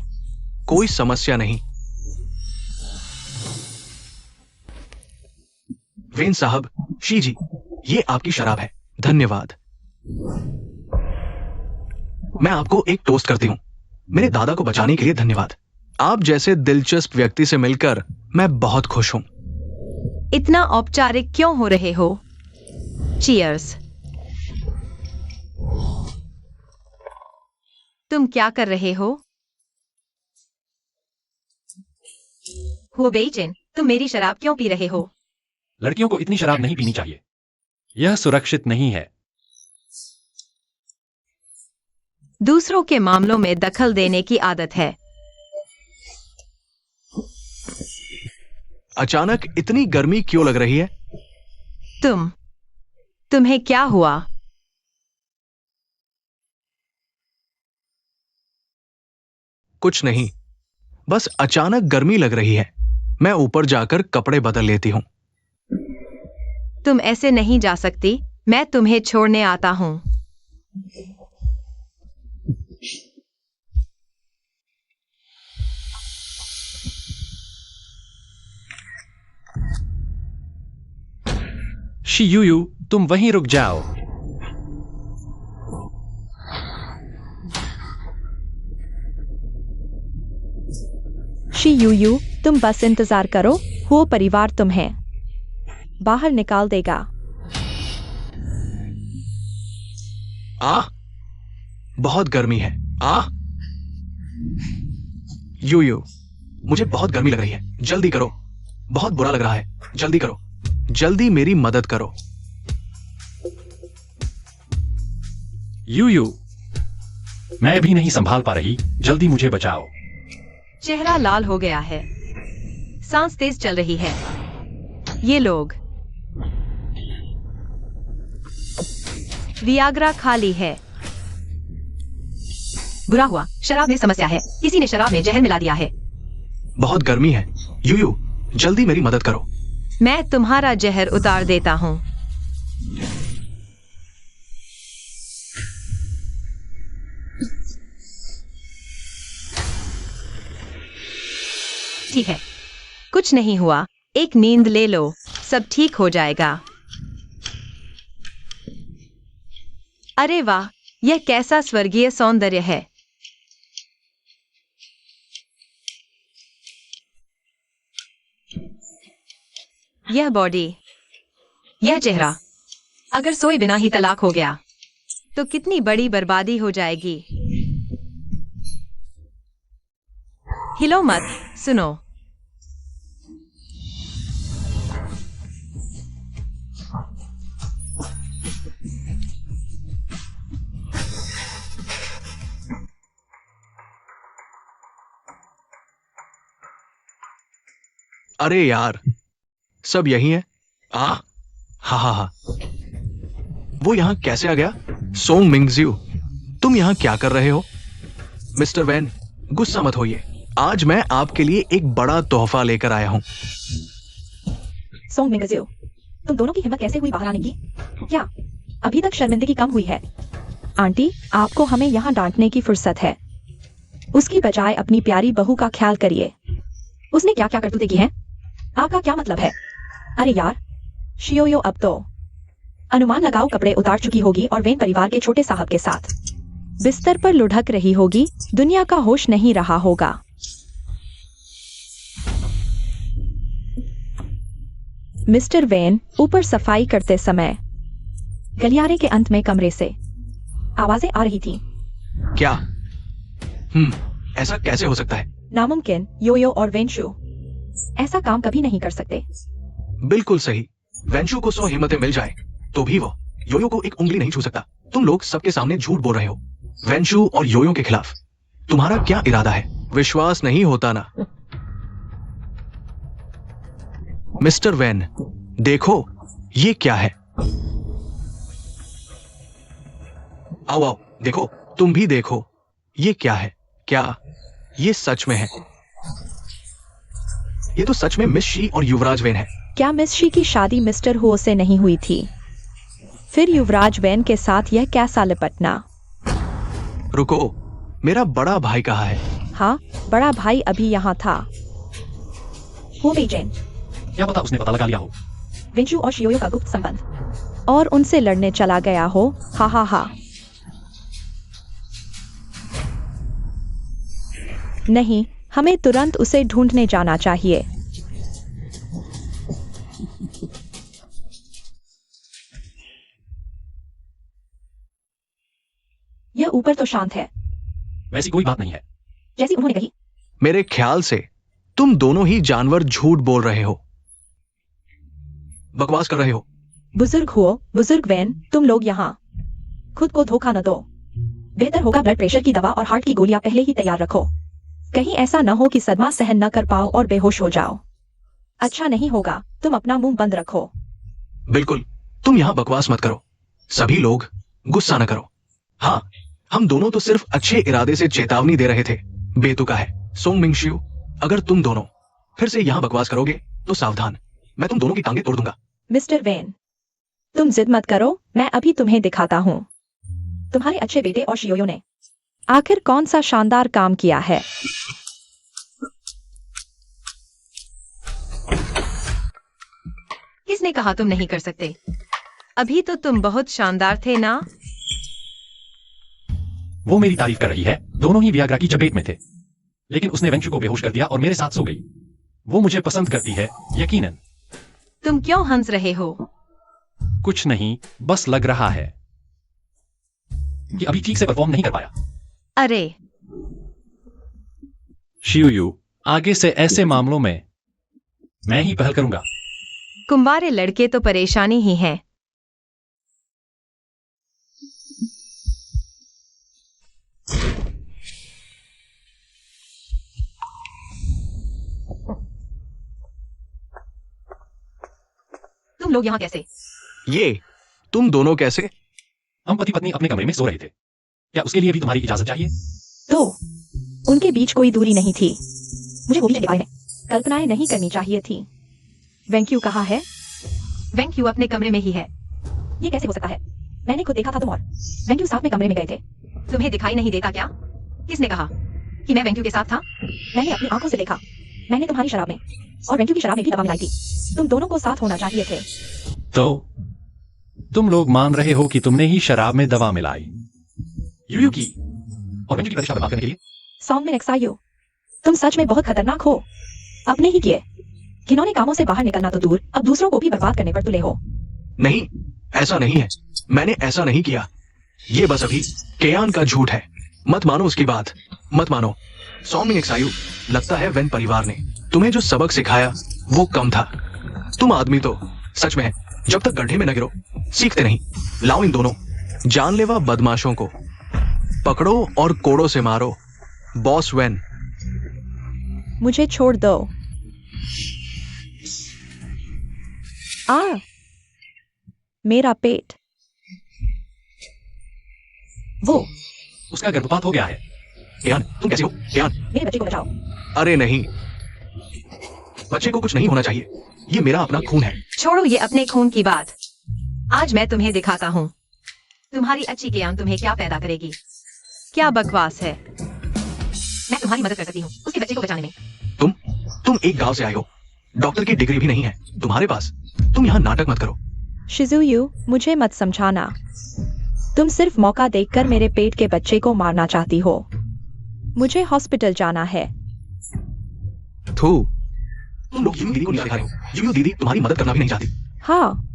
कोई समस्या नहीं। वेन साहब, शी जी, ये आपकी शराब है। धन्यवाद। मैं आपको एक टोस्ट करती हूं। मेरे दादा को बचाने के लिए धन्यवाद। आप जैसे दिलचस्प व्यक्ति से मिलकर मैं बहुत खुश हूं। इतना औपचारिक क्यों हो रहे हो? चीयर्स। तुम क्या कर रहे हो? बेइचेन, तुम मेरी शराब क्यों पी रहे हो? लड़कियों को इतनी शराब नहीं पीनी चाहिए। यह सुरक्षित नहीं है। दूसरों के मामलों में दखल देने की आदत है। अचानक इतनी गर्मी क्यों लग रही है? तुम्हें क्या हुआ? कुछ नहीं, बस अचानक गर्मी लग रही है। मैं ऊपर जाकर कपड़े बदल लेती हूं। तुम ऐसे नहीं जा सकती। मैं तुम्हें छोड़ने आता हूं। शियुयु, तुम वहीं रुक जाओ। शियुयु, तुम बस इंतजार करो। वो परिवार तुम्हें बाहर निकाल देगा। बहुत गर्मी है। यू, मुझे बहुत गर्मी लग रही है। जल्दी करो, बहुत बुरा लग रहा है। जल्दी करो, जल्दी मेरी मदद करो। यू, मैं भी नहीं संभाल पा रही। जल्दी मुझे बचाओ। चेहरा लाल हो गया है। सांस तेज चल रही है। ये लोग। वियाग्रा खाली है। बुरा हुआ, शराब में समस्या है। किसी ने शराब में जहर मिला दिया है। बहुत गर्मी है। यू, जल्दी मेरी मदद करो। मैं तुम्हारा जहर उतार देता हूं। ठीक है, कुछ नहीं हुआ। एक नींद ले लो, सब ठीक हो जाएगा। अरे वाह, यह कैसा स्वर्गीय सौंदर्य है। यह बॉडी, यह चेहरा। अगर सोए बिना ही तलाक हो गया तो कितनी बड़ी बर्बादी हो जाएगी। हिलो मत, सुनो। अरे यार, सब यही है। हा। वो यहां कैसे आ गया? सोंग मिंगजियो, तुम यहां क्या कर रहे हो? मिस्टर वैन, गुस्सा मत होइए। आज मैं आपके लिए एक बड़ा तोहफा लेकर आया हूं। सोंग मिंगजियो, तुम दोनों की हिम्मत कैसे हुई बाहर आने की? क्या अभी तक शर्मिंदगी कम हुई है? आंटी, आपको हमें यहाँ डांटने की फुर्सत है। उसकी बजाय अपनी प्यारी बहू का ख्याल करिए। उसने क्या क्या करतूतें की हैं? आपका क्या मतलब है? अरे यार, शियोयो अब तो अनुमान लगाओ कपड़े उतार चुकी होगी और वेन परिवार के छोटे साहब के साथ बिस्तर पर लुढ़क रही होगी। दुनिया का होश नहीं रहा होगा। मिस्टर वेन ऊपर सफाई करते समय गलियारे के अंत में कमरे से आवाजें आ रही थी। क्या? ऐसा कैसे हो सकता है? नामुमकिन। योयो और वेंशु ऐसा काम कभी नहीं कर सकते। बिल्कुल सही। वेंशु को 100 हिम्मतें मिल जाए तो भी वो योयो को एक उंगली नहीं छू सकता। तुम लोग सबके सामने झूठ बोल रहे हो। वेंशु और योयो के खिलाफ तुम्हारा क्या इरादा है? विश्वास नहीं होता ना? मिस्टर वैन, देखो ये क्या है। आओ आओ देखो, तुम भी देखो ये क्या है। क्या ये सच में है? ये तो सच में मिस शी और युवराज वेन है। क्या मिस शी की शादी मिस्टर हुओ से नहीं हुई थी? फिर युवराज वेन के साथ यह कैसा लिपटना? रुको, मेरा बड़ा भाई कहाँ है? हाँ, बड़ा भाई अभी यहाँ था। हो गई जैन, क्या पता उसने पता लगा लिया हो। विंचू और शियोयो का गुप्त संबंध, और उनसे लड़ने चला गया हो। हा हा हा। नहीं, हमें तुरंत उसे ढूंढने जाना चाहिए। यह ऊपर तो शांत है, वैसी कोई बात नहीं है। जैसी उन्होंने कही। मेरे ख्याल से तुम दोनों ही जानवर झूठ बोल रहे हो, बकवास कर रहे हो। बुजुर्ग हुओ, बुजुर्ग वैन, तुम लोग यहाँ खुद को धोखा न दो। बेहतर होगा ब्लड प्रेशर की दवा और हार्ट की गोलियां पहले ही तैयार रखो। कहीं ऐसा न हो कि सदमा सहन न कर पाओ और बेहोश हो जाओ। अच्छा नहीं होगा, तुम अपना मुंह बंद रखो। बिल्कुल, तुम यहाँ बकवास मत करो। सभी लोग गुस्सा न करो। हाँ, हम दोनों तो सिर्फ अच्छे इरादे से चेतावनी दे रहे थे। बेतुका है सोंग मिंगशियू, अगर तुम दोनों फिर से यहाँ बकवास करोगे तो सावधान, मैं तुम दोनों की टांगें तोड़ दूंगा। मिस्टर वेन, तुम जिद मत करो, मैं अभी तुम्हें दिखाता हूँ। तुम्हारे अच्छे बेटे और शियोयो ने आखिर कौन सा शानदार काम किया है। किसने कहा तुम नहीं कर सकते? अभी तो तुम बहुत शानदार थे ना? वो मेरी तारीफ कर रही है। दोनों ही वियाग्रा की चपेट में थे, लेकिन उसने वेंचू को बेहोश कर दिया और मेरे साथ सो गई। वो मुझे पसंद करती है, यकीनन। तुम क्यों हंस रहे हो? कुछ नहीं, बस लग रहा है कि अभी ठीक से परफॉर्म नहीं कर पाया। अरे शियुयू, आगे से ऐसे मामलों में मैं ही पहल करूंगा। कुंवारे लड़के तो परेशानी ही है। तुम लोग यहाँ कैसे? ये तुम दोनों कैसे? हम पति पत्नी अपने कमरे में सो रहे थे। क्या उसके लिए भी तुम्हारी इजाजत चाहिए? तो उनके बीच कोई दूरी नहीं थी। मुझे वो भी के बारे में कल्पनाएं नहीं करनी चाहिए थी। वेंक्यू कहाँ है? वेंक्यू अपने कमरे में ही है। ये कैसे हो सकता है? मैंने खुद देखा था, तुम और वेंक्यू साथ में कमरे में गए थे। तुम्हें दिखाई नहीं देता क्या? किसने कहा कि मैं वेंक्यू के साथ था? मैंने अपनी आंखों से देखा। मैंने तुम्हारी शराब में और वेंक्यू की शराब में भी दवा मिलाई थी। तुम दोनों को साथ होना चाहिए थे। तो तुम लोग मान रहे हो कि तुमने ही शराब में दवा मिलाई? यूयू की और वेंचू की परीक्षा बर्बाद करने के लिए? सॉन्ग में एक्साइयो, तुम सच में बहुत खतरनाक हो। अपने ही किए घिनौने कामों से बाहर निकलना तो दूर, अब दूसरों को भी बर्बाद करने पर तुले हो। नहीं, ऐसा नहीं है। मैंने ऐसा नहीं किया। ये बस अभी केयान का झूठ है। मत मानो उसकी बात, मत मानो। सॉन्ग एक्सायू, लगता है वेन परिवार ने तुम्हें जो सबक सिखाया वो कम था। तुम आदमी तो सच में जब तक गड्ढे में न गिरो सीखते नहीं। लाओ इन दोनों जानलेवा बदमाशों को पकड़ो और कोड़ों से मारो। बॉस वेन, मुझे छोड़ दो। मेरा पेट। वो उसका गर्भपात हो गया है। केयान, तुम कैसी हो? केयान, मेरे बच्चे को बचाओ। अरे नहीं, बच्चे को कुछ नहीं होना चाहिए। ये मेरा अपना खून है। छोड़ो ये अपने खून की बात। आज मैं तुम्हें दिखाता हूँ तुम्हारी अच्छी केयान तुम्हें क्या पैदा करेगी। क्या बकवास है। मैं तुम्हारी मदद कर सकती हूँ उसके बच्चे को बचाने में। तुम एक गांव से आए हो, डॉक्टर की डिग्री भी नहीं है तुम्हारे पास। तुम यहाँ नाटक मत करो। शिजुयू, मुझे मत समझाना। तुम सिर्फ मौका देखकर मेरे पेट के बच्चे को मारना चाहती हो। मुझे हॉस्पिटल जाना है। थू, तुम लोग यूयू दीदी को नहीं सिखा रहे हो। यूयू दीदी तुम्हारी मदद करना भी नहीं चाहती। हाँ,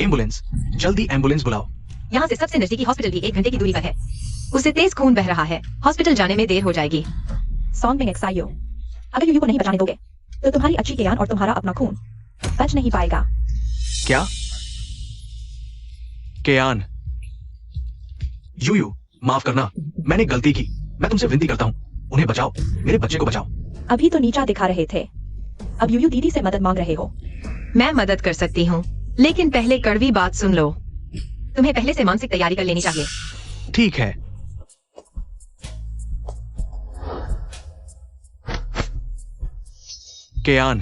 एम्बुलेंस, जल्दी एम्बुलेंस बुलाओ। यहाँ से सबसे नजदीकी हॉस्पिटल भी 1 घंटे की दूरी पर है। उसे तेज खून बह रहा है। हॉस्पिटल जाने में देर हो जाएगी। सॉन्ग में एक्साइयो, अगर यूयू को नहीं बचाने दोगे तो तुम्हारी अच्छी केयान और तुम्हारा अपना खून बच नहीं पाएगा। क्या? केयान, यूयू, माफ करना, मैंने गलती की। मैं तुमसे विनती करता हूँ, उन्हें बचाओ, मेरे बच्चे को बचाओ। अभी तो नीचा दिखा रहे थे। अब यूयू दीदी से मदद मांग रहे हो। मैं मदद कर सकती हूँ, लेकिन पहले कड़वी बात सुन लो। तुम्हें पहले से मानसिक तैयारी कर लेनी चाहिए। ठीक है। केयान,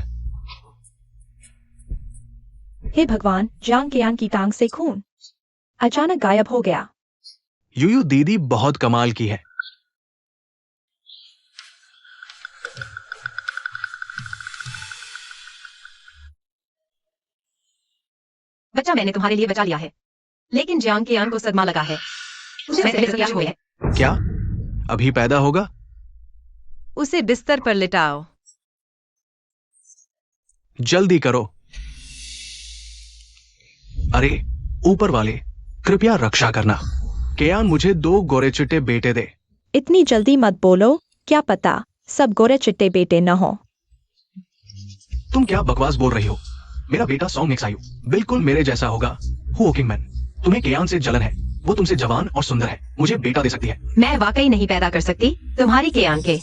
हे भगवान, जांग केयान की टांग से खून अचानक गायब हो गया। यूयू दीदी बहुत कमाल की है। बच्चा मैंने तुम्हारे लिए बचा लिया है, लेकिन जियांग कियान को सदमा लगा है। उसे क्या हुआ है? क्या अभी पैदा होगा? उसे बिस्तर पर लिटाओ। जल्दी करो। अरे ऊपर वाले, कृपया रक्षा करना। केयान, मुझे 2 गोरे चिट्टे बेटे दे। इतनी जल्दी मत बोलो, क्या पता सब गोरे चिट्टे बेटे न हो। तुम क्या बकवास बोल रही हो? मेरा बेटा सॉन्ग मिक्सायू बिल्कुल मेरे जैसा होगा। हु किंगमैन, तुम्हें केयान से जलन है। वो तुमसे जवान और सुंदर है, मुझे बेटा दे सकती है। मैं वाकई नहीं पैदा कर सकती तुम्हारी केयान के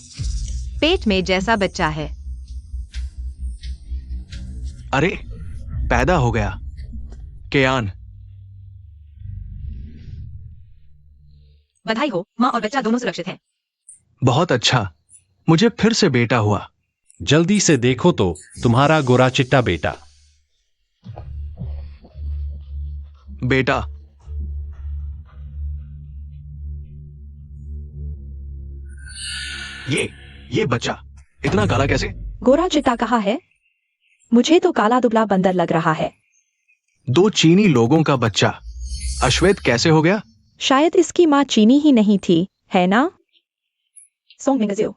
पेट में जैसा बच्चा है। अरे पैदा हो गया। केयान, बधाई हो, माँ और बच्चा दोनों सुरक्षित हैं। बहुत अच्छा, मुझे फिर से बेटा हुआ। जल्दी से देखो तो तुम्हारा गोरा चिट्टा बेटा। बेटा, ये बच्चा इतना काला कैसे? गोरा चिट्टा कहाँ है? मुझे तो काला दुबला बंदर लग रहा है। 2 चीनी लोगों का बच्चा अश्वेत कैसे हो गया? शायद इसकी माँ चीनी ही नहीं थी, है ना? सोंग मिंगजियो,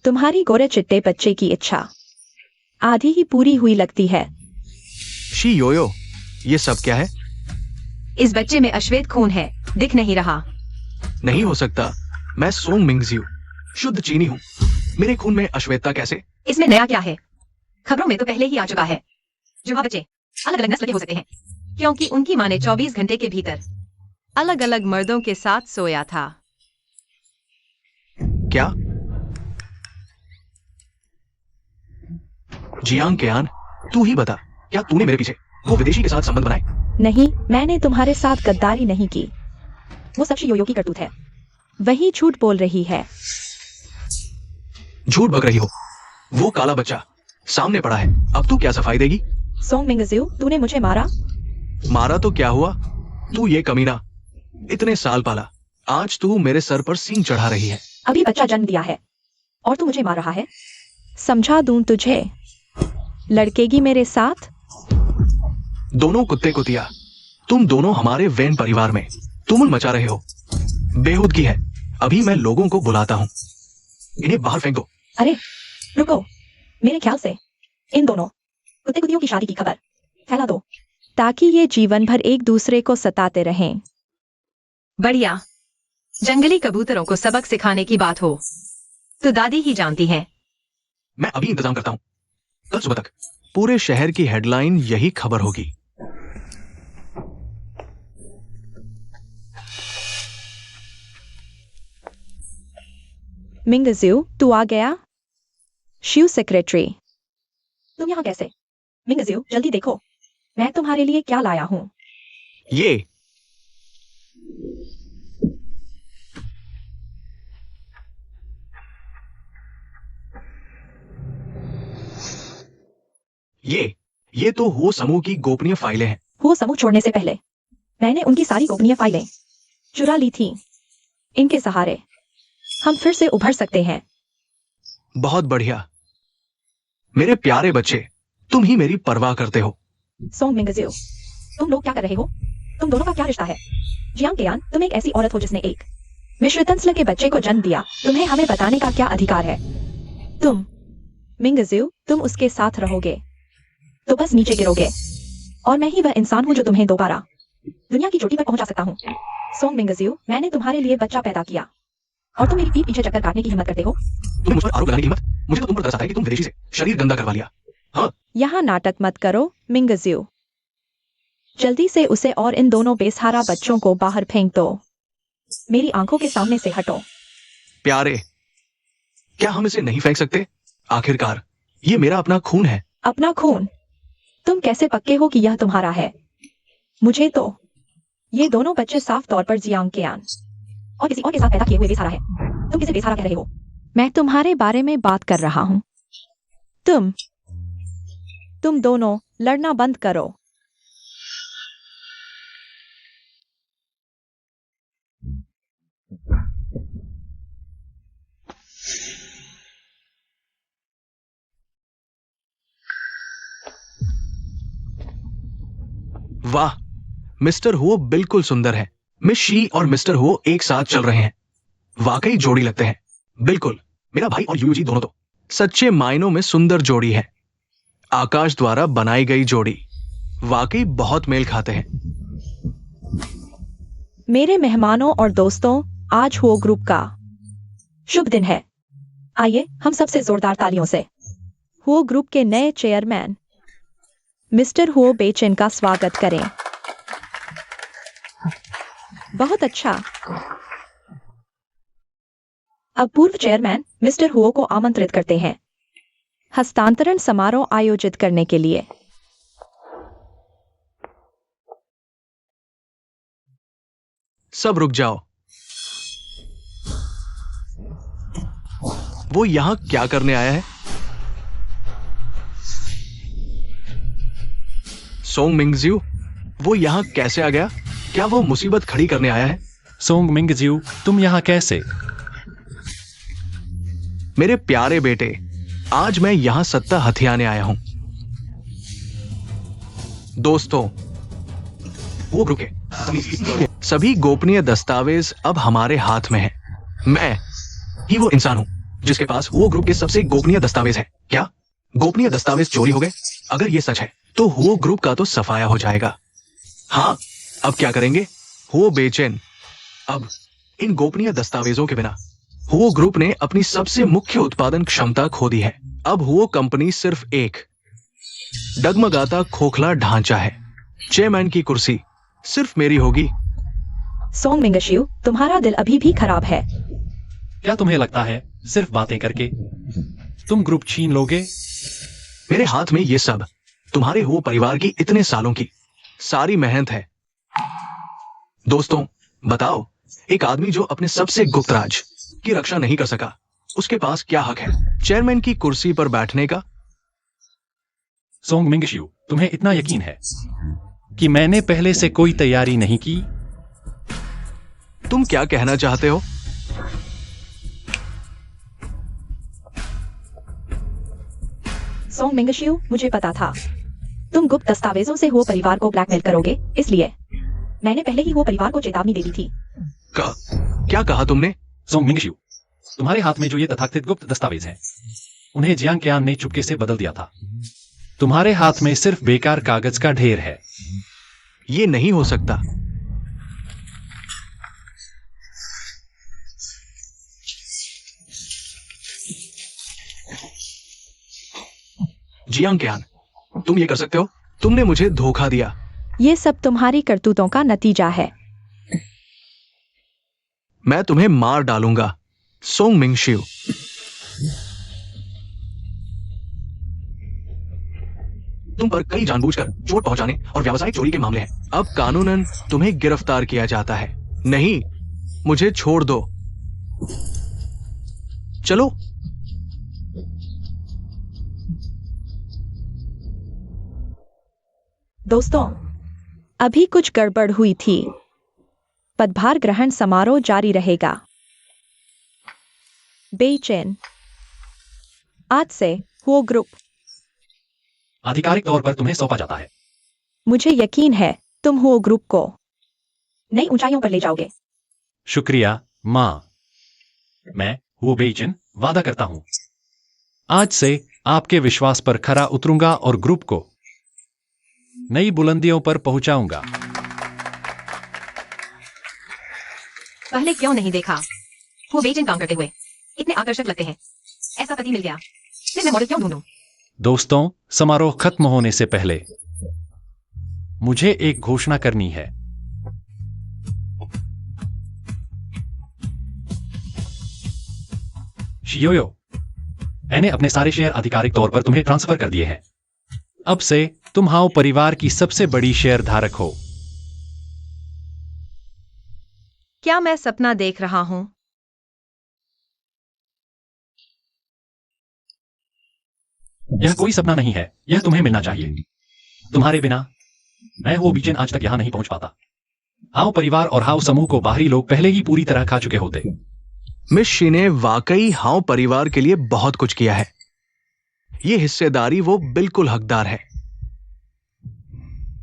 तुम्हारी गोरे चिट्टे बच्चे की इच्छा आधी ही पूरी हुई लगती है। शी योयो, ये सब क्या है? इस बच्चे में अश्वेत खून है, दिख नहीं रहा। नहीं हो सकता, मैं सोंग मिंगजियो शुद्ध चीनी हूँ। मेरे खून में अश्वेतता कैसे? इसमें नया क्या है? खबरों में तो पहले ही आ चुका है। जुड़वा बच्चे अलग अलग नस्ल के हो सकते हैं, क्योंकि उनकी माँ ने 24 घंटे के भीतर अलग अलग मर्दों के साथ सोया था। क्या? जियांग केयान, तू ही बता, क्या तूने मेरे पीछे वो विदेशी के साथ संबंध बनाए? नहीं, मैंने तुम्हारे साथ गद्दारी नहीं की। वो सब योयो की करतूत है। वही झूठ बोल रही है। झूठ बक रही हो। वो काला बच्चा सामने पड़ा है, अब तू क्या सफाई देगी? सोंग मिंगजियो, तूने मुझे मारा। मारा तो क्या हुआ? तू ये कमीना इतने साल पाला, आज तू मेरे सर पर सींग चढ़ा रही है। अभी बच्चा जन्म दिया है और तू मुझे मार रहा है। समझा दूं तुझे, लड़केगी मेरे साथ। दोनों कुत्ते कुतिया, तुम दोनों हमारे वैन परिवार में तुमुल मचा रहे हो। बेहूदगी है। अभी मैं लोगों को बुलाता हूँ, इन्हें बाहर फेंक दो। अरे रुको, मेरे ख्याल से इन दोनों कुत्ते कुतियों की शादी की खबर फैला दो, ताकि ये जीवन भर एक दूसरे को सताते रहें। बढ़िया, जंगली कबूतरों को सबक सिखाने की बात हो तो दादी ही जानती है। मैं अभी इंतजाम करता हूँ, कल सुबह तक पूरे शहर की हेडलाइन यही खबर होगी। मिंगजियो, तू आ गया? शिव सेक्रेटरी, तुम यहाँ कैसे? मिंगजियो, जल्दी देखो, मैं तुम्हारे लिए क्या लाया हूँ। ये तो हो समूह की गोपनीय फाइलें हैं। वो समूह छोड़ने से पहले मैंने उनकी सारी गोपनीय फाइलें चुरा ली थी। इनके सहारे हम फिर से उभर सकते हैं। बहुत बढ़िया मेरे प्यारे बच्चे, तुम ही मेरी परवाह करते हो। सोंग मिंगजियो, तुम लोग क्या कर रहे हो? तुम दोनों का क्या रिश्ता है? जियांग केयान, तुम एक ऐसी औरत हो जिसने एक मिश्रितंस्ल के बच्चे को जन्म दिया। तुम्हें हमें बताने का क्या अधिकार है? तुम मिंगजियो, तुम उसके साथ रहोगे तो बस नीचे गिरोगे, और मैं ही वह इंसान हूँ जो तुम्हें दोबारा दुनिया की चोटी पर पहुंचा सकता हूँ। सोंग मिंगजियो, मैंने तुम्हारे लिए बच्चा पैदा किया और तुम मेरी पीठ पीछे चक्कर काटने की हिम्मत करते हो? तुम मुझ पर आरोप लगाने की हिम्मत? मुझे तो तुम पर तरस आता है कि तुम विदेशी से शरीर गंदा करवा लिया। हाँ, यहाँ नाटक मत करो मिंगजियो, जल्दी से उसे और इन दोनों बेसहारा बच्चों को बाहर फेंक दो। मेरी आंखों के सामने से हटो। प्यारे, क्या हम इसे नहीं फेंक सकते? आखिरकार ये मेरा अपना खून है। अपना खून? तुम कैसे पक्के हो कि यह तुम्हारा है? मुझे तो ये दोनों बच्चे साफ तौर पर जियांग केयान और किसी और के साथ पैदा किए हुए बेसहारा है। तुम किसे बेसहारा कह रहे हो? मैं तुम्हारे बारे में बात कर रहा हूँ। तुम दोनों लड़ना बंद करो। वाह, मिस्टर हो बिल्कुल सुंदर है। मिस शी और मिस्टर हो एक साथ चल रहे हैं। वाकई जोड़ी लगते हैं। बिल्कुल, मेरा भाई और यूजी दोनों तो सच्चे मायनों में सुंदर जोड़ी है। आकाश द्वारा बनाई गई जोड़ी। वाकई बहुत मेल खाते हैं। मेरे मेहमानों और दोस्तों, आज हुओ ग्रुप का शुभ दिन है। आइए हम सबसे जोरदार तालियों से हुओ ग्रुप के नए चेयरमैन मिस्टर हुओ बेचेन का स्वागत करें। बहुत अच्छा। अब पूर्व चेयरमैन मिस्टर हुओ को आमंत्रित करते हैं हस्तांतरण समारोह आयोजित करने के लिए। सब रुक जाओ। वो यहां क्या करने आया है? सोंग मिंगजियो, वो यहां कैसे आ गया? क्या वो मुसीबत खड़ी करने आया है? सोंग मिंगजियो, तुम यहाँ कैसे? मेरे प्यारे बेटे, आज मैं यहां सत्ता हथियाने आया हूं। दोस्तों, वो ग्रुप के सभी गोपनीय दस्तावेज अब हमारे हाथ में हैं। मैं ही वो इंसान हूं जिसके पास वो ग्रुप के सबसे गोपनीय दस्तावेज है। क्या गोपनीय दस्तावेज चोरी हो गए? अगर ये सच है तो वो ग्रुप का तो सफाया हो जाएगा। हाँ, अब क्या करेंगे? हो बेचैन। अब इन गोपनीय दस्तावेजों के बिना वो ग्रुप ने अपनी सबसे मुख्य उत्पादन क्षमता खो दी है। अब वो कंपनी सिर्फ एक डगमगाता खोखला ढांचा है। चेयरमैन की कुर्सी सिर्फ मेरी होगी। सोंग मिंगशियू, तुम्हारा दिल अभी भी खराब है। क्या तुम्हें लगता है सिर्फ बातें करके तुम ग्रुप छीन लोगे? मेरे हाथ में ये सब तुम्हारे हो परिवार की इतने सालों की सारी मेहनत है। दोस्तों, बताओ, एक आदमी जो अपने सबसे गुप्त राज की रक्षा नहीं कर सका, उसके पास क्या हक है चेयरमैन की कुर्सी पर बैठने का? सोंग मिंगशियू, तुम्हें इतना यकीन है कि मैंने पहले से कोई तैयारी नहीं की? तुम क्या कहना चाहते हो? सोंग मिंगशियू, मुझे पता था तुम गुप्त दस्तावेजों से हुओ परिवार को ब्लैकमेल करोगे, इसलिए मैंने पहले ही हुओ परिवार को चेतावनी दे दी थी। क्या कहा तुमने? सोंग मिंगशियू, तुम्हारे हाथ में जो ये तथाकथित गुप्त दस्तावेज हैं, उन्हें जियांग केयान ने चुपके से बदल दिया था। तुम्हारे हाथ में सिर्फ बेकार कागज का ढेर है। ये नहीं हो सकता। जियांग केयान, तुम ये कर सकते हो? तुमने मुझे धोखा दिया। ये सब तुम्हारी करतूतों का नतीजा है। मैं तुम्हें मार डालूंगा, सोंग मिंगशियू। तुम पर कई जानबूझकर चोट पहुंचाने और व्यावसायिक चोरी के मामले हैं। अब कानूनन तुम्हें गिरफ्तार किया जाता है। नहीं, मुझे छोड़ दो। चलो। दोस्तों, अभी कुछ गड़बड़ हुई थी। पदभार ग्रहण समारोह जारी रहेगा। बेचैन, आज से हुओ ग्रुप आधिकारिक तौर पर तुम्हें सौंपा जाता है। मुझे यकीन है तुम हुओ ग्रुप को नई ऊंचाइयों पर ले जाओगे। शुक्रिया मां। मैं हुओ बेइजिन वादा करता हूं, आज से आपके विश्वास पर खरा उतरूंगा और ग्रुप को नई बुलंदियों पर पहुंचाऊंगा। पहले क्यों नहीं देखा? वो बेचैन काम करते हुए इतने आकर्षक लगते हैं। ऐसा पति मिल गया, फिर मैं मॉडल क्यों ढूंढूं? दोस्तों, समारोह खत्म होने से पहले मुझे एक घोषणा करनी है। शियोयो, मैंने अपने सारे शेयर आधिकारिक तौर पर तुम्हें ट्रांसफर कर दिए हैं। अब से तुम हाओ परिवार की सबसे बड़ी शेयर धारक हो। क्या मैं सपना देख रहा हूँ? यह कोई सपना नहीं है, यह तुम्हें मिलना चाहिए। तुम्हारे बिना मैं वो बीचन आज तक यहां नहीं पहुंच पाता। हाओ परिवार और हाओ समूह को बाहरी लोग पहले ही पूरी तरह खा चुके होते। मिस शी ने वाकई हाउ परिवार के लिए बहुत कुछ किया है। ये हिस्सेदारी वो बिल्कुल हकदार है।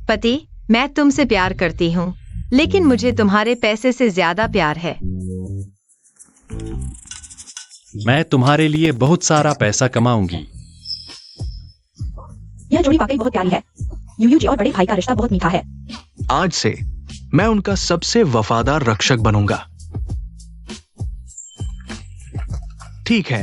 पति, मैं तुमसे प्यार करती हूँ, लेकिन मुझे तुम्हारे पैसे से ज्यादा प्यार है। मैं तुम्हारे लिए बहुत सारा पैसा कमाऊंगी। यह जोड़ी वाकई बहुत प्यारी है। यूयू जी और बड़े भाई का रिश्ता बहुत मीठा है। आज से मैं उनका सबसे वफादार रक्षक बनूंगा। ठीक है,